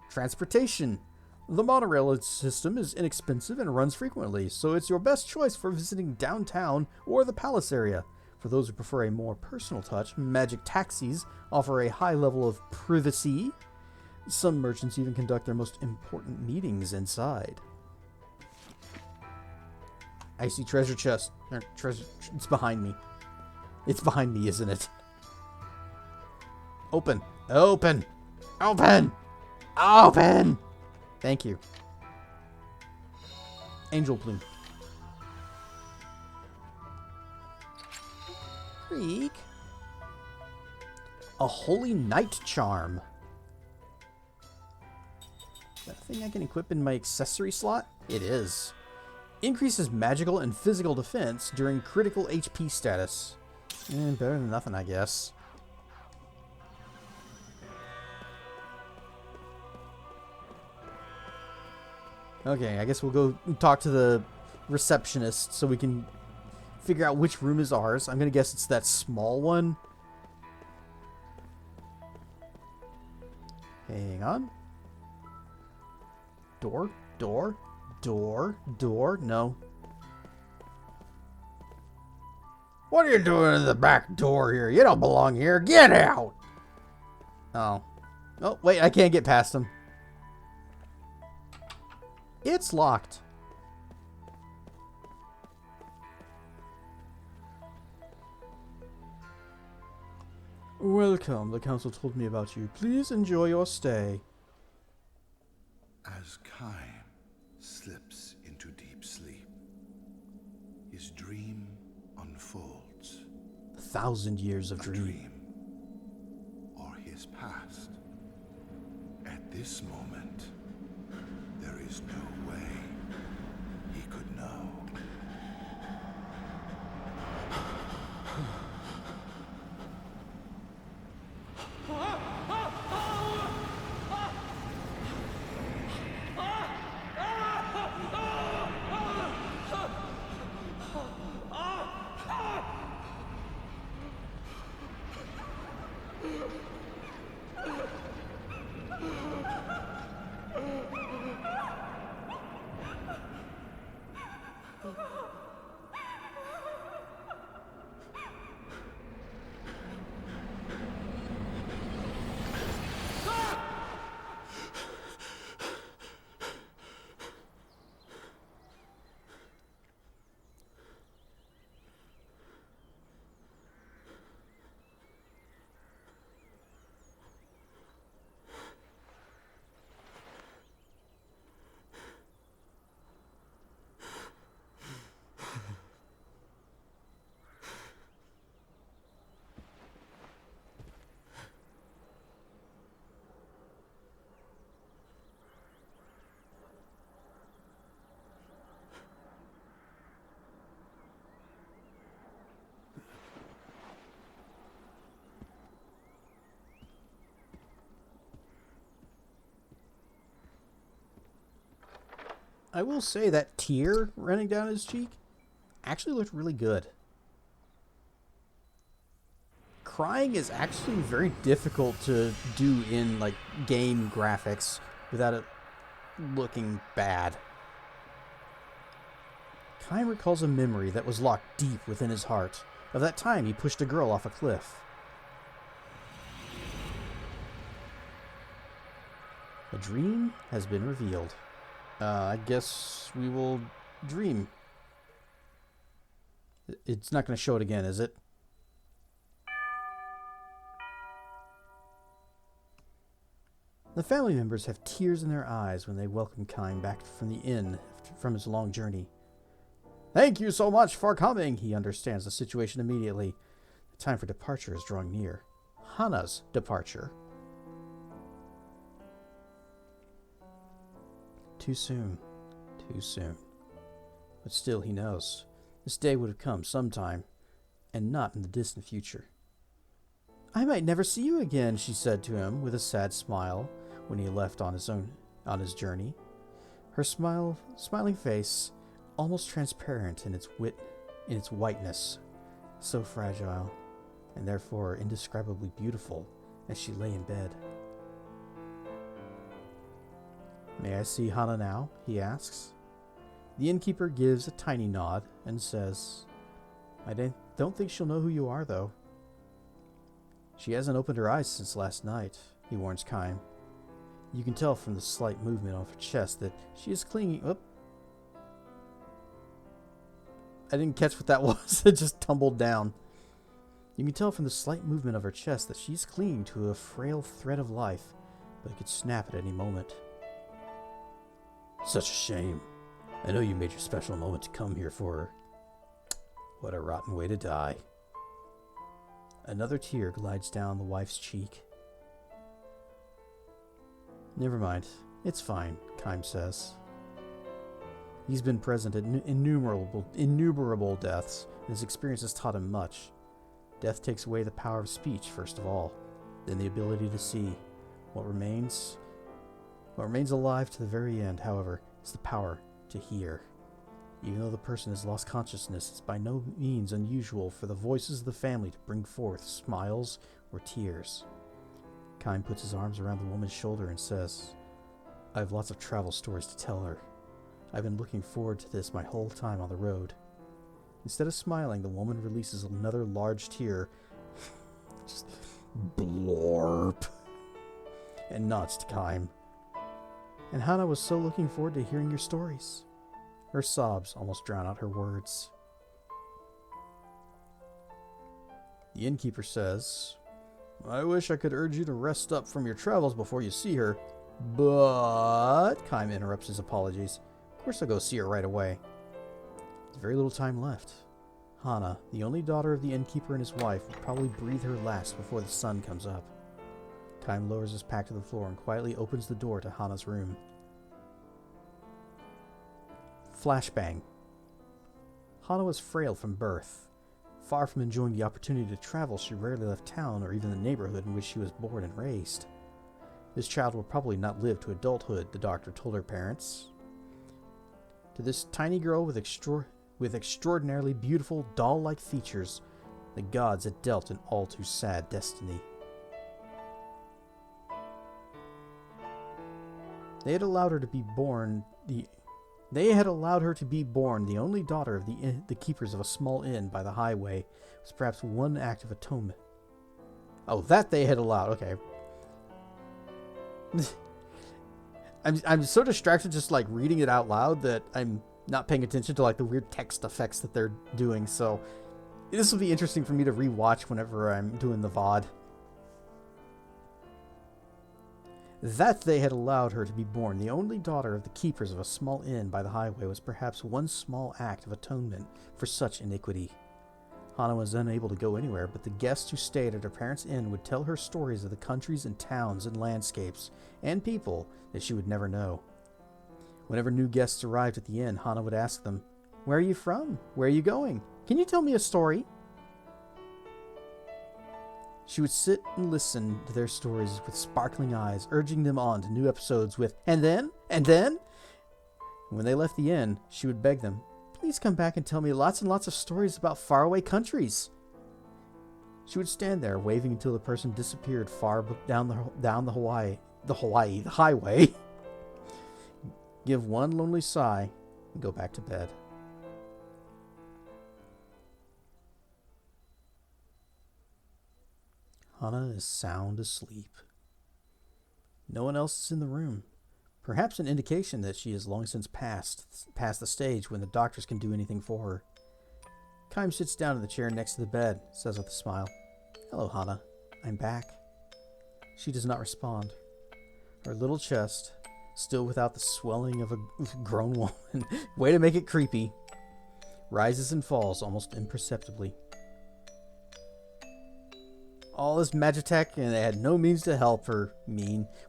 Transportation. The monorail system is inexpensive and runs frequently, so it's your best choice for visiting downtown or the palace area. For those who prefer a more personal touch, magic taxis offer a high level of privacy. Some merchants even conduct their most important meetings inside. I see treasure chest. It's behind me. It's behind me, isn't it? Open. Open. Open. Open. Thank you. Angel plume. Creek. A holy night charm. Is that a thing I can equip in my accessory slot? It is. Increases magical and physical defense during critical HP status. Better than nothing, I guess. Okay, I guess we'll go talk to the receptionist so we can figure out which room is ours. I'm gonna guess it's that small one. Hang on. Door, door. Door, no. What are you doing in the back door here? You don't belong here. Get out! Oh. Oh, wait, I can't get past him. It's locked. Welcome. The council told me about you. Please enjoy your stay. As Kaim slips into deep sleep, his dream unfolds. 1,000 years of dream. Or his past. At this moment, there is no way he could know. I will say that tear running down his cheek actually looked really good. Crying is actually very difficult to do in like game graphics without it looking bad. Kai recalls a memory that was locked deep within his heart of that time he pushed a girl off a cliff. A dream has been revealed. I guess we will dream. It's not going to show it again, is it? The family members have tears in their eyes when they welcome Kine back from the inn from his long journey. Thank you so much for coming. He understands the situation immediately. The time for departure is drawing near. Hana's departure. Too soon. Too soon. But still he knows. This day would have come sometime, and not in the distant future. I might never see you again, she said to him with a sad smile when he left on his journey. Her smiling face, almost transparent in in its whiteness, so fragile, and therefore indescribably beautiful, as she lay in bed. "May I see Hana now?" he asks. The innkeeper gives a tiny nod and says, "I don't think she'll know who you are, though." "She hasn't opened her eyes since last night," he warns Kaim. "You can tell from the slight movement of her chest that she is clinging..." Oh. I didn't catch what that was. It just tumbled down. "You can tell from the slight movement of her chest that she's clinging to a frail thread of life, but it could snap at any moment." "Such a shame. I know you made your special moment to come here for her. What a rotten way to die." Another tear glides down the wife's cheek. "Never mind. It's fine," Kaim says. He's been present at innumerable deaths, and his experience has taught him much. Death takes away the power of speech, first of all, then the ability to see. What remains alive to the very end, however, is the power to hear. Even though the person has lost consciousness, it's by no means unusual for the voices of the family to bring forth smiles or tears. Kaim puts his arms around the woman's shoulder and says, "I have lots of travel stories to tell her. I've been looking forward to this my whole time on the road." Instead of smiling, the woman releases another large tear, just blorp, and nods to Kaim. "And Hana was so looking forward to hearing your stories." Her sobs almost drown out her words. The innkeeper says, "I wish I could urge you to rest up from your travels before you see her, but..." Kaim interrupts his apologies. "Of course I'll go see her right away." There's very little time left. Hana, the only daughter of the innkeeper and his wife, will probably breathe her last before the sun comes up. Kaim lowers his pack to the floor and quietly opens the door to Hana's room. Flashbang. Hana was frail from birth. Far from enjoying the opportunity to travel, she rarely left town or even the neighborhood in which she was born and raised. This child will probably not live to adulthood, the doctor told her parents. To this tiny girl with extraordinarily beautiful, doll-like features, the gods had dealt an all too sad destiny. They had allowed her to be born the only daughter of the keepers of a small inn by the highway. Was perhaps one act of atonement. Oh, that they had allowed. Okay. I'm so distracted just like reading it out loud that I'm not paying attention to like the weird text effects that they're doing. So this will be interesting for me to rewatch whenever I'm doing the VOD. That they had allowed her to be born the only daughter of the keepers of a small inn by the highway was perhaps one small act of atonement for such iniquity. Hana was unable to go anywhere, but the guests who stayed at her parents' inn would tell her stories of the countries and towns and landscapes and people that she would never know. Whenever new guests arrived at the inn, Hana would ask them, "Where are you from? Where are you going? Can you tell me a story?" She would sit and listen to their stories with sparkling eyes, urging them on to new episodes with, "And then? And then?" And when they left the inn, she would beg them, "Please come back and tell me lots and lots of stories about faraway countries." She would stand there, waving until the person disappeared far down the highway, give one lonely sigh, and go back to bed. Hana is sound asleep. No one else is in the room. Perhaps an indication that she has long since passed the stage when the doctors can do anything for her. Kaim sits down in the chair next to the bed, says with a smile, "Hello, Hana. I'm back." She does not respond. Her little chest, still without the swelling of a grown woman, way to make it creepy, rises and falls almost imperceptibly. All this Magitech, and they had no means to help her.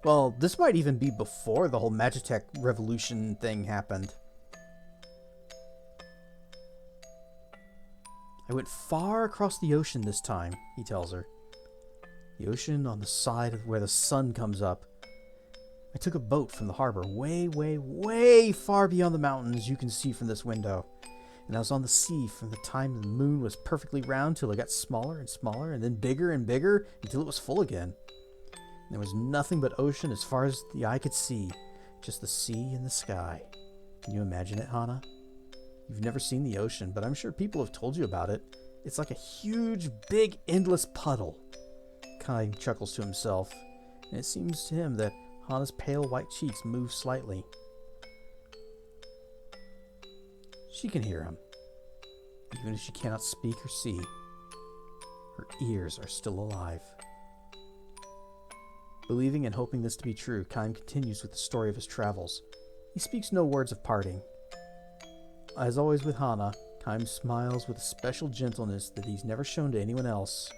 Well, this might even be before the whole Magitech revolution thing happened. "I went far across the ocean this time," he tells her. "The ocean on the side of where the sun comes up. I took a boat from the harbor way, way, way far beyond the mountains you can see from this window. And I was on the sea from the time the moon was perfectly round till it got smaller and smaller, and then bigger and bigger until it was full again. And there was nothing but ocean as far as the eye could see, just the sea and the sky. Can you imagine it, Hana? You've never seen the ocean, but I'm sure people have told you about it. It's like a huge, big, endless puddle. Kai chuckles to himself, and it seems to him that Hana's pale white cheeks move slightly. She can hear him, even if she cannot speak or see. Her ears are still alive. Believing and hoping this to be true, Kaim continues with the story of his travels. He speaks no words of parting. As always with Hana, Kaim smiles with a special gentleness that he's never shown to anyone else,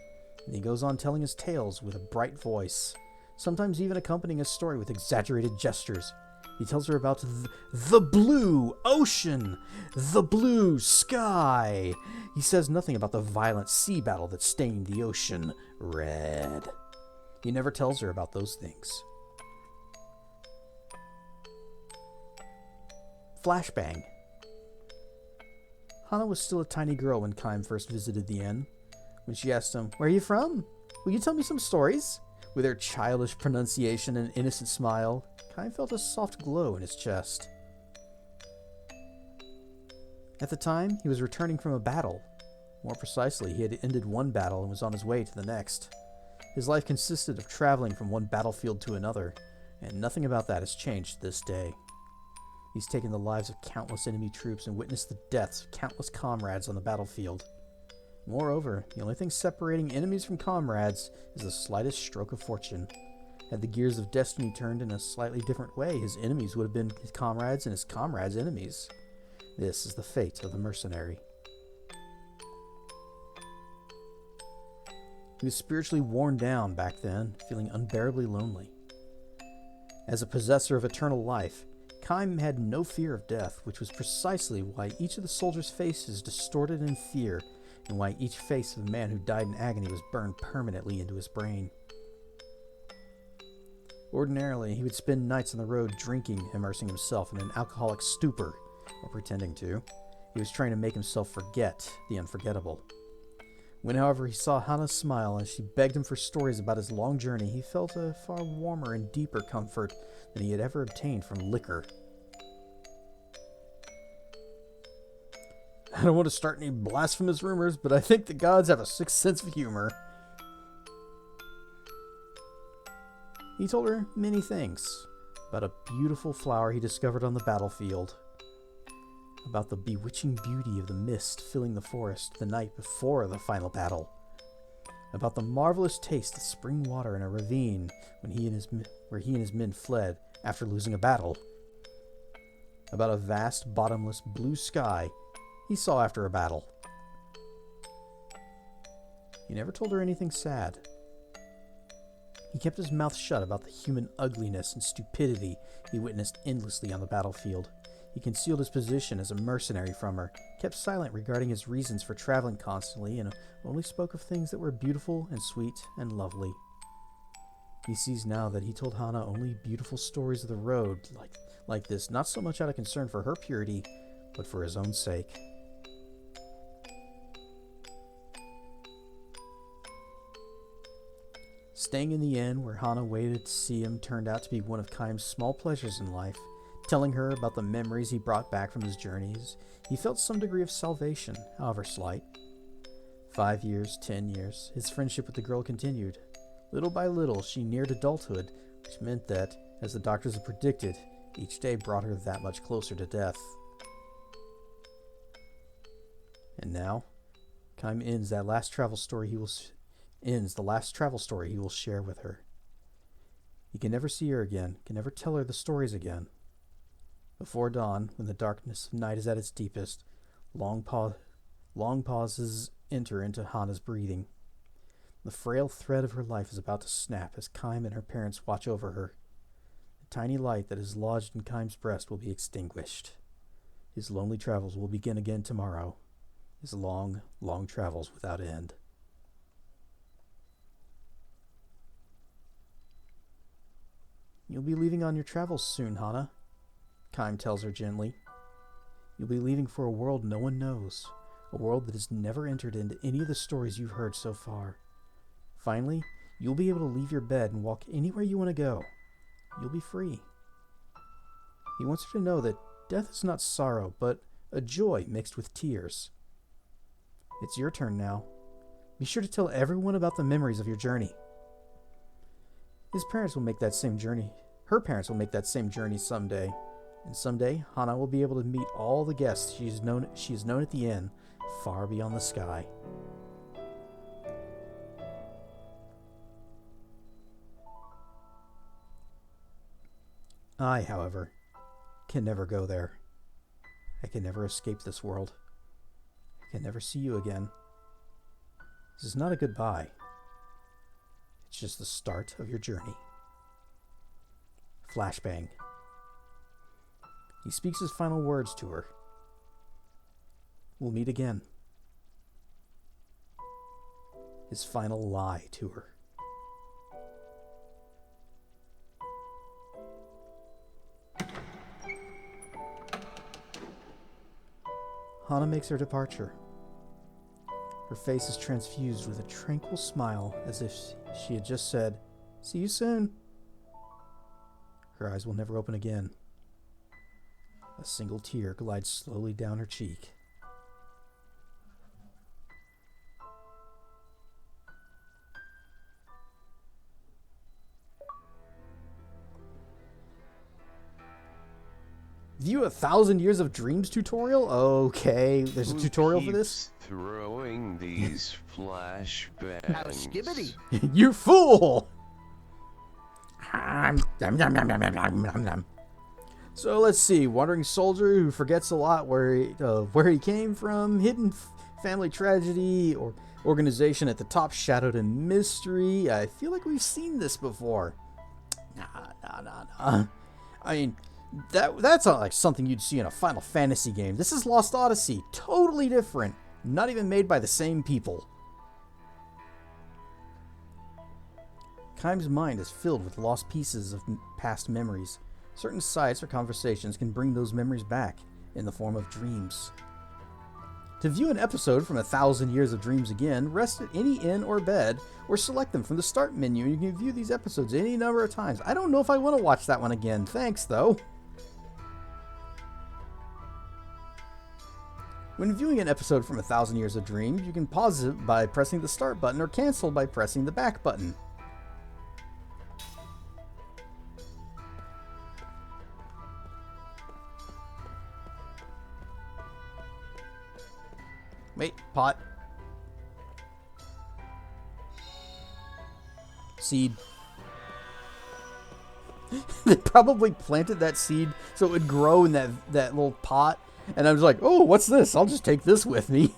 and he goes on telling his tales with a bright voice, sometimes even accompanying his story with exaggerated gestures. He tells her about the blue ocean, the blue sky. He says nothing about the violent sea battle that stained the ocean red. He never tells her about those things. Flashbang. Hana was still a tiny girl when Kaim first visited the inn. When she asked him, "Where are you from? Will you tell me some stories?" With her childish pronunciation and innocent smile, Kaim felt a soft glow in his chest. At the time, he was returning from a battle. More precisely, he had ended one battle and was on his way to the next. His life consisted of traveling from one battlefield to another, and nothing about that has changed to this day. He's taken the lives of countless enemy troops and witnessed the deaths of countless comrades on the battlefield. Moreover, the only thing separating enemies from comrades is the slightest stroke of fortune. Had the gears of destiny turned in a slightly different way, his enemies would have been his comrades and his comrades' enemies. This is the fate of the mercenary. He was spiritually worn down back then, feeling unbearably lonely. As a possessor of eternal life, Kaim had no fear of death, which was precisely why each of the soldiers' faces distorted in fear, and why each face of the man who died in agony was burned permanently into his brain. Ordinarily, he would spend nights on the road drinking, immersing himself in an alcoholic stupor, or pretending to. He was trying to make himself forget the unforgettable. When, however, he saw Hana smile and she begged him for stories about his long journey, he felt a far warmer and deeper comfort than he had ever obtained from liquor. I don't want to start any blasphemous rumors, but I think the gods have a sixth sense of humor. He told her many things about a beautiful flower he discovered on the battlefield, about the bewitching beauty of the mist filling the forest the night before the final battle, about the marvelous taste of spring water in a ravine where he and his men fled after losing a battle, about a vast bottomless blue sky he saw after a battle. He never told her anything sad. He kept his mouth shut about the human ugliness and stupidity he witnessed endlessly on the battlefield. He concealed his position as a mercenary from her, kept silent regarding his reasons for traveling constantly, and only spoke of things that were beautiful and sweet and lovely. He sees now that he told Hana only beautiful stories of the road like this, not so much out of concern for her purity, but for his own sake. Staying in the inn where Hana waited to see him turned out to be one of Kaim's small pleasures in life. Telling her about the memories he brought back from his journeys, he felt some degree of salvation, however slight. 5 years, 10 years, his friendship with the girl continued. Little by little, she neared adulthood, which meant that, as the doctors had predicted, each day brought her that much closer to death. And now, Kaim ends the last travel story he will share with her. He can never see her again, can never tell her the stories again. Before dawn, when the darkness of night is at its deepest, long pauses enter into Hana's breathing. The frail thread of her life is about to snap as Kaim and her parents watch over her. The tiny light that is lodged in Kaim's breast will be extinguished. His lonely travels will begin again tomorrow. His long, long travels without end. You'll be leaving on your travels soon, Hana, Kaim tells her gently. You'll be leaving for a world no one knows, a world that has never entered into any of the stories you've heard so far. Finally, you'll be able to leave your bed and walk anywhere you want to go. You'll be free. He wants her to know that death is not sorrow, but a joy mixed with tears. It's your turn now. Be sure to tell everyone about the memories of your journey. His parents will make that same journey. Her parents will make that same journey someday. And someday, Hana will be able to meet all the guests she has known at the inn, far beyond the sky. I, however, can never go there. I can never escape this world. I can never see you again. This is not a goodbye. It's just the start of your journey. Flashbang. He speaks his final words to her. We'll meet again. His final lie to her. Hana makes her departure. Her face is transfused with a tranquil smile as if she had just said, "See you soon." Her eyes will never open again. A single tear glides slowly down her cheek. View 1,000 Years of Dreams tutorial? Okay, there's a tutorial for this? Throwing these flashbacks. How skibbity. You fool! So let's see. Wandering soldier who forgets a lot where he came from, hidden family tragedy, or organization at the top shadowed in mystery. I feel like we've seen this before. Nah. I mean, that's not like something you'd see in a Final Fantasy game. This is Lost Odyssey. Totally different. Not even made by the same people. Kaim's mind is filled with lost pieces of past memories. Certain sights or conversations can bring those memories back in the form of dreams. To view an episode from 1,000 Years of Dreams again, rest at any inn or bed, or select them from the start menu. You can view these episodes any number of times. I don't know if I want to watch that one again. Thanks, though. When viewing an episode from 1,000 Years of Dreams, you can pause it by pressing the start button or cancel by pressing the back button. Wait, pot. Seed. They probably planted that seed so it would grow in that little pot. And I was like, oh, what's this? I'll just take this with me.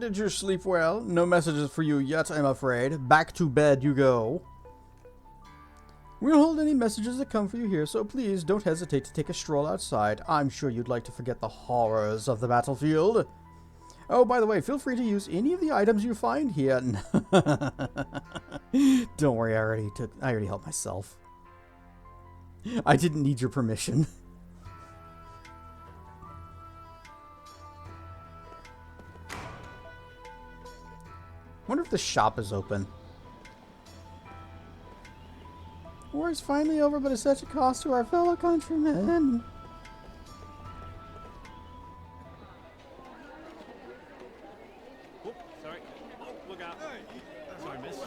Did you sleep well? No messages for you yet, I'm afraid. Back to bed you go. We'll hold any messages that come for you here, so please don't hesitate to take a stroll outside. I'm sure you'd like to forget the horrors of the battlefield. Oh, by the way, feel free to use any of the items you find here. Don't worry, I already helped myself. I didn't need your permission. Wonder if the shop is open. War's finally over, but it's such a cost to our fellow countrymen. Whoop, sorry. Oh, look out. Sorry, miss.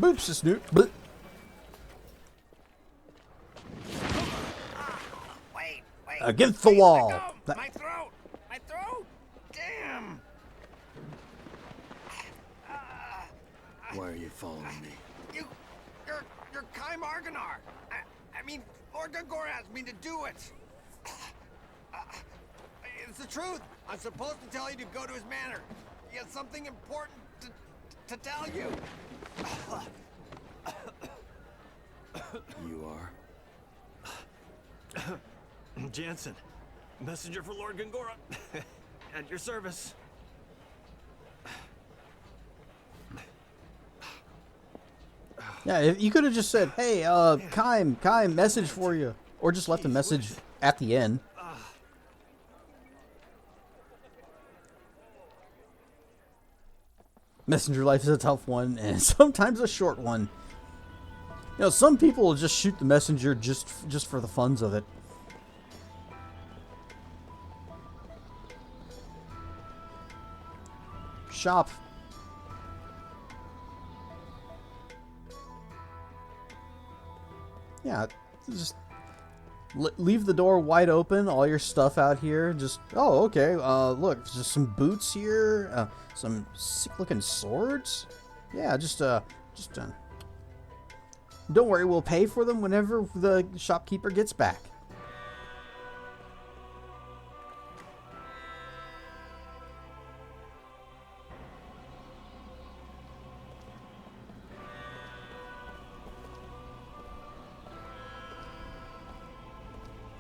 Boops, a snoot. Wait. Against the wall. My throat! My throat! Damn! Why are you following me? You're Kai Marganar. I mean, Lord Gongora asked me to do it. It's the truth. I'm supposed to tell you to go to his manor. He has something important to tell you. You are? Jansen, messenger for Lord Gongora. At your service. Yeah, if you could have just said, "Hey, Kai, message for you," or just left a message at the end. Messenger life is a tough one, and sometimes a short one. You know, some people will just shoot the messenger just for the funs of it. Shop. Yeah, just leave the door wide open. All your stuff out here. Just okay. Look, just some boots here. Some sick-looking swords. Yeah, just. Don't worry, we'll pay for them whenever the shopkeeper gets back.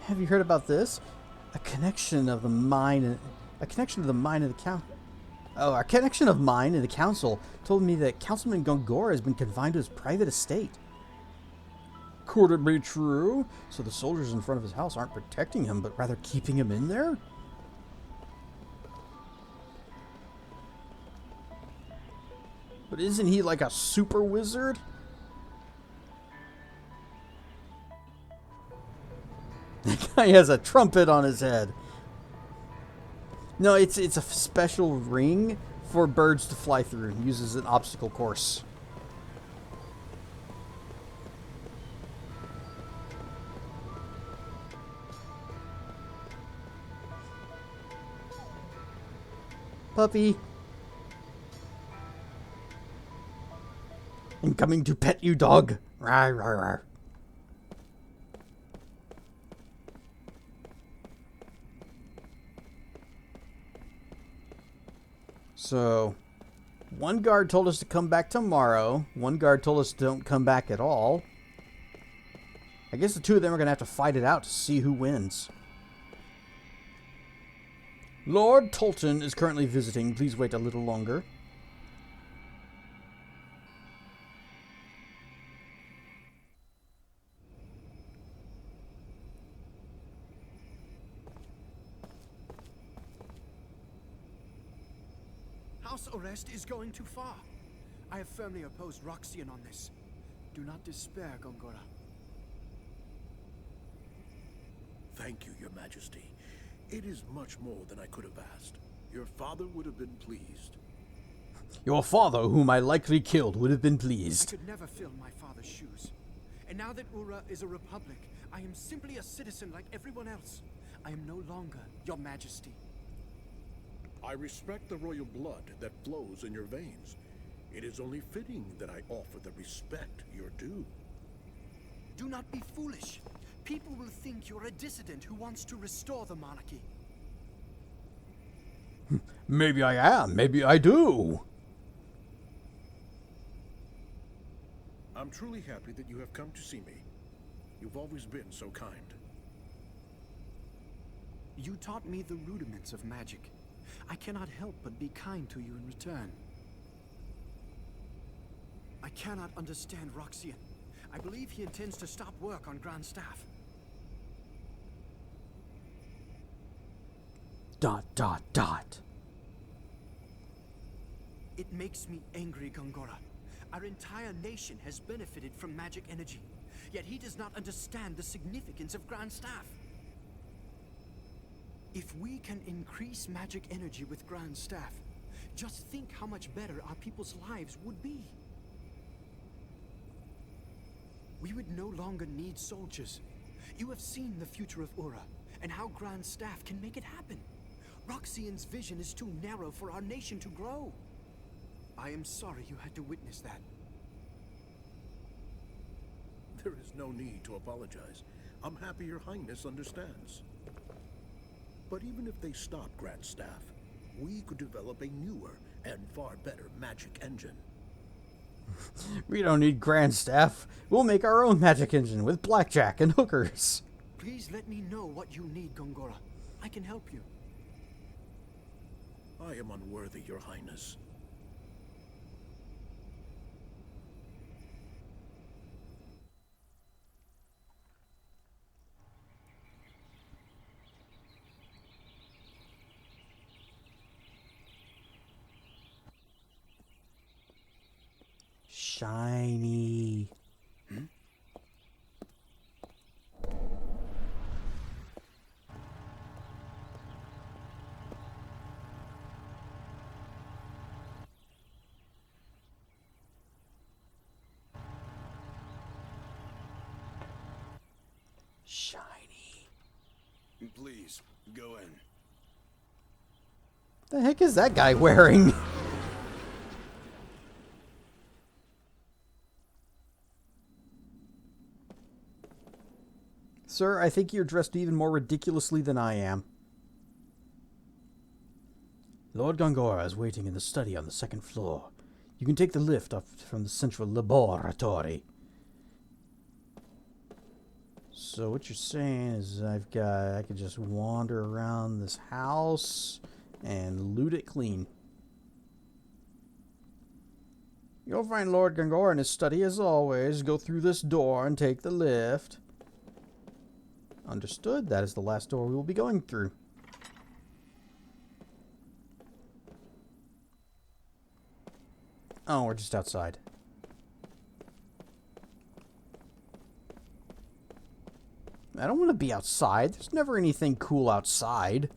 Have you heard about this? A connection of mine and the council told me that Councilman Gongora has been confined to his private estate. Could it be true? So the soldiers in front of his house aren't protecting him, but rather keeping him in there? But isn't he like a super wizard? That guy has a trumpet on his head. No, it's a special ring for birds to fly through. It uses an obstacle course. Puppy. I'm coming to pet you, dog. Rawr, rawr, rawr. So, one guard told us to come back tomorrow. One guard told us don't come back at all. I guess the two of them are going to have to fight it out to see who wins. Lord Tolton is currently visiting. Please wait a little longer. House arrest is going too far. I have firmly opposed Roxian on this. Do not despair, Gongora. Thank you, Your Majesty. It is much more than I could have asked. Your father would have been pleased. Your father, whom I likely killed, would have been I pleased. could never fill my father's shoes. And now that Uhra is a republic, I am simply a citizen like everyone else. I am no longer Your Majesty. I respect the royal blood that flows in your veins. It is only fitting that I offer the respect you're due. Do not be foolish. People will think you're a dissident who wants to restore the monarchy. Maybe I am. Maybe I do. I'm truly happy that you have come to see me. You've always been so kind. You taught me the rudiments of magic. I cannot help but be kind to you in return. I cannot understand Roxian. I believe he intends to stop work on Grand Staff. ... It makes me angry, Gongora. Our entire nation has benefited from magic energy, yet he does not understand the significance of Grand Staff. If we can increase magic energy with Grand Staff, just think how much better our people's lives would be. We would no longer need soldiers. You have seen the future of Uhra, and how Grand Staff can make it happen. Roxian's vision is too narrow for our nation to grow. I am sorry you had to witness that. There is no need to apologize. I'm happy your highness understands. But even if they stop Grand Staff, we could develop a newer and far better magic engine. We don't need Grand Staff. We'll make our own magic engine with blackjack and hookers. Please let me know what you need, Gongora. I can help you. I am unworthy, your highness. Shiny. Shiny. Please, go in. The heck is that guy wearing? Sir, I think you're dressed even more ridiculously than I am. Lord Gongora is waiting in the study on the second floor. You can take the lift up from the central laboratory. So what you're saying is I could just wander around this house and loot it clean. You'll find Lord Gongora in his study as always. Go through this door and take the lift. Understood. That is the last door we will be going through. Oh, we're just outside. I don't want to be outside. There's never anything cool outside.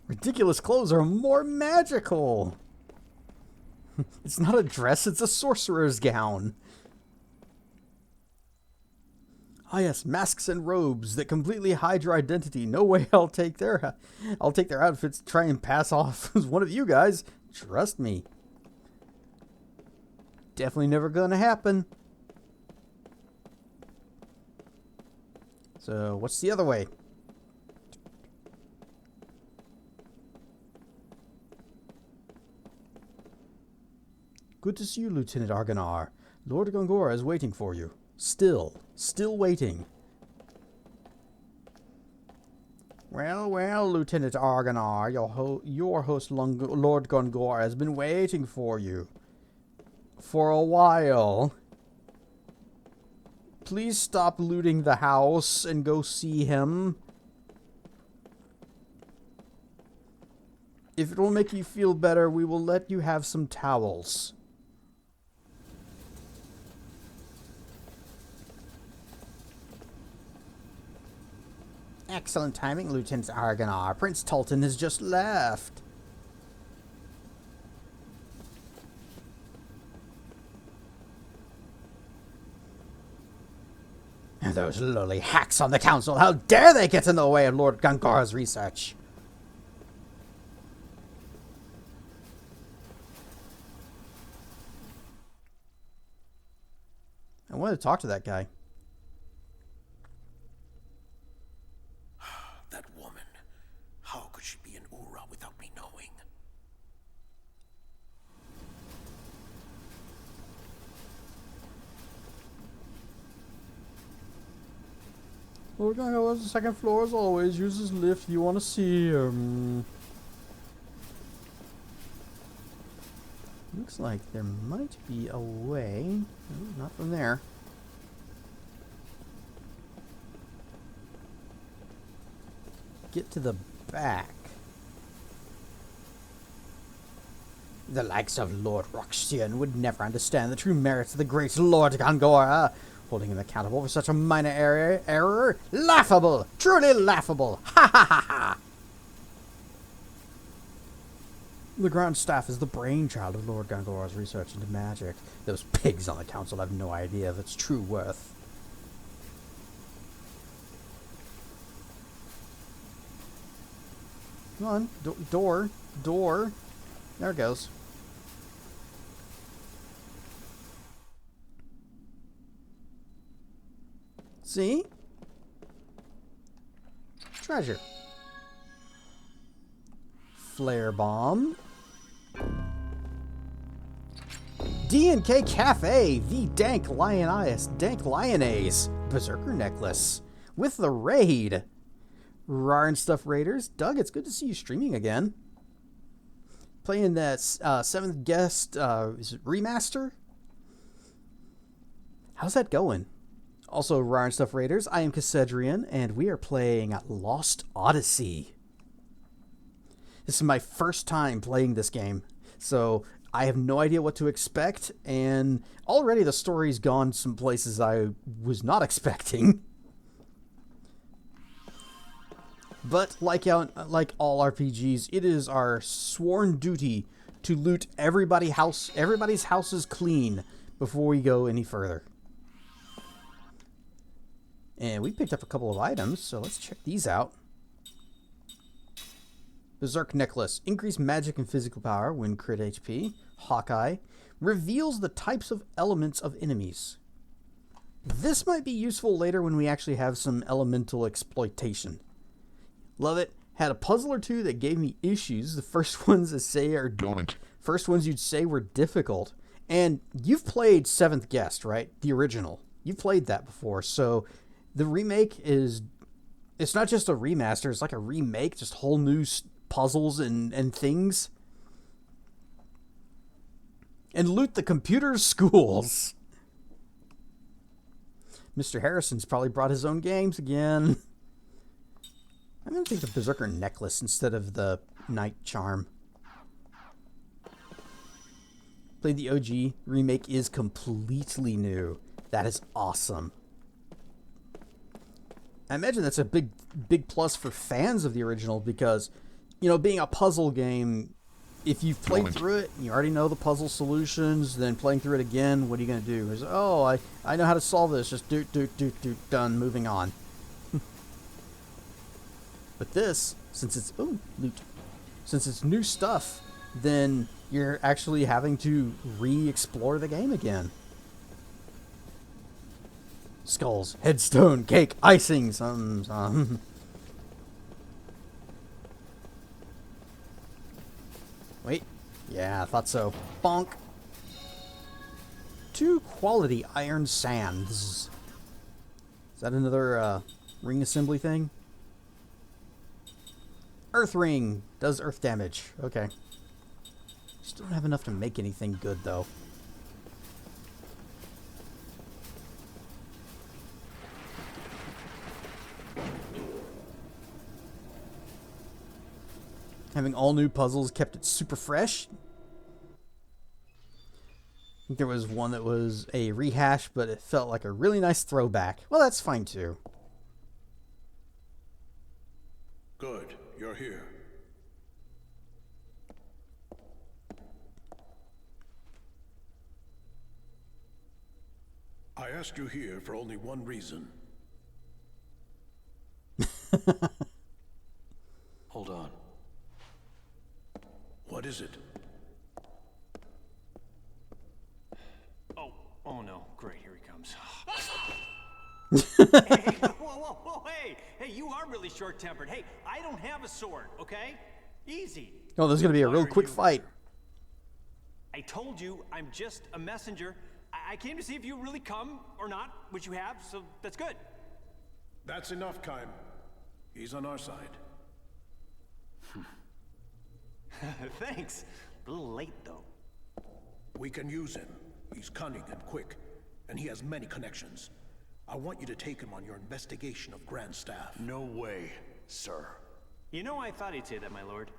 Ridiculous clothes are more magical. It's not a dress, it's a sorcerer's gown. Ah yes, masks and robes that completely hide your identity. No way I'll take their outfits to try and pass off as one of you guys. Trust me. Definitely never gonna happen. So, what's the other way? Good to see you, Lieutenant Argonar. Lord Gongora is waiting for you. Still waiting. Well, Lieutenant Argonar, your host, Lord Gongora, has been waiting for you. For a while. Please stop looting the house and go see him. If it will make you feel better, we will let you have some towels. Excellent timing, Lieutenant Argonar. Prince Tulton has just left. Those lowly hacks on the council, how dare they get in the way of Lord Gongora's research? I wanted to talk to that guy. That woman. How could she be in Uhra without me knowing? Lord Gongora's the second floor as always. Uses lift. You want to see him. Looks like there might be a way. Oh, not from there. Get to the back. The likes of Lord Roxian would never understand the true merits of the great Lord Gongora. Holding him accountable for such a minor error? Laughable! Truly laughable! Ha ha ha ha! The Grand Staff is the brainchild of Lord Gongora's research into magic. Those pigs on the council have no idea of its true worth. Come on, door. There it goes. See? Treasure. Flare bomb. D&K Cafe, the Dank Lioness, Berserker Necklace, with the raid. Rar and Stuff Raiders. Doug, it's good to see you streaming again. Playing that 7th Guest is it remaster? How's that going? Also, Rar and Stuff Raiders, I am Cassedrian, and we are playing Lost Odyssey. This is my first time playing this game, so I have no idea what to expect, and already the story's gone some places I was not expecting. But like all RPGs, it is our sworn duty to loot everybody's houses clean before we go any further. And we picked up a couple of items, so let's check these out. Berserk Necklace. Increased magic and physical power when crit HP. Hawkeye. Reveals the types of elements of enemies. This might be useful later when we actually have some elemental exploitation. Love it. Had a puzzle or two that gave me issues. The first ones you'd say were difficult. And you've played 7th Guest, right? The original. You've played that before, so the remake is... It's not just a remaster, it's like a remake, just whole new puzzles and things. And loot the computer schools. Mr. Harrison's probably brought his own games again. I'm going to take the Berserker Necklace instead of the Knight Charm. Played the OG. Remake is completely new. That is awesome. I imagine that's a big plus for fans of the original because, you know, being a puzzle game, if you've played through it, you already know the puzzle solutions, then playing through it again, what are you going to do? Is, oh, I know how to solve this. Just do, done, moving on. But this, since it's since it's new stuff, then you're actually having to re-explore the game again. Skulls, headstone, cake, icing, some. Wait, yeah, I thought so. Bonk. 2 quality iron sands. Is that another ring assembly thing? Earth ring does earth damage. Okay. Still don't have enough to make anything good though. Having all new puzzles kept it super fresh. I think there was one that was a rehash, but it felt like a really nice throwback. Well, that's fine too. Good, you're here. I asked you here for only one reason. Hold on. What is it? Oh no, great, here he comes. Hey, whoa, hey, you are really short-tempered. Hey, I don't have a sword, okay? Easy. Oh, there's gonna be a real quick fight. I told you, I'm just a messenger. I came to see if you really come or not, which you have, so that's good. That's enough, Kaim. He's on our side. Thanks. A little late, though. We can use him. He's cunning and quick, and he has many connections. I want you to take him on your investigation of Grand Staff. No way, sir. You know, I thought he'd say that, my lord.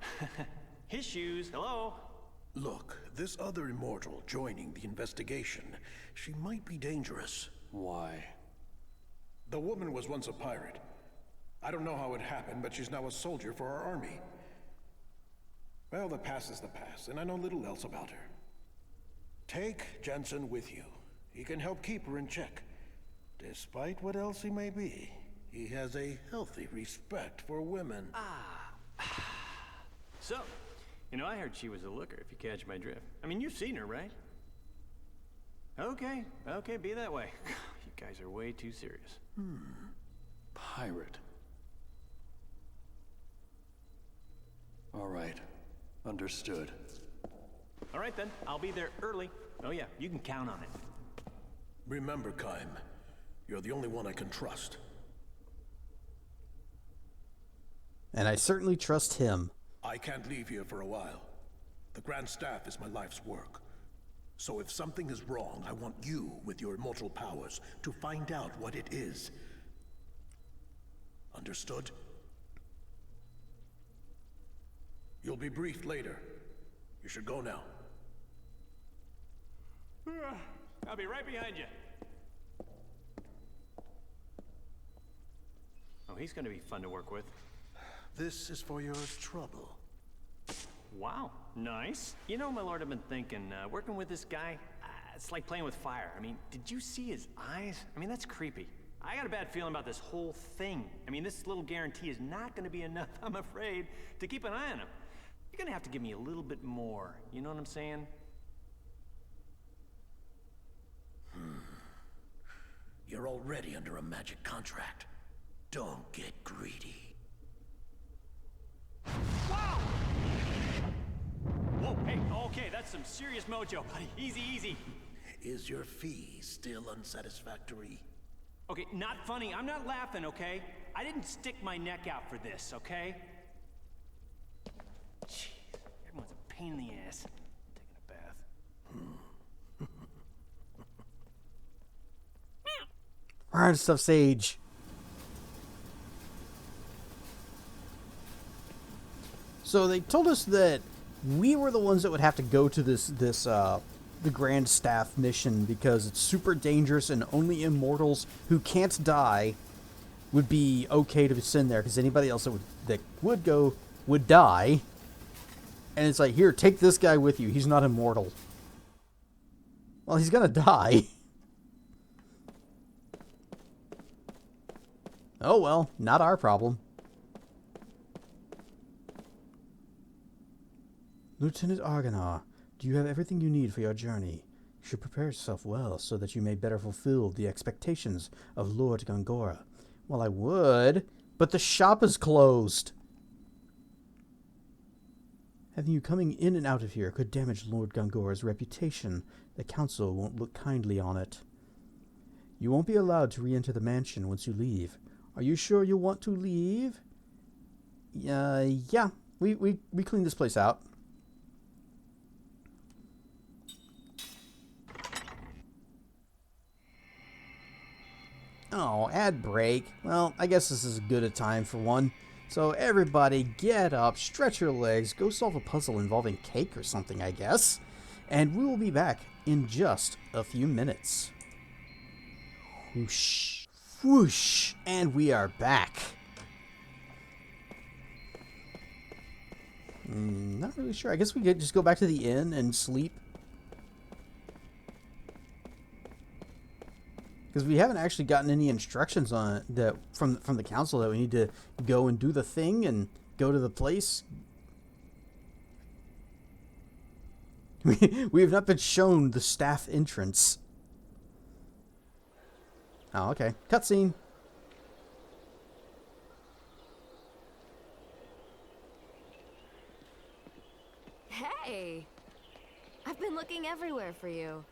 His shoes, hello? Look, this other immortal joining the investigation, she might be dangerous. Why? The woman was once a pirate. I don't know how it happened, but she's now a soldier for our army. Well, the past is the past, and I know little else about her. Take Jensen with you. He can help keep her in check. Despite what else he may be, he has a healthy respect for women. So, you know, I heard she was a looker, if you catch my drift. I mean, you've seen her, right? Okay, be that way. You guys are way too serious. Pirate. All right. Understood. All right then, I'll be there early. Oh yeah, you can count on it. Remember, Kaim, you're the only one I can trust. And I certainly trust him. I can't leave here for a while. The Grand Staff is my life's work. So if something is wrong, I want you, with your immortal powers, to find out what it is. Understood? You'll be briefed later. You should go now. I'll be right behind you. Oh, he's gonna be fun to work with. This is for your trouble. Wow, nice. You know, my lord, I've been thinking, working with this guy, it's like playing with fire. I mean, did you see his eyes? I mean, that's creepy. I got a bad feeling about this whole thing. I mean, this little guarantee is not gonna be enough, I'm afraid, to keep an eye on him. You're gonna have to give me a little bit more, you know what I'm saying? You're already under a magic contract. Don't get greedy. Wow! Whoa, hey, okay, that's some serious mojo, buddy. Easy, easy. Is your fee still unsatisfactory? Okay, not funny. I'm not laughing, okay? I didn't stick my neck out for this, okay? Jeez, everyone's a pain in the ass. Taking a bath. Alright, stuff, Sage. So they told us that we were the ones that would have to go to the Grand Staff mission because it's super dangerous and only immortals who can't die would be okay to send there, because anybody else that would go would die. And it's like, here, take this guy with you. He's not immortal. Well, he's gonna die. Oh well, not our problem. Lieutenant Argonar, do you have everything you need for your journey? You should prepare yourself well so that you may better fulfill the expectations of Lord Gongora. Well, I would, but the shop is closed. Having you coming in and out of here could damage Lord Gongora's reputation. The council won't look kindly on it. You won't be allowed to re-enter the mansion once you leave. Are you sure you want to leave? Yeah. We cleaned this place out. Oh, ad break. Well, I guess this is as good a time for one. So everybody get up, stretch your legs, go solve a puzzle involving cake or something, I guess. And we will be back in just a few minutes. Whoosh. Whoosh. And we are back. Not really sure. I guess we could just go back to the inn and sleep. Because we haven't actually gotten any instructions on it that from the council that we need to go and do the thing and go to the place. We have not been shown the staff entrance. Oh, okay. Cutscene. Hey! I've been looking everywhere for you.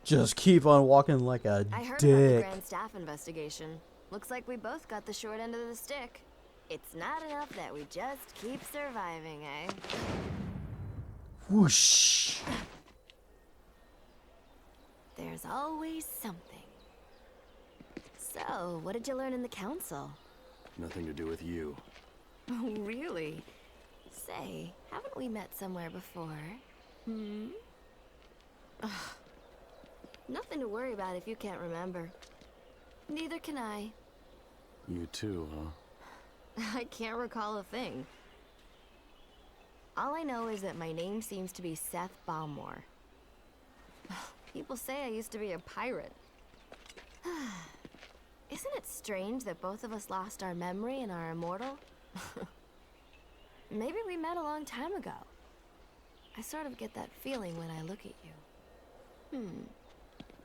Just keep on walking like a I heard dick. about the Grand Staff investigation. Looks like we both got the short end of the stick. It's not enough that we just keep surviving, eh? Whoosh. There's always something. So, what did you learn in the council? Nothing to do with you. Oh, really? Say, haven't we met somewhere before? Ugh. Nothing to worry about if you can't remember. Neither can I. You too, huh? I can't recall a thing. All I know is that my name seems to be Seth Balmore. People say I used to be a pirate. Isn't it strange that both of us lost our memory and are immortal? Maybe we met a long time ago. I sort of get that feeling when I look at you.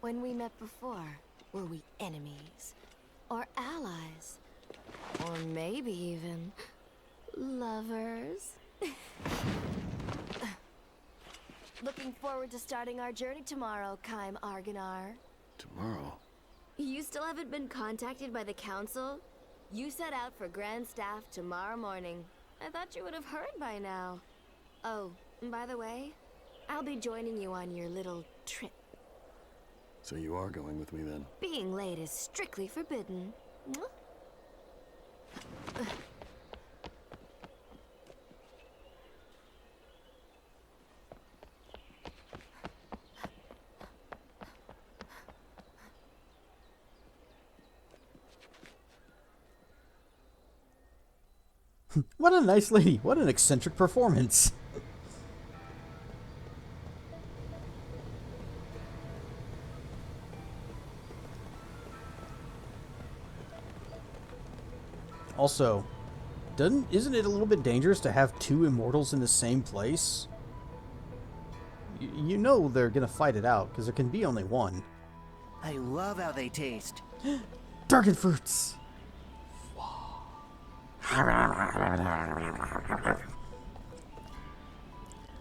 When we met before, Were we enemies? Or allies? Or maybe even lovers? Looking forward to starting our journey tomorrow, Kaim Arganar. Tomorrow? You still haven't been contacted by the Council? You set out for Grand Staff tomorrow morning. I thought you would have heard by now. Oh, and by the way, I'll be joining you on your little trip. So you are going with me then? Being late is strictly forbidden. Mwah. What a nice lady. What an eccentric performance. Also, isn't it a little bit dangerous to have two immortals in the same place? You know they're gonna fight it out, because there can be only one. I love how they taste. Dragon fruits!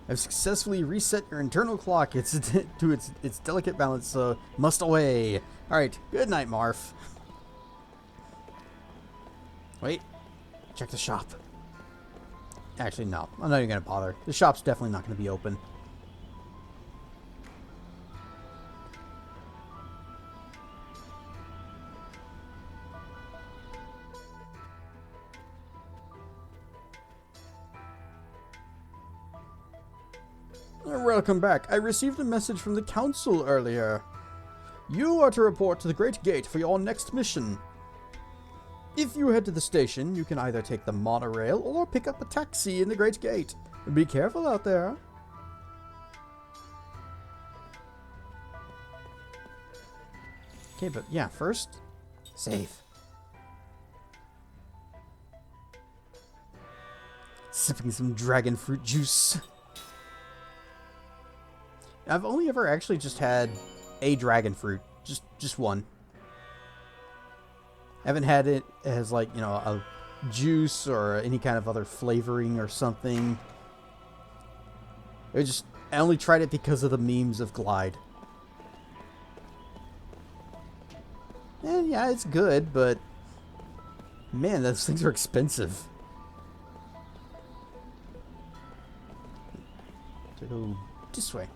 I've successfully reset your internal clock to its delicate balance, so must away. Alright, good night, Marf. Wait, check the shop. Actually, no, I'm not even gonna bother. The shop's definitely not gonna be open. Welcome back. I received a message from the council earlier. You are to report to the Great Gate for your next mission. If you head to the station, you can either take the monorail or pick up a taxi in the Great Gate. Be careful out there. Okay, but yeah, first, save. Sipping some dragon fruit juice. I've only ever actually just had a dragon fruit. Just one. I haven't had it as, like, you know, a juice or any kind of other flavoring or something. I only tried it because of the memes of Glide. And yeah, it's good, but man, those things are expensive. To go this way.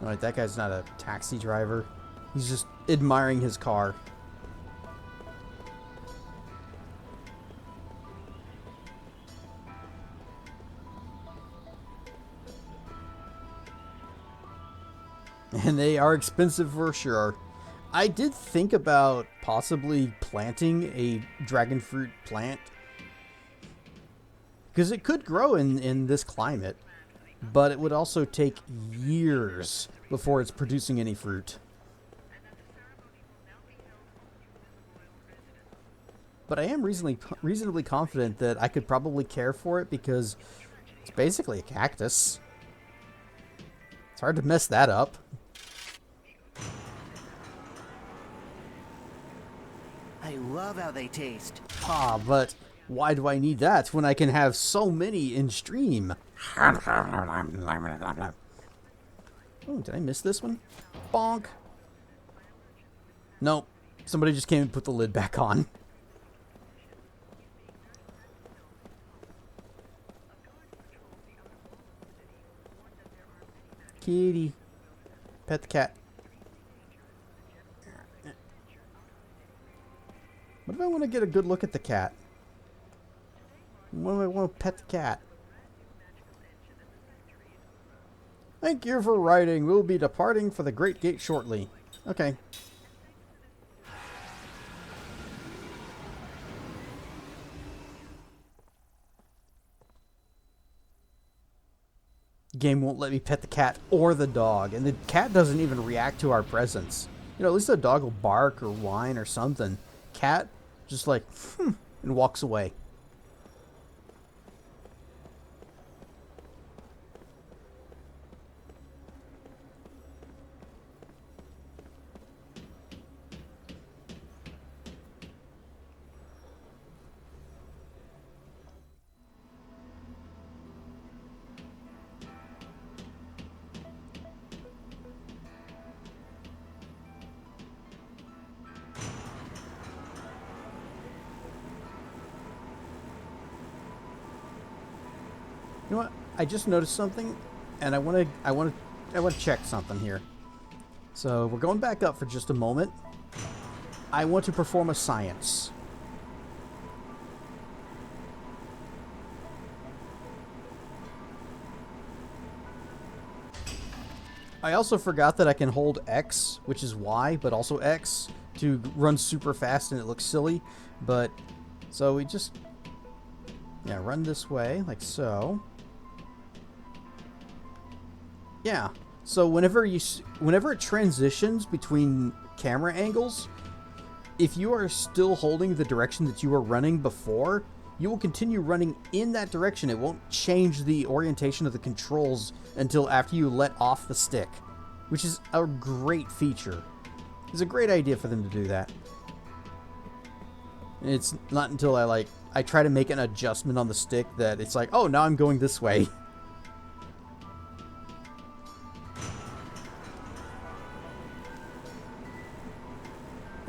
Alright, that guy's not a taxi driver. He's just admiring his car. And they are expensive for sure. I did think about possibly planting a dragon fruit plant. Because it could grow in this climate. But it would also take years before it's producing any fruit. But I am reasonably confident that I could probably care for it because it's basically a cactus. It's hard to mess that up. I love how they taste. Ah, but why do I need that when I can have so many in stream? Oh, did I miss this one? Bonk. Nope. Somebody just came and put the lid back on. Kitty. Pet the cat. What if I want to get a good look at the cat? What if I want to pet the cat? Thank you for riding. We'll be departing for the Great Gate shortly. Okay. game won't let me pet the cat or the dog, and the cat doesn't even react to our presence. You know, at least the dog will bark or whine or something. Cat just like, and walks away. You know what? I just noticed something, and I want to check something here. So we're going back up for just a moment. I want to perform a science. I also forgot that I can hold X, which is Y, but also X, to run super fast, and it looks silly. But so we just, yeah, run this way like so. Yeah, so whenever it transitions between camera angles, if you are still holding the direction that you were running before, you will continue running in that direction. It won't change the orientation of the controls until after you let off the stick, which is a great feature. It's a great idea for them to do that. It's not until I try to make an adjustment on the stick that it's like, oh, now I'm going this way.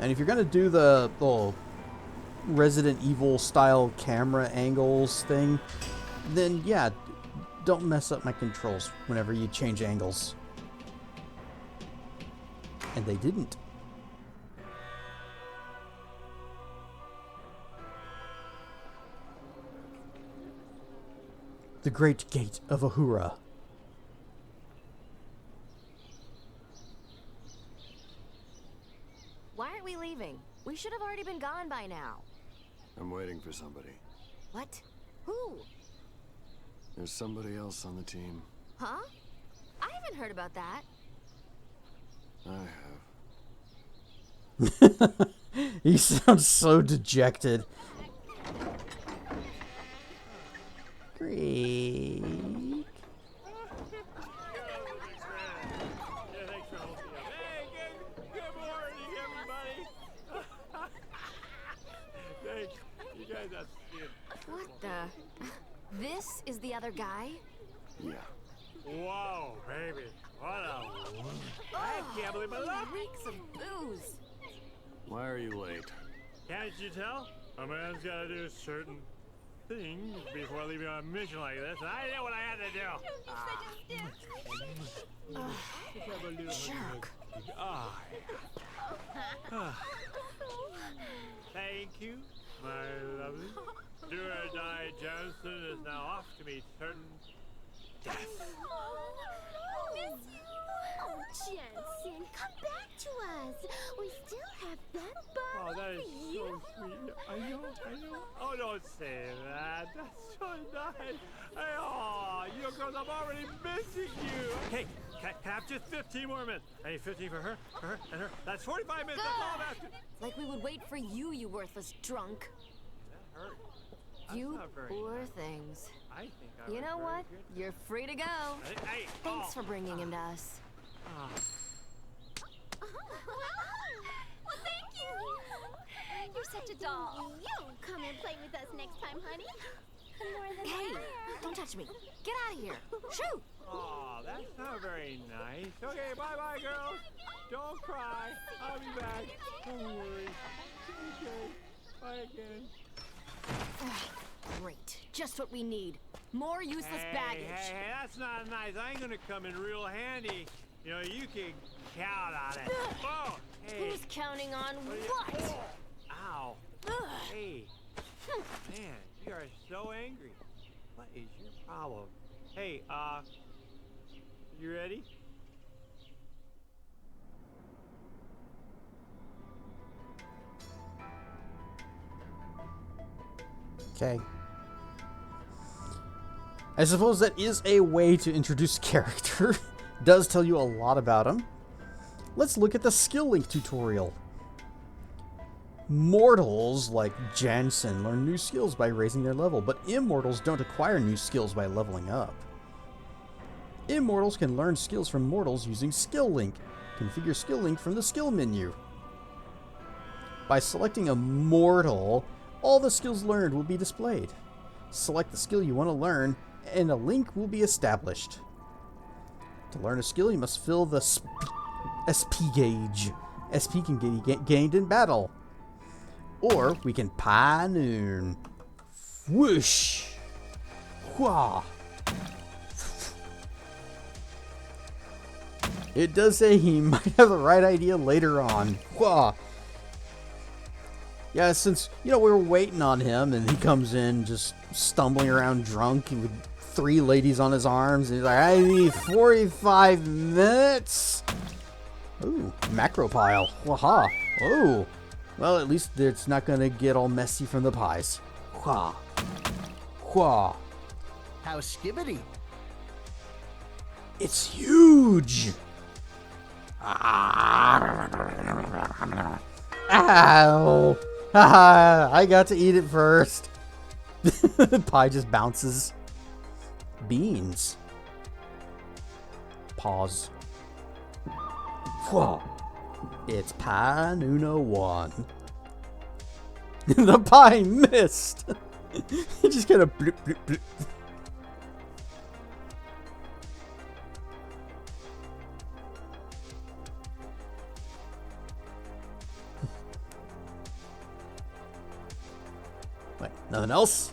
And if you're going to do the Resident Evil style camera angles thing, then yeah, don't mess up my controls whenever you change angles. And they didn't. The Great Gate of Uhra. Why aren't we leaving? We should have already been gone by now. I'm waiting for somebody. What? Who? There's somebody else on the team. Huh? I haven't heard about that. I have. He sounds so dejected. Great. What the? This is the other guy? Yeah. Whoa, baby. What a... I can't believe my luck. Reeks of booze. Why are you late? Can't you tell? A man's got to do certain things before leaving on a mission like this, and I knew what I had to do. Jerk. Thank you, my lovely. Do or die Johnson is now off to meet certain death. Miss you. Oh, Jensen, come back to us. We still have that bottle Oh, that is for you. so sweet. I know. Oh, don't say that. That's so nice. Oh, you know, girls, I'm already missing you. Okay, can I have just 15 more minutes? I need 15 for her, and her. That's 45 minutes. That's all I'm asking. Like we would wait for you, you worthless drunk. That hurt. You not very poor nice. things. I think I You was know very what? good. You're free to go. Hey, Thanks for bringing him to us. Well, thank you. You're such a doll. You'll come and play with us next time, honey. More than Hey, that. don't touch me. Get out of here. Shoot. Oh, that's not very nice. Okay, bye-bye, girls. Don't cry. I'll be back. Don't worry. Okay. Bye again. Great. Just what we need. More useless baggage. Hey, that's not nice. I ain't gonna come in real handy. You know, you can count on it. Oh, hey. Who's counting on what? Ow. Hey. Man, you are so angry. What is your problem? Hey, you ready? Okay. I suppose that is a way to introduce character. Does tell you a lot about him. Let's look at the skill link tutorial. Mortals like Jansen learn new skills by raising their level, but immortals don't acquire new skills by leveling up. Immortals can learn skills from mortals using skill link. Configure skill link from the skill menu. By selecting a mortal, all the skills learned will be displayed. Select the skill you want to learn, and a link will be established. To learn a skill, you must fill the SP gauge. SP can get gained in battle. Or we can Panoon. Whoosh! Wha! It does say he might have the right idea later on. Wha! Yeah, since, you know, we were waiting on him and he comes in just stumbling around drunk with 3 ladies on his arms and he's like, I need 45 minutes. Ooh, macro pile. Waha. Oh. Well, at least it's not gonna get all messy from the pies. Wha. Wha. How skibbity. It's huge. Ow. I got to eat it first. The pie just bounces. Beans. Pause. Whoa. It's pie Nuno 1. The pie missed. It just kind of bloop, bloop, bloop. Wait, nothing else?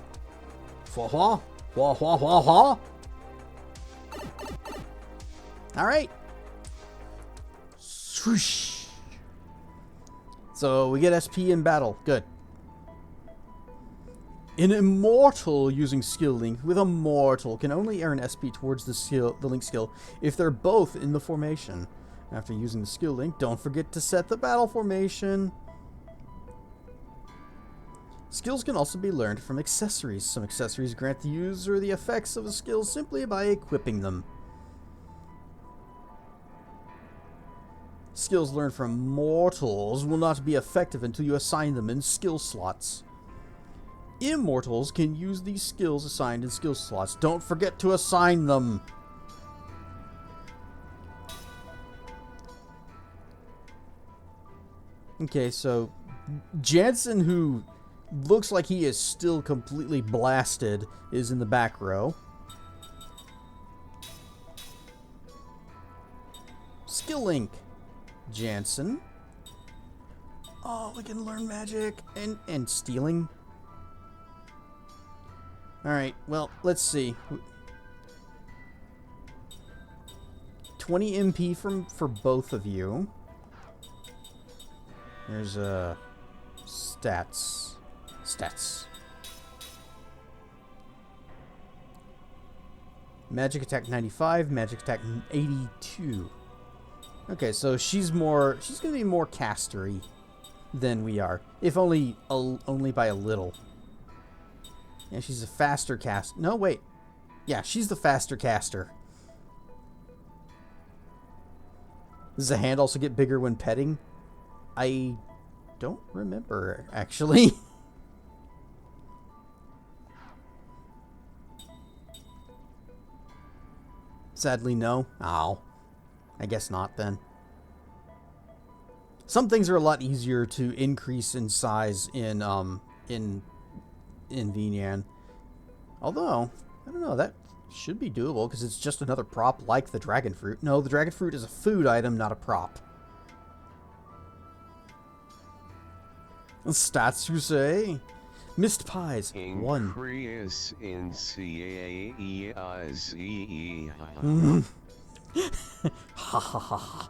Wah wah wah wah wah wah. All right. Swoosh. So we get SP in battle. Good. An immortal using skill link with a mortal can only earn SP towards the link skill if they're both in the formation. After using the skill link, don't forget to set the battle formation. Skills can also be learned from accessories. Some accessories grant the user the effects of a skill simply by equipping them. Skills learned from mortals will not be effective until you assign them in skill slots. Immortals can use these skills assigned in skill slots. Don't forget to assign them. Okay, so Jansen, who looks like he is still completely blasted, is in the back row. Skill link. Jansen. Oh, we can learn magic and stealing. Alright, well, let's see. 20 MP for both of you. There's stats. Magic attack 95, magic attack 82. Okay, so she's gonna be more castery than we are, if only by a little. Yeah, she's a faster cast. No, wait. Yeah, she's the faster caster. Does the hand also get bigger when petting? I don't remember, actually. Sadly, no. Ow. I guess not, then. Some things are a lot easier to increase in size in VNyan. Although, I don't know, that should be doable, because it's just another prop like the dragon fruit. No, the dragon fruit is a food item, not a prop. Stats, you say? Missed pies. 1. Increase in CAEIZE. Ha ha ha ha.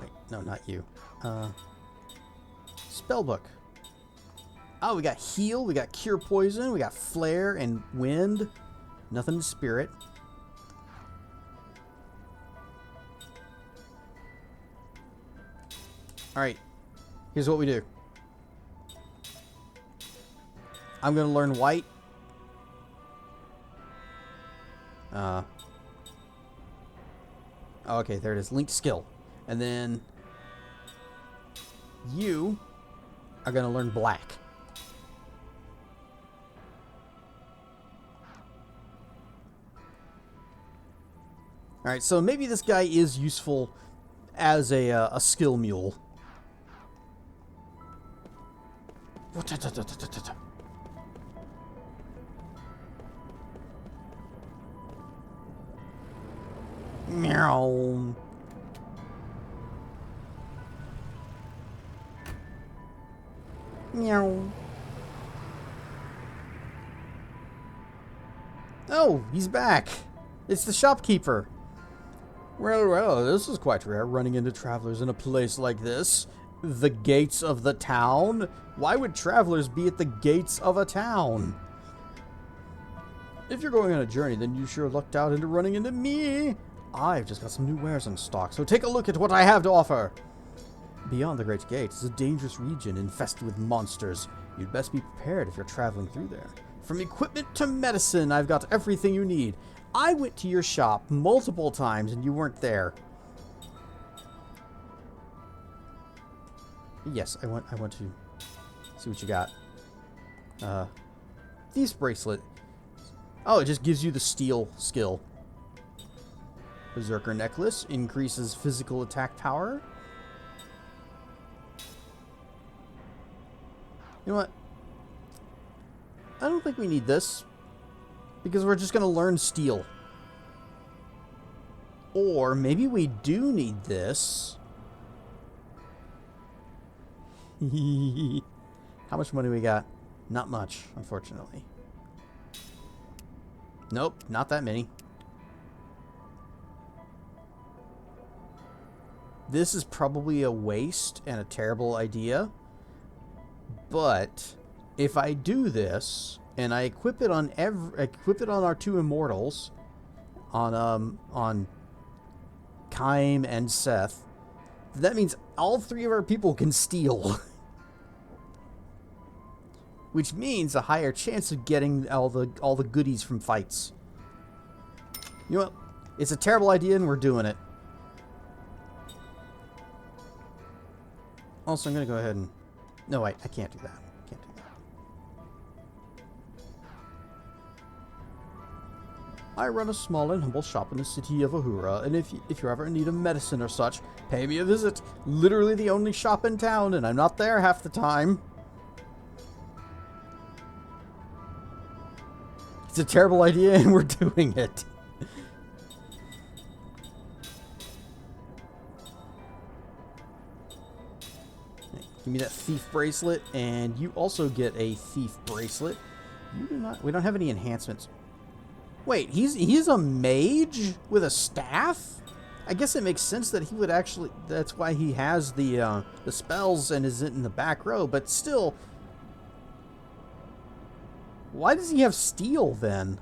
Wait, no, not you. Spellbook. Oh, we got heal, we got cure poison, we got flare and wind. Nothing to spirit. Alright, here's what we do. I'm gonna learn white, Okay, there it is. Linked skill. And then you are going to learn black. Alright, so maybe this guy is useful as a skill mule. Meow. Meow. Oh, he's back. It's the shopkeeper. Well, this is quite rare, running into travelers in a place like this. The gates of the town? Why would travelers be at the gates of a town? If you're going on a journey, then you sure lucked out into running into me. I've just got some new wares in stock, so take a look at what I have to offer. Beyond the Great Gate is a dangerous region infested with monsters. You'd best be prepared if you're traveling through there. From equipment to medicine, I've got everything you need. I went to your shop multiple times and you weren't there. Yes, I want to see what you got. Thief's bracelet. Oh, it just gives you the steel skill. Berserker necklace increases physical attack power. You know what? I don't think we need this. Because we're just going to learn steel. Or maybe we do need this. How much money we got? Not much, unfortunately. Nope, not that many. This is probably a waste and a terrible idea. But if I do this and I equip it on our two immortals, on Kaim and Seth, that means all three of our people can steal. Which means a higher chance of getting all the goodies from fights. You know what? It's a terrible idea and we're doing it. Also, I'm going to go ahead and... No, wait, I can't do that. Can't do that. I run a small and humble shop in the city of Uhra, and if you ever need a medicine or such, pay me a visit. Literally the only shop in town, and I'm not there half the time. It's a terrible idea, and we're doing it. Give me that thief bracelet, and you also get a thief bracelet. You do not. We don't have any enhancements. Wait, he's a mage with a staff? I guess it makes sense that he would actually. That's why he has the spells and is in the back row. But still, why does he have steel then?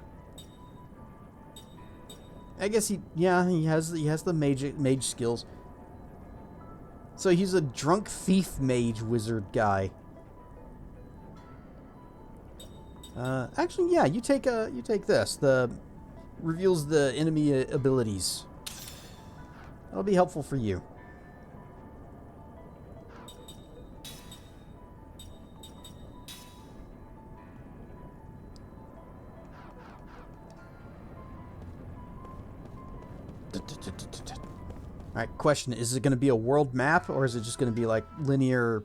I guess he has the mage skills. So he's a drunk thief mage wizard guy. Actually, yeah, you take this. The reveals the enemy abilities. That'll be helpful for you. Alright, question. Is it going to be a world map, or is it just going to be like linear?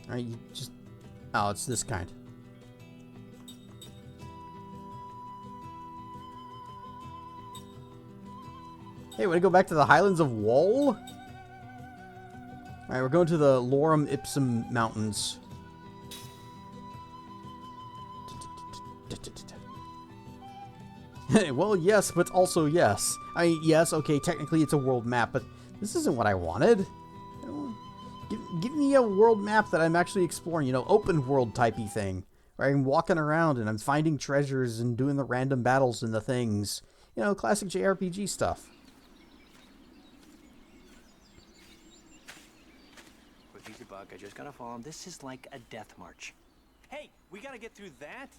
Alright, you just... Oh, it's this kind. Hey, want to go back to the Highlands of Wohl? Alright, we're going to the Lorem Ipsum Mountains. Well, yes, but also yes. I mean, yes, okay, technically it's a world map, but this isn't what I wanted. Give me a world map that I'm actually exploring, you know, open world typey thing. Where I'm walking around and I'm finding treasures and doing the random battles and the things. You know, classic JRPG stuff. Quick, easy bug. I just gotta follow him. This is like a death march. We gotta get through that?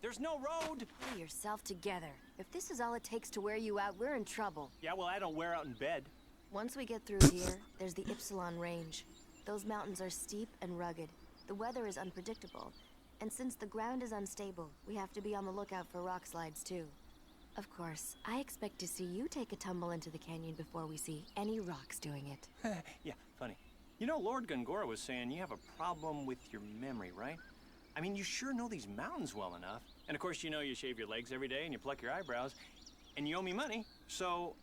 There's no road. Pull yourself together. If this is all it takes to wear you out, we're in trouble. Yeah, well, I don't wear out in bed. Once we get through here, there's the Ypsilon Range. Those mountains are steep and rugged. The weather is unpredictable. And since the ground is unstable, we have to be on the lookout for rock slides, too. Of course, I expect to see you take a tumble into the canyon before we see any rocks doing it. Yeah, funny. You know, Lord Gongora was saying you have a problem with your memory, right? I mean, you sure know these mountains well enough. And of course, you know you shave your legs every day and you pluck your eyebrows. And you owe me money, so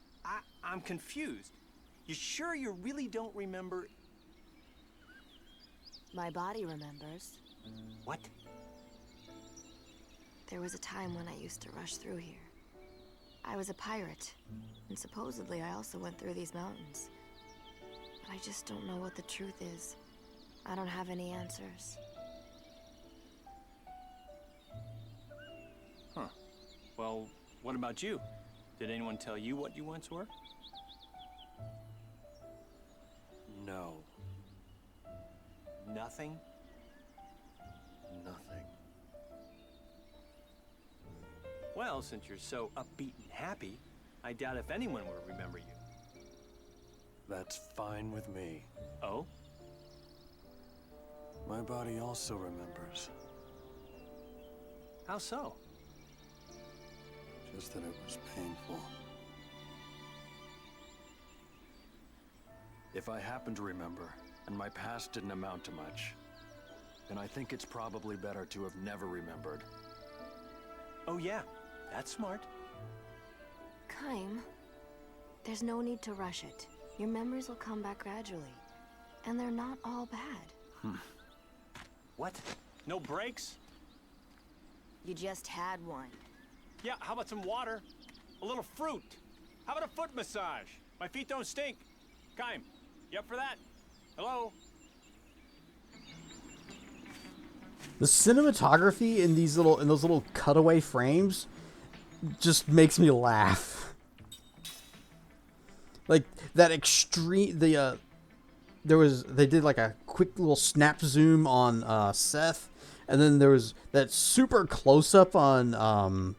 I'm confused. You sure you really don't remember? My body remembers. What? There was a time when I used to rush through here. I was a pirate, and supposedly I also went through these mountains. But I just don't know what the truth is. I don't have any answers. Huh. Well, what about you? Did anyone tell you what you once were? No. Nothing? Nothing. Well, since you're so upbeat and happy, I doubt if anyone will remember you. That's fine with me. Oh? My body also remembers. How so? Just that it was painful. If I happen to remember, and my past didn't amount to much, then I think it's probably better to have never remembered. Oh yeah, that's smart. Kaim, there's no need to rush it. Your memories will come back gradually. And they're not all bad. What? No breaks? You just had one. Yeah, how about some water? A little fruit? How about a foot massage? My feet don't stink. Kaim, you up for that? Hello? The cinematography in those little cutaway frames just makes me laugh. Like that extreme they did like a quick little snap zoom on Seth, and then there was that super close up on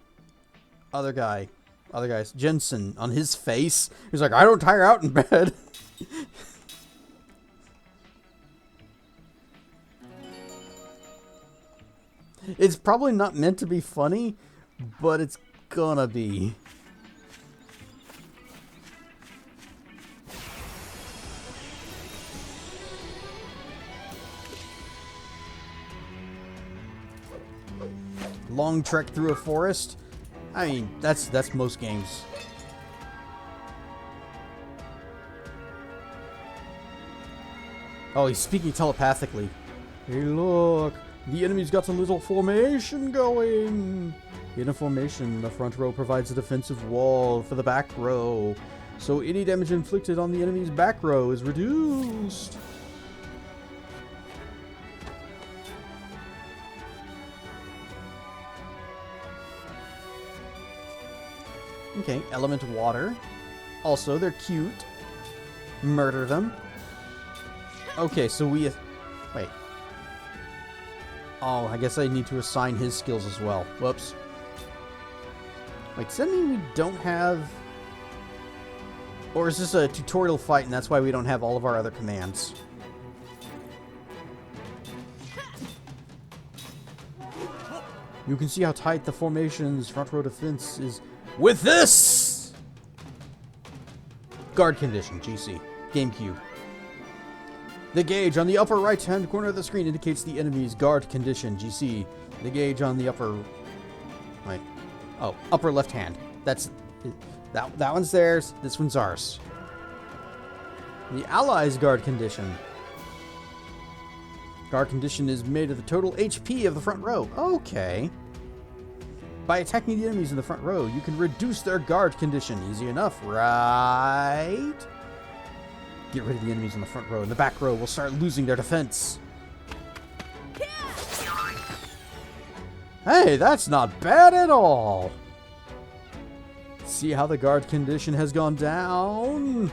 other guy's Jensen on his face. He's like, I don't tire out in bed. It's probably not meant to be funny, but it's gonna be. Long trek through a forest. I mean, that's most games. Oh, he's speaking telepathically. Hey, look. The enemy's got a little formation going. In a formation, the front row provides a defensive wall for the back row, so any damage inflicted on the enemy's back row is reduced. Okay, element water. Also, they're cute. Murder them. Okay, so we... Wait. Oh, I guess I need to assign his skills as well. Whoops. Wait, does that mean we don't have... Or is this a tutorial fight and that's why we don't have all of our other commands? You can see how tight the formation's front row defense is with this! Guard condition, GC. GameCube. The gauge on the upper right-hand corner of the screen indicates the enemy's guard condition, GC. The gauge on the upper... Wait. Oh, upper left hand. That's... That one's theirs, this one's ours. The allies' guard condition. Guard condition is made of the total HP of the front row. Okay. By attacking the enemies in the front row, you can reduce their guard condition. Easy enough, right? Get rid of the enemies in the front row. In the back row, will start losing their defense. Hey, that's not bad at all. See how the guard condition has gone down?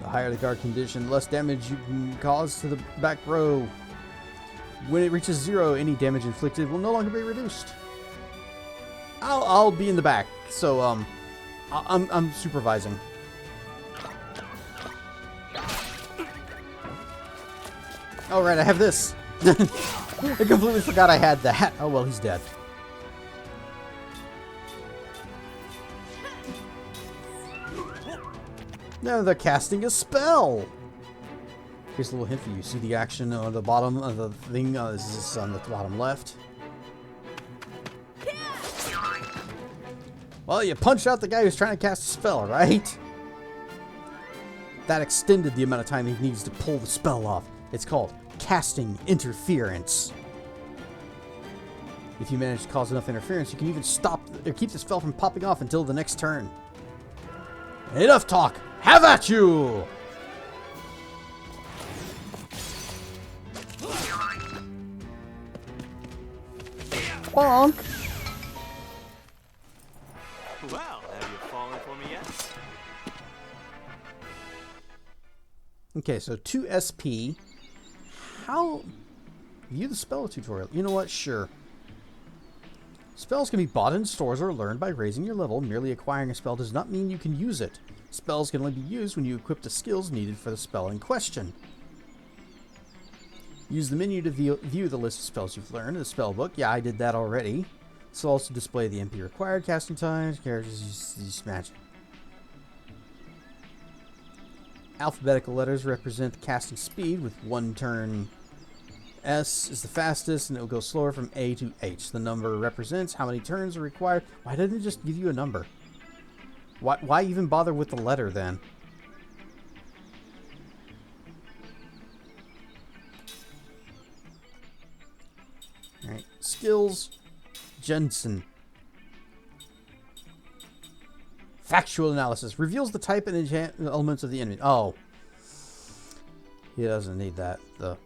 The higher the guard condition, the less damage you can cause to the back row. When it reaches 0, any damage inflicted will no longer be reduced. I'll be in the back, so I'm supervising. All right, I have this. I completely forgot I had that. Oh well, he's dead. Now they're casting a spell. Here's a little hint for you. See the action on the bottom of the thing? This is on the bottom left. Well, you punch out the guy who's trying to cast a spell, right? That extended the amount of time he needs to pull the spell off. It's called casting interference. If you manage to cause enough interference, you can even stop or keep the spell from popping off until the next turn. Enough talk! Have at you! Bonk! Well, have you fallen for me yet? Okay, so 2 SP. How... View the spell tutorial. You know what? Sure. Spells can be bought in stores or learned by raising your level. Merely acquiring a spell does not mean you can use it. Spells can only be used when you equip the skills needed for the spell in question. Use the menu to view the list of spells you've learned in the spell book. Yeah, I did that already. This will also display the MP required, casting times, characters use magic. Alphabetical letters represent the casting speed, with 1 turn. S is the fastest, and it will go slower from A to H. The number represents how many turns are required. Why didn't it just give you a number? Why even bother with the letter then? Alright, skills. Jensen. Factual analysis. Reveals the type and elements of the enemy. Oh. He doesn't need that, though.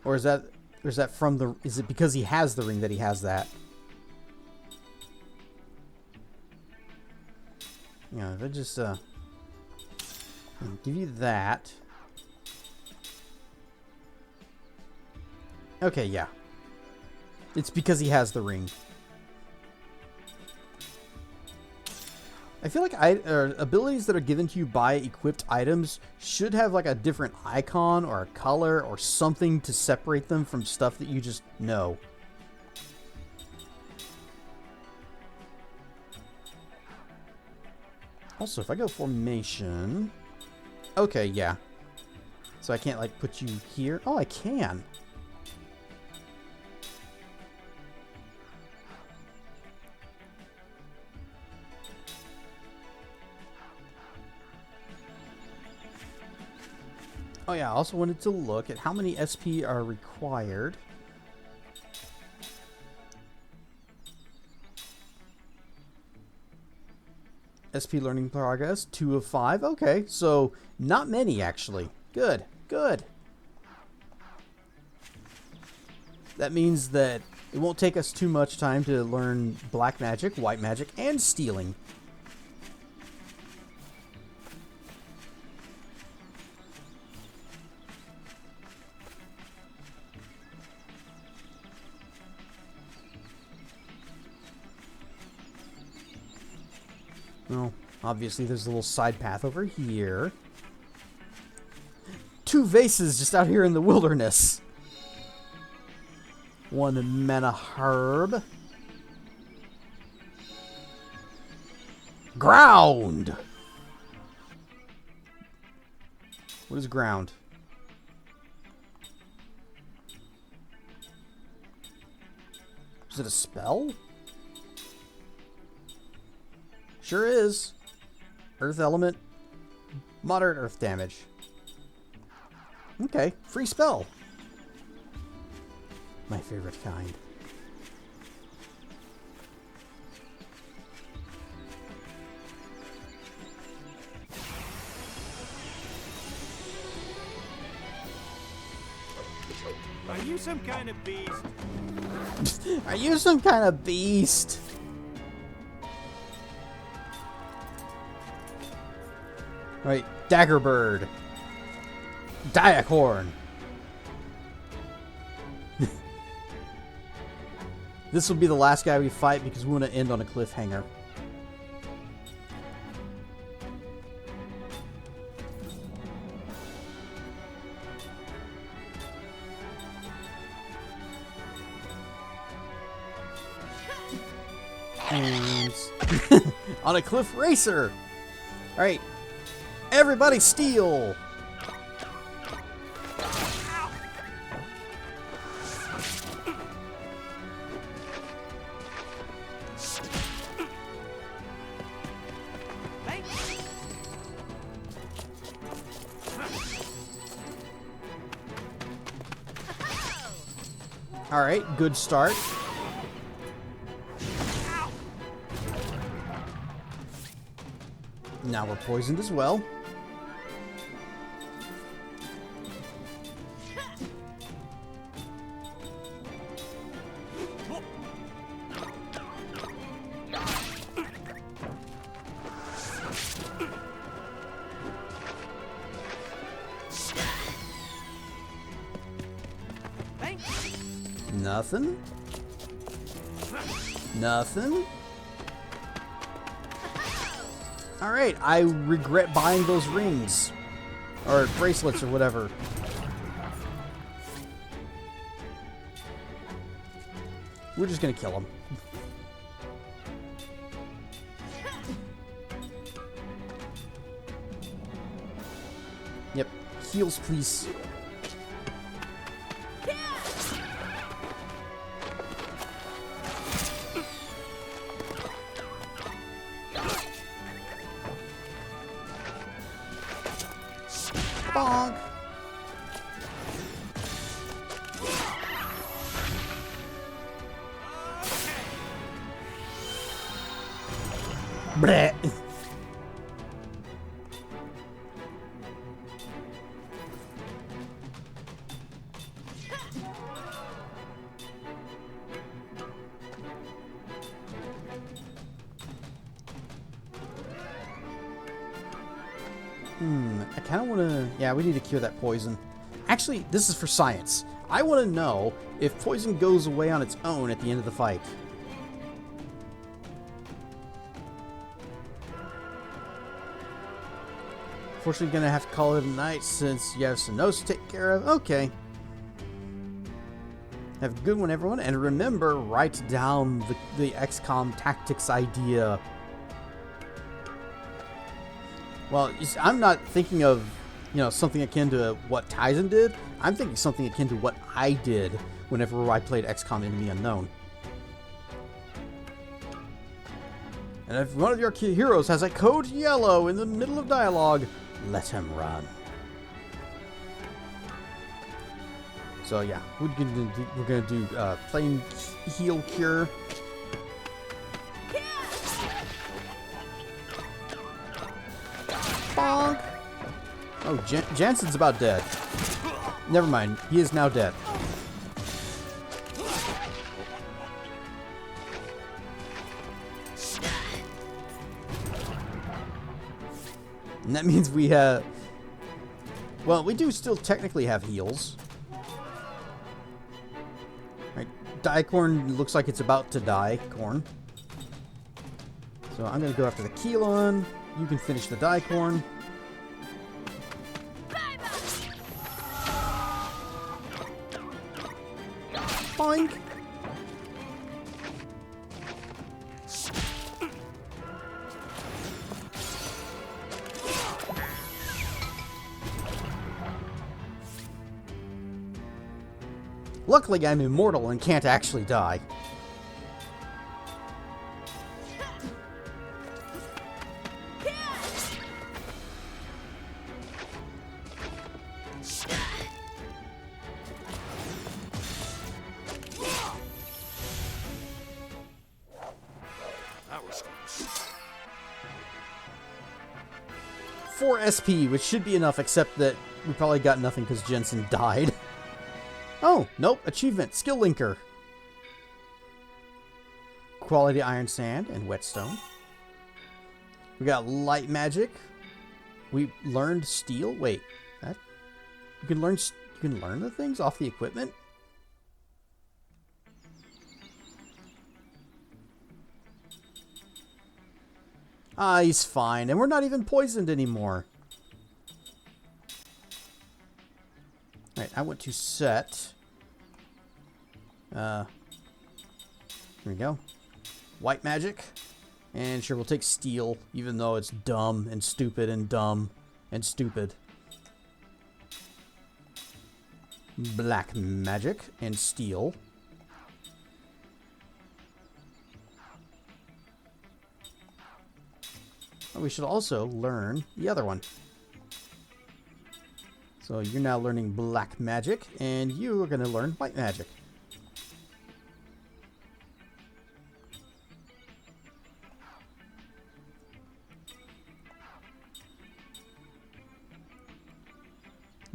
Or is that from the... Is it because he has the ring that he has that? You know, if I just, give you that. Okay, yeah. It's because he has the ring. I feel like abilities that are given to you by equipped items should have like a different icon or a color or something to separate them from stuff that you just know. Also, if I go formation... Okay, yeah. So I can't like put you here? Oh, I can. Oh yeah, I also wanted to look at how many SP are required. SP learning progress, 2 of 5. Okay, so not many actually. Good, good. That means that it won't take us too much time to learn black magic, white magic, and stealing. Well, obviously there's a little side path over here. 2 vases just out here in the wilderness. 1 mana herb. Ground! What is ground? Is it a spell? Sure is. Earth element. Moderate earth damage. Okay, free spell. My favorite kind. Are you some kind of beast? Are you some kind of beast? Right, Daggerbird. Diacorn. This will be the last guy we fight because we want to end on a cliffhanger. And on a cliff racer. All right, everybody steal. All right, good start. Now we're poisoned as well. Nothing. Nothing. Alright, I regret buying those rings. Or bracelets or whatever. We're just gonna kill him. Yep. Heals, please. Bonk. Bleh. I kind of want to... Yeah, we need to cure that poison. Actually, this is for science. I want to know if poison goes away on its own at the end of the fight. Unfortunately, gonna have to call it a night since you have some notes to take care of. Okay. Have a good one, everyone. And remember, write down the XCOM tactics idea. Well, I'm not thinking of, something akin to what Tyson did. I'm thinking something akin to what I did whenever I played XCOM Enemy Unknown. And if one of your heroes has a code yellow in the middle of dialogue, let him run. So yeah, we're gonna do plain heal cure. Bonk. Oh, Jansen's about dead. Never mind, he is now dead. And that means we have... Well, we do still technically have heals. Right, Dicorn looks like it's about to die. Corn. So I'm going to go after the Keelon. You can finish the Dicorn. Boink! Luckily, I'm immortal and can't actually die. That was close. 4 SP, which should be enough, except that we probably got nothing because Jensen died. Oh, nope. Achievement. Skill Linker. Quality Iron Sand and Whetstone. We got Light Magic. We learned Steel. Wait. That you can learn the things off the equipment? Ah, he's fine. And we're not even poisoned anymore. Alright, I want to set... here we go. White magic. And sure, we'll take steel, even though it's dumb and stupid and dumb and stupid. Black magic and steel. Oh, we should also learn the other one. So you're now learning black magic, and you are going to learn white magic.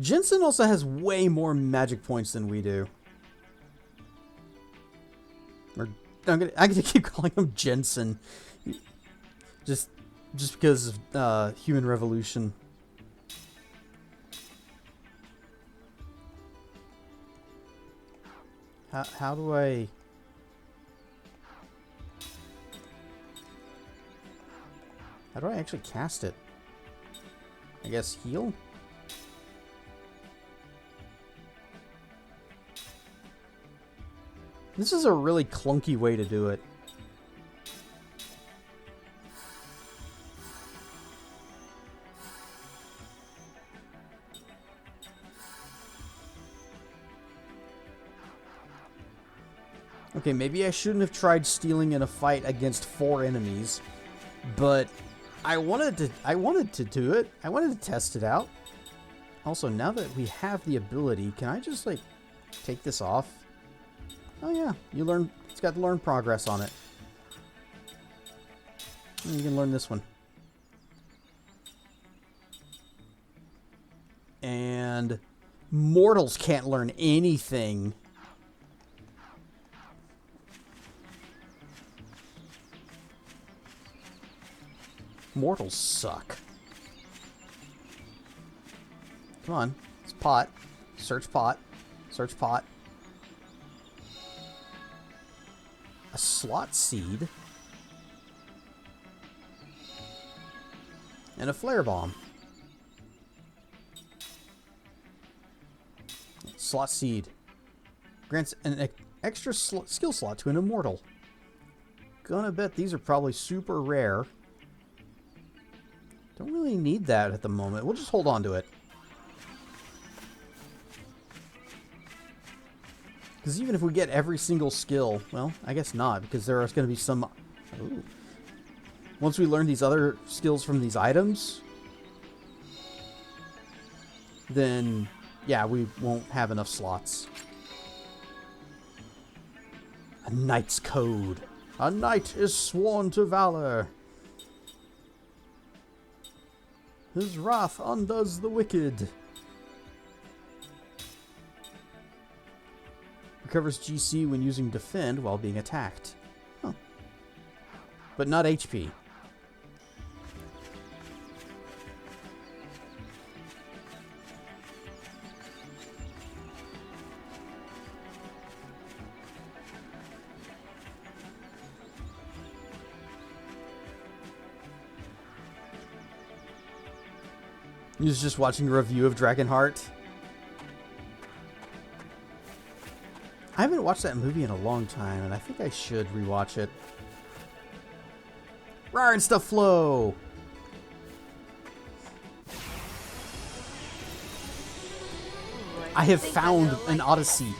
Jensen also has way more magic points than we do. Or I'm gonna keep calling him Jensen, just because of Human Revolution. How do I? How do I actually cast it? I guess heal? This is a really clunky way to do it. Okay, maybe I shouldn't have tried stealing in a fight against 4 enemies, but I wanted to do it. I wanted to test it out. Also, now that we have the ability, can I just like take this off? Oh yeah, you learn. It's got learn progress on it. And you can learn this one. And mortals can't learn anything. Mortals suck. Come on, it's pot. Search pot. Search pot. A slot seed. And a flare bomb. Slot seed. Grants an extra skill slot to an immortal. Gonna bet these are probably super rare. Don't really need that at the moment. We'll just hold on to it. Because even if we get every single skill, well, I guess not, because there is going to be some... Ooh. Once we learn these other skills from these items, then, yeah, we won't have enough slots. A knight's code. A knight is sworn to valor. His wrath undoes the wicked. Recovers GC when using defend while being attacked. Huh. But not HP. He was just watching a review of Dragonheart. I haven't watched that movie in a long time, and I think I should rewatch it. Rar and stuff flow! I have found an Odyssey.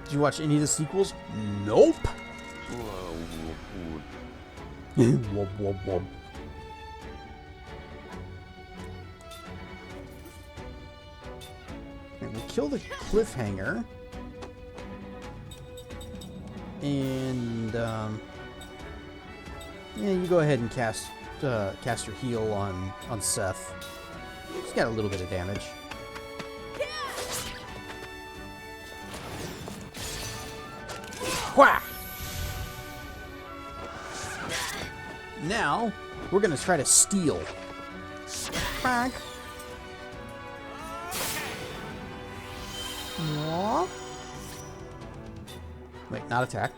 Did you watch any of the sequels? Nope. Wub, wub, wub. Okay, we'll kill the cliffhanger. And, yeah, you go ahead and cast your heal on Seth. He's got a little bit of damage. Whack! Now, we're going to try to steal. Quack. Aww. Wait, not attack.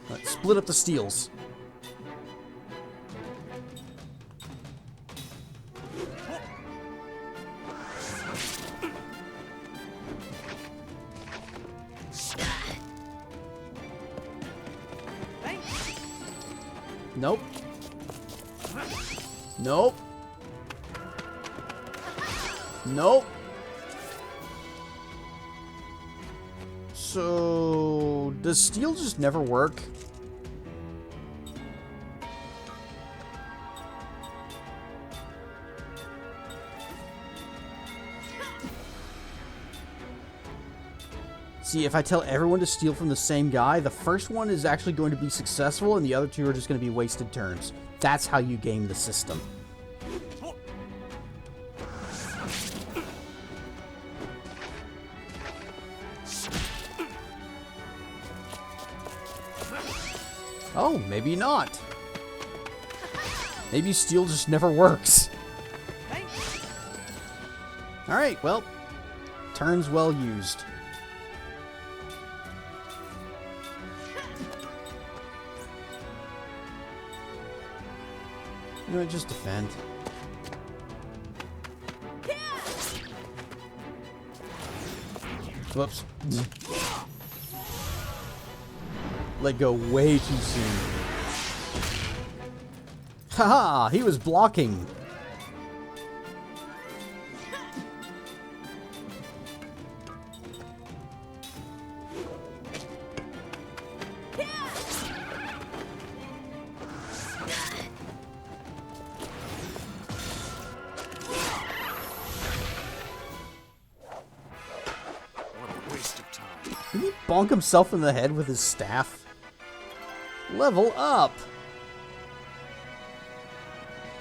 Let's split up the steals. Nope. Nope. Nope. So, does steel just never work? See, if I tell everyone to steal from the same guy, the first one is actually going to be successful, and the other two are just going to be wasted turns. That's how you game the system. Oh, maybe not. Maybe steal just never works. Alright, well, turns well used. You know what, just defend. Whoops. Let go way too soon. Haha, he was blocking. Did he bonk himself in the head with his staff? Level up!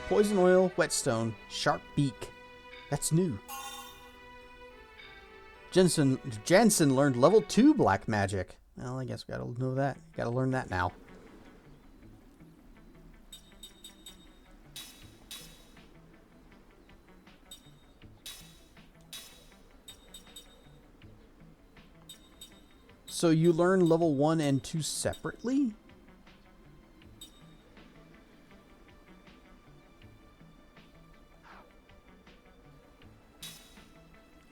Poison oil, whetstone, sharp beak. That's new. Jansen learned level 2 black magic. Well, I guess we gotta know that. Gotta learn that now. So you learn level 1 and 2 separately?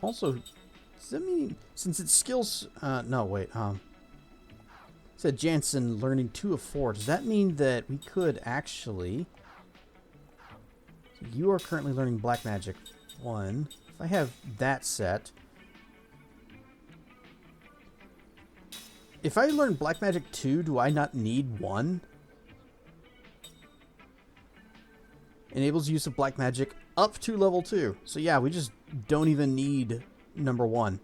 Also, does that mean, since it's skills, no, wait, said Jansen learning 2 of 4, does that mean that we could actually, so you are currently learning black magic 1, if I have that set, if I learn black magic 2, do I not need 1? Enables use of black magic up to level 2. So yeah, we just don't even need number 1.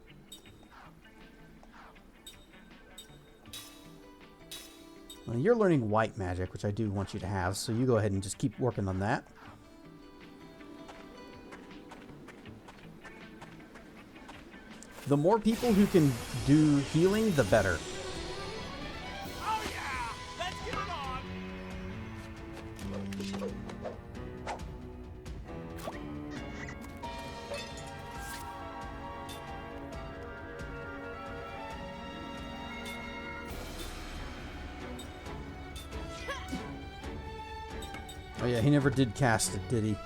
Well, you're learning white magic, which I do want you to have, so you go ahead and just keep working on that. The more people who can do healing, the better. Oh yeah, he never did cast it, did he?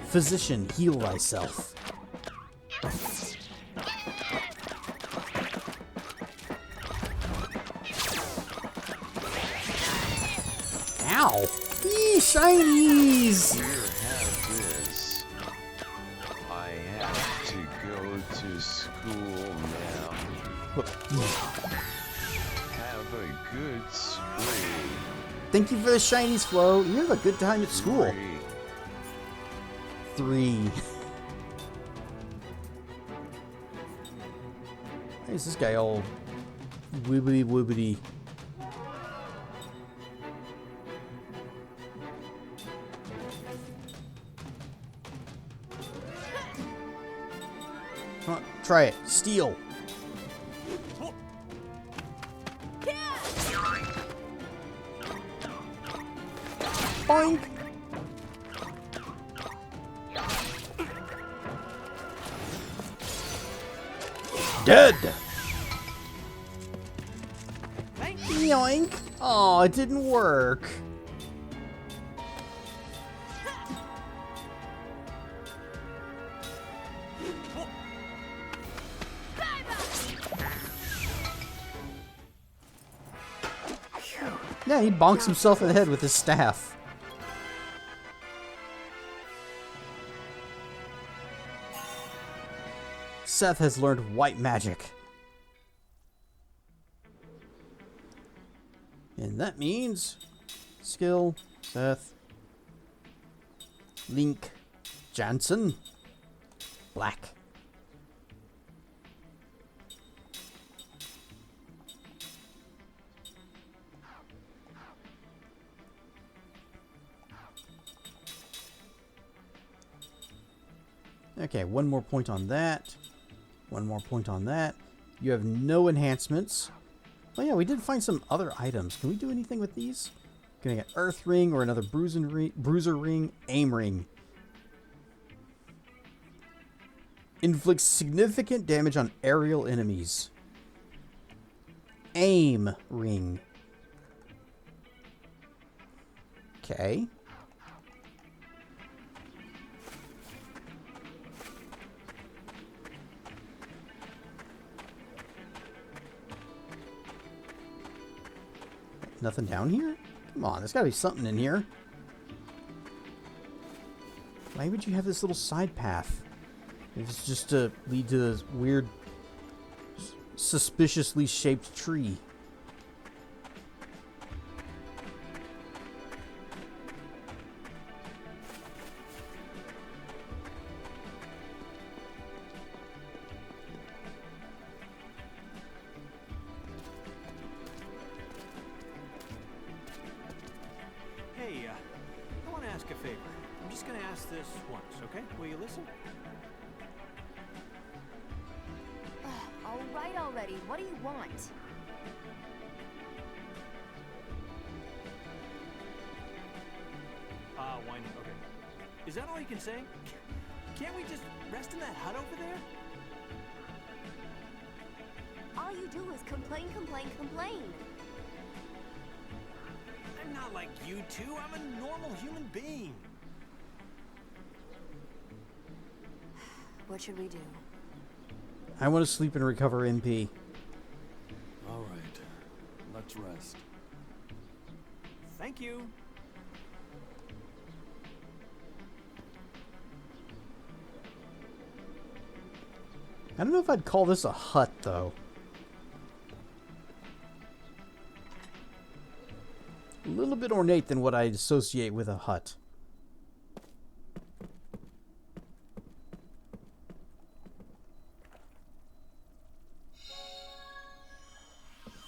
Physician, heal thyself. Ow! Eee, shinies! Here, have this. I have to go to school now. Have a good spree. Thank you for the shinies, Flo. You have a good time at school. 3. Why is this guy all wibbly woobity? Come on, try it. Steal. Boink! Dead! Yoink! Oh, it didn't work. Yeah, he bonks himself in the head with his staff. Seth has learned white magic. And that means skill, Seth, Link, Jansen, black. Okay, one more point on that. One more point on that. You have no enhancements. Oh yeah, we did find some other items. Can we do anything with these? Can I get Earth Ring or another Bruiser Ring? Aim Ring. Inflicts significant damage on aerial enemies. Aim Ring. Okay. Nothing down here? Come on, there's gotta be something in here. Why would you have this little side path? If it's just to lead to this weird, suspiciously shaped tree. Hey, I want to ask a favor. I'm just going to ask this once, okay? Will you listen? All right already. What do you want? Whining. Okay. Is that all you can say? Can't we just rest in that hut over there? All you do is complain, complain, complain. I'm not like you two. I'm a normal human being. What should we do? I want to sleep and recover MP. All right. Let's rest. Thank you. I don't know if I'd call this a hut, though. A little bit ornate than what I'd associate with a hut.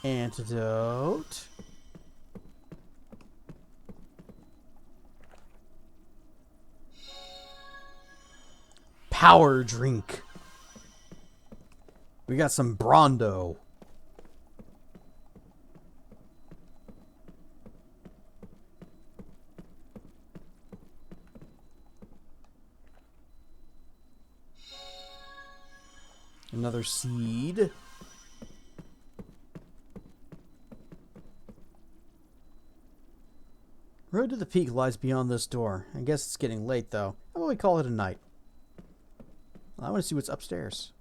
Antidote. Power drink. We got some Brondo. Another seed. Road to the peak lies beyond this door. I guess it's getting late, though. How about we call it a night? I want to see what's upstairs.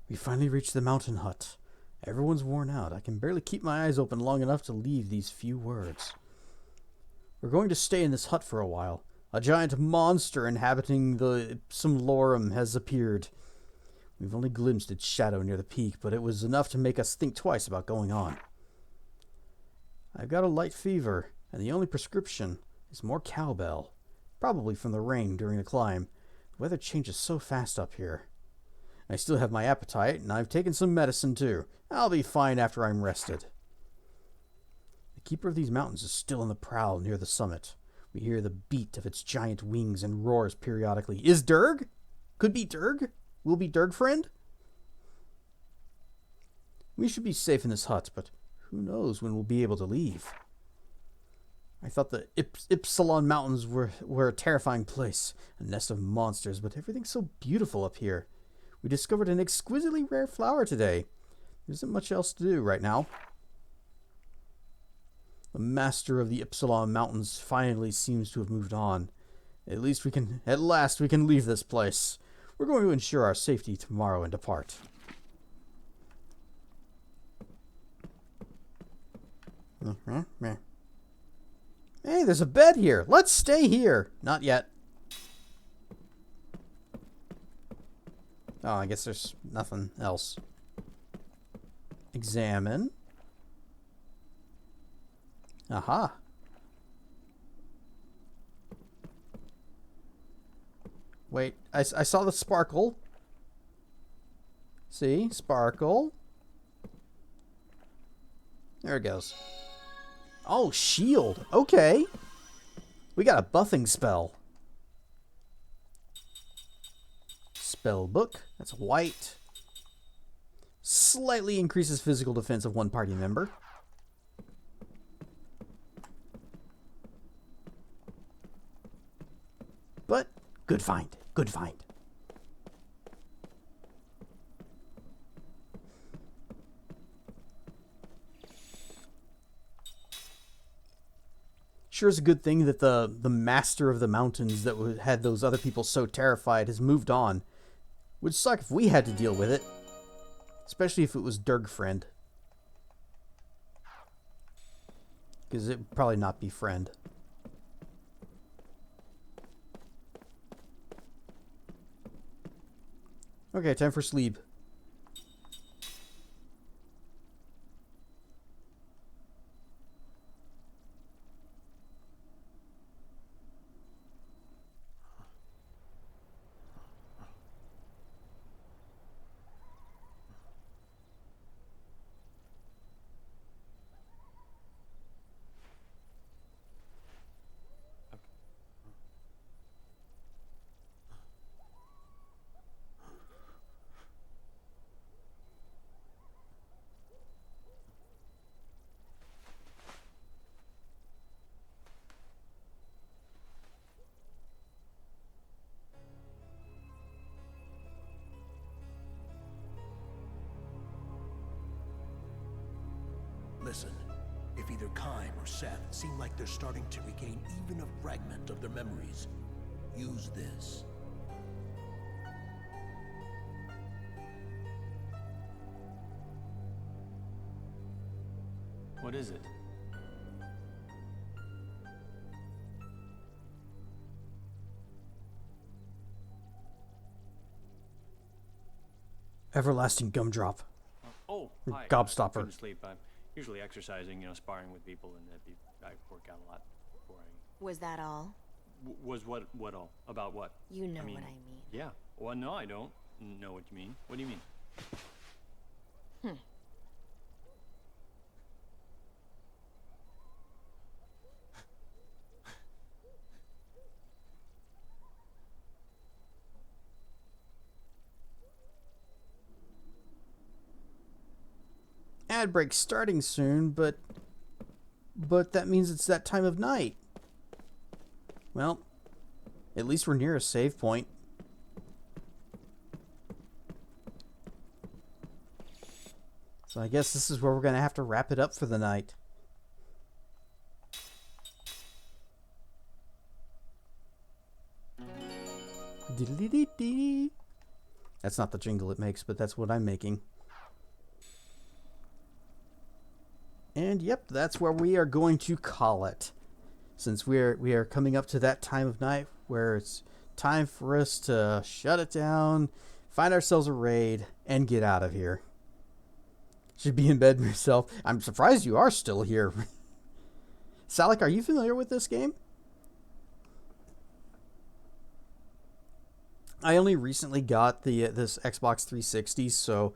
We finally reached the mountain hut. Everyone's worn out. I can barely keep my eyes open long enough to leave these few words. We're going to stay in this hut for a while. A giant monster inhabiting the Sumlorum has appeared. We've only glimpsed its shadow near the peak, but it was enough to make us think twice about going on. I've got a light fever, and the only prescription is more cowbell. Probably from the rain during the climb. The weather changes so fast up here. I still have my appetite, and I've taken some medicine too. I'll be fine after I'm rested. The keeper of these mountains is still on the prowl near the summit. We hear the beat of its giant wings and roars periodically. Is Durg? Could be Durg? Will be Durg friend? We should be safe in this hut, but who knows when we'll be able to leave. I thought the Ypsilon Mountains were a terrifying place, a nest of monsters, but everything's so beautiful up here. We discovered an exquisitely rare flower today. There isn't much else to do right now. The master of the Ypsilon Mountains finally seems to have moved on. At last we can leave this place. We're going to ensure our safety tomorrow and depart. Hey, there's a bed here. Let's stay here. Not yet. Oh, I guess there's nothing else. Examine. Aha. Wait, I saw the sparkle. See? Sparkle. There it goes. Oh, shield. Okay. We got a buffing spell. Spell book. That's white. Slightly increases physical defense of one party member. But good find. Good find. Sure is a good thing that the master of the mountains that had those other people so terrified has moved on. Would suck if we had to deal with it. Especially if it was Durgfriend. Because it would probably not be friend. Okay, time for sleep. Listen, if either Kime or Seth seem like they're starting to regain even a fragment of their memories, use this. What is it? Everlasting gumdrop. Oh, hi. Gobstopper. Couldn't sleep. I'm usually exercising, sparring with people, and I work out a lot before I... Was that all? Was what all? About what? You know what I mean. Yeah. Well, no, I don't know what you mean. What do you mean? Ad break starting soon, but that means it's that time of night. Well, at least we're near a save point. So I guess this is where we're going to have to wrap it up for the night. Diddly-dee-dee. That's not the jingle it makes, but that's what I'm making. And yep, that's where we are going to call it. Since we are coming up to that time of night where it's time for us to shut it down, find ourselves a raid, and get out of here. Should be in bed myself. I'm surprised you are still here. Salik, are you familiar with this game? I only recently got this Xbox 360, so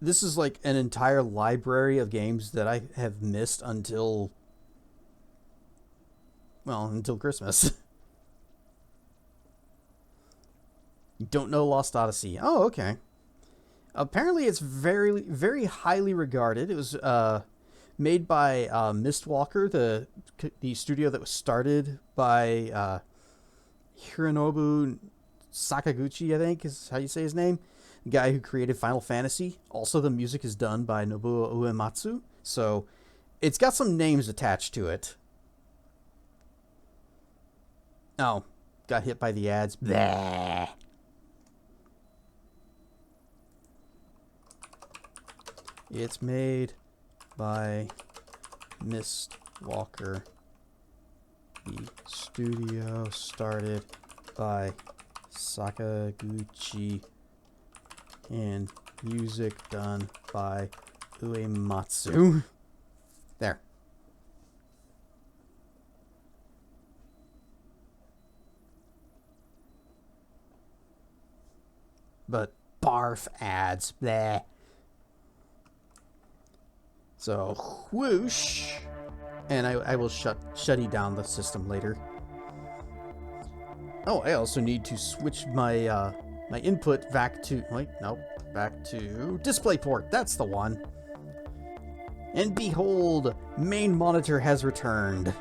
this is like an entire library of games that I have missed until Christmas. You don't know Lost Odyssey. Oh, okay. Apparently, it's very, very highly regarded. It was made by Mistwalker, the studio that was started by Hironobu Sakaguchi, I think is how you say his name. The guy who created Final Fantasy. Also, the music is done by Nobuo Uematsu. So, it's got some names attached to it. Oh, got hit by the ads. Blah. It's made by Mistwalker. The studio started by Sakaguchi. And music done by Uematsu. There. But barf ads. Bleh. So, whoosh. And I will shutty down the system later. Oh, I also need to switch my my input back to... Wait, no. Back to DisplayPort. That's the one. And behold, main monitor has returned.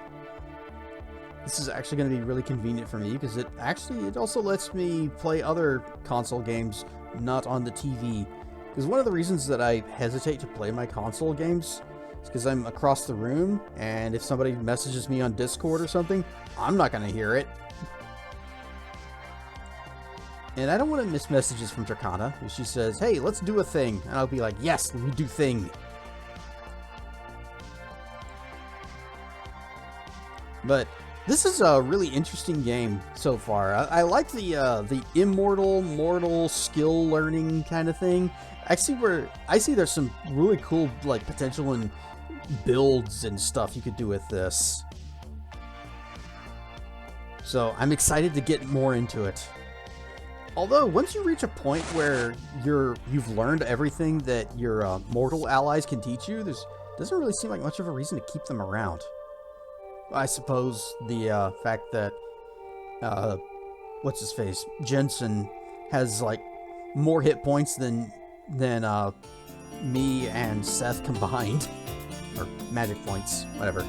This is actually going to be really convenient for me because it also lets me play other console games not on the TV. Because one of the reasons that I hesitate to play my console games is because I'm across the room, and if somebody messages me on Discord or something, I'm not going to hear it. And I don't want to miss messages from Turkana. She says, hey, let's do a thing. And I'll be like, yes, we do thing. But this is a really interesting game so far. I like the immortal, mortal skill learning kind of thing. I see there's some really cool like potential in builds and stuff you could do with this. So I'm excited to get more into it. Although, once you reach a point where you've learned everything that your mortal allies can teach you, doesn't really seem like much of a reason to keep them around. I suppose the fact that, what's his face, Jensen has like more hit points than me and Seth combined, or magic points, whatever.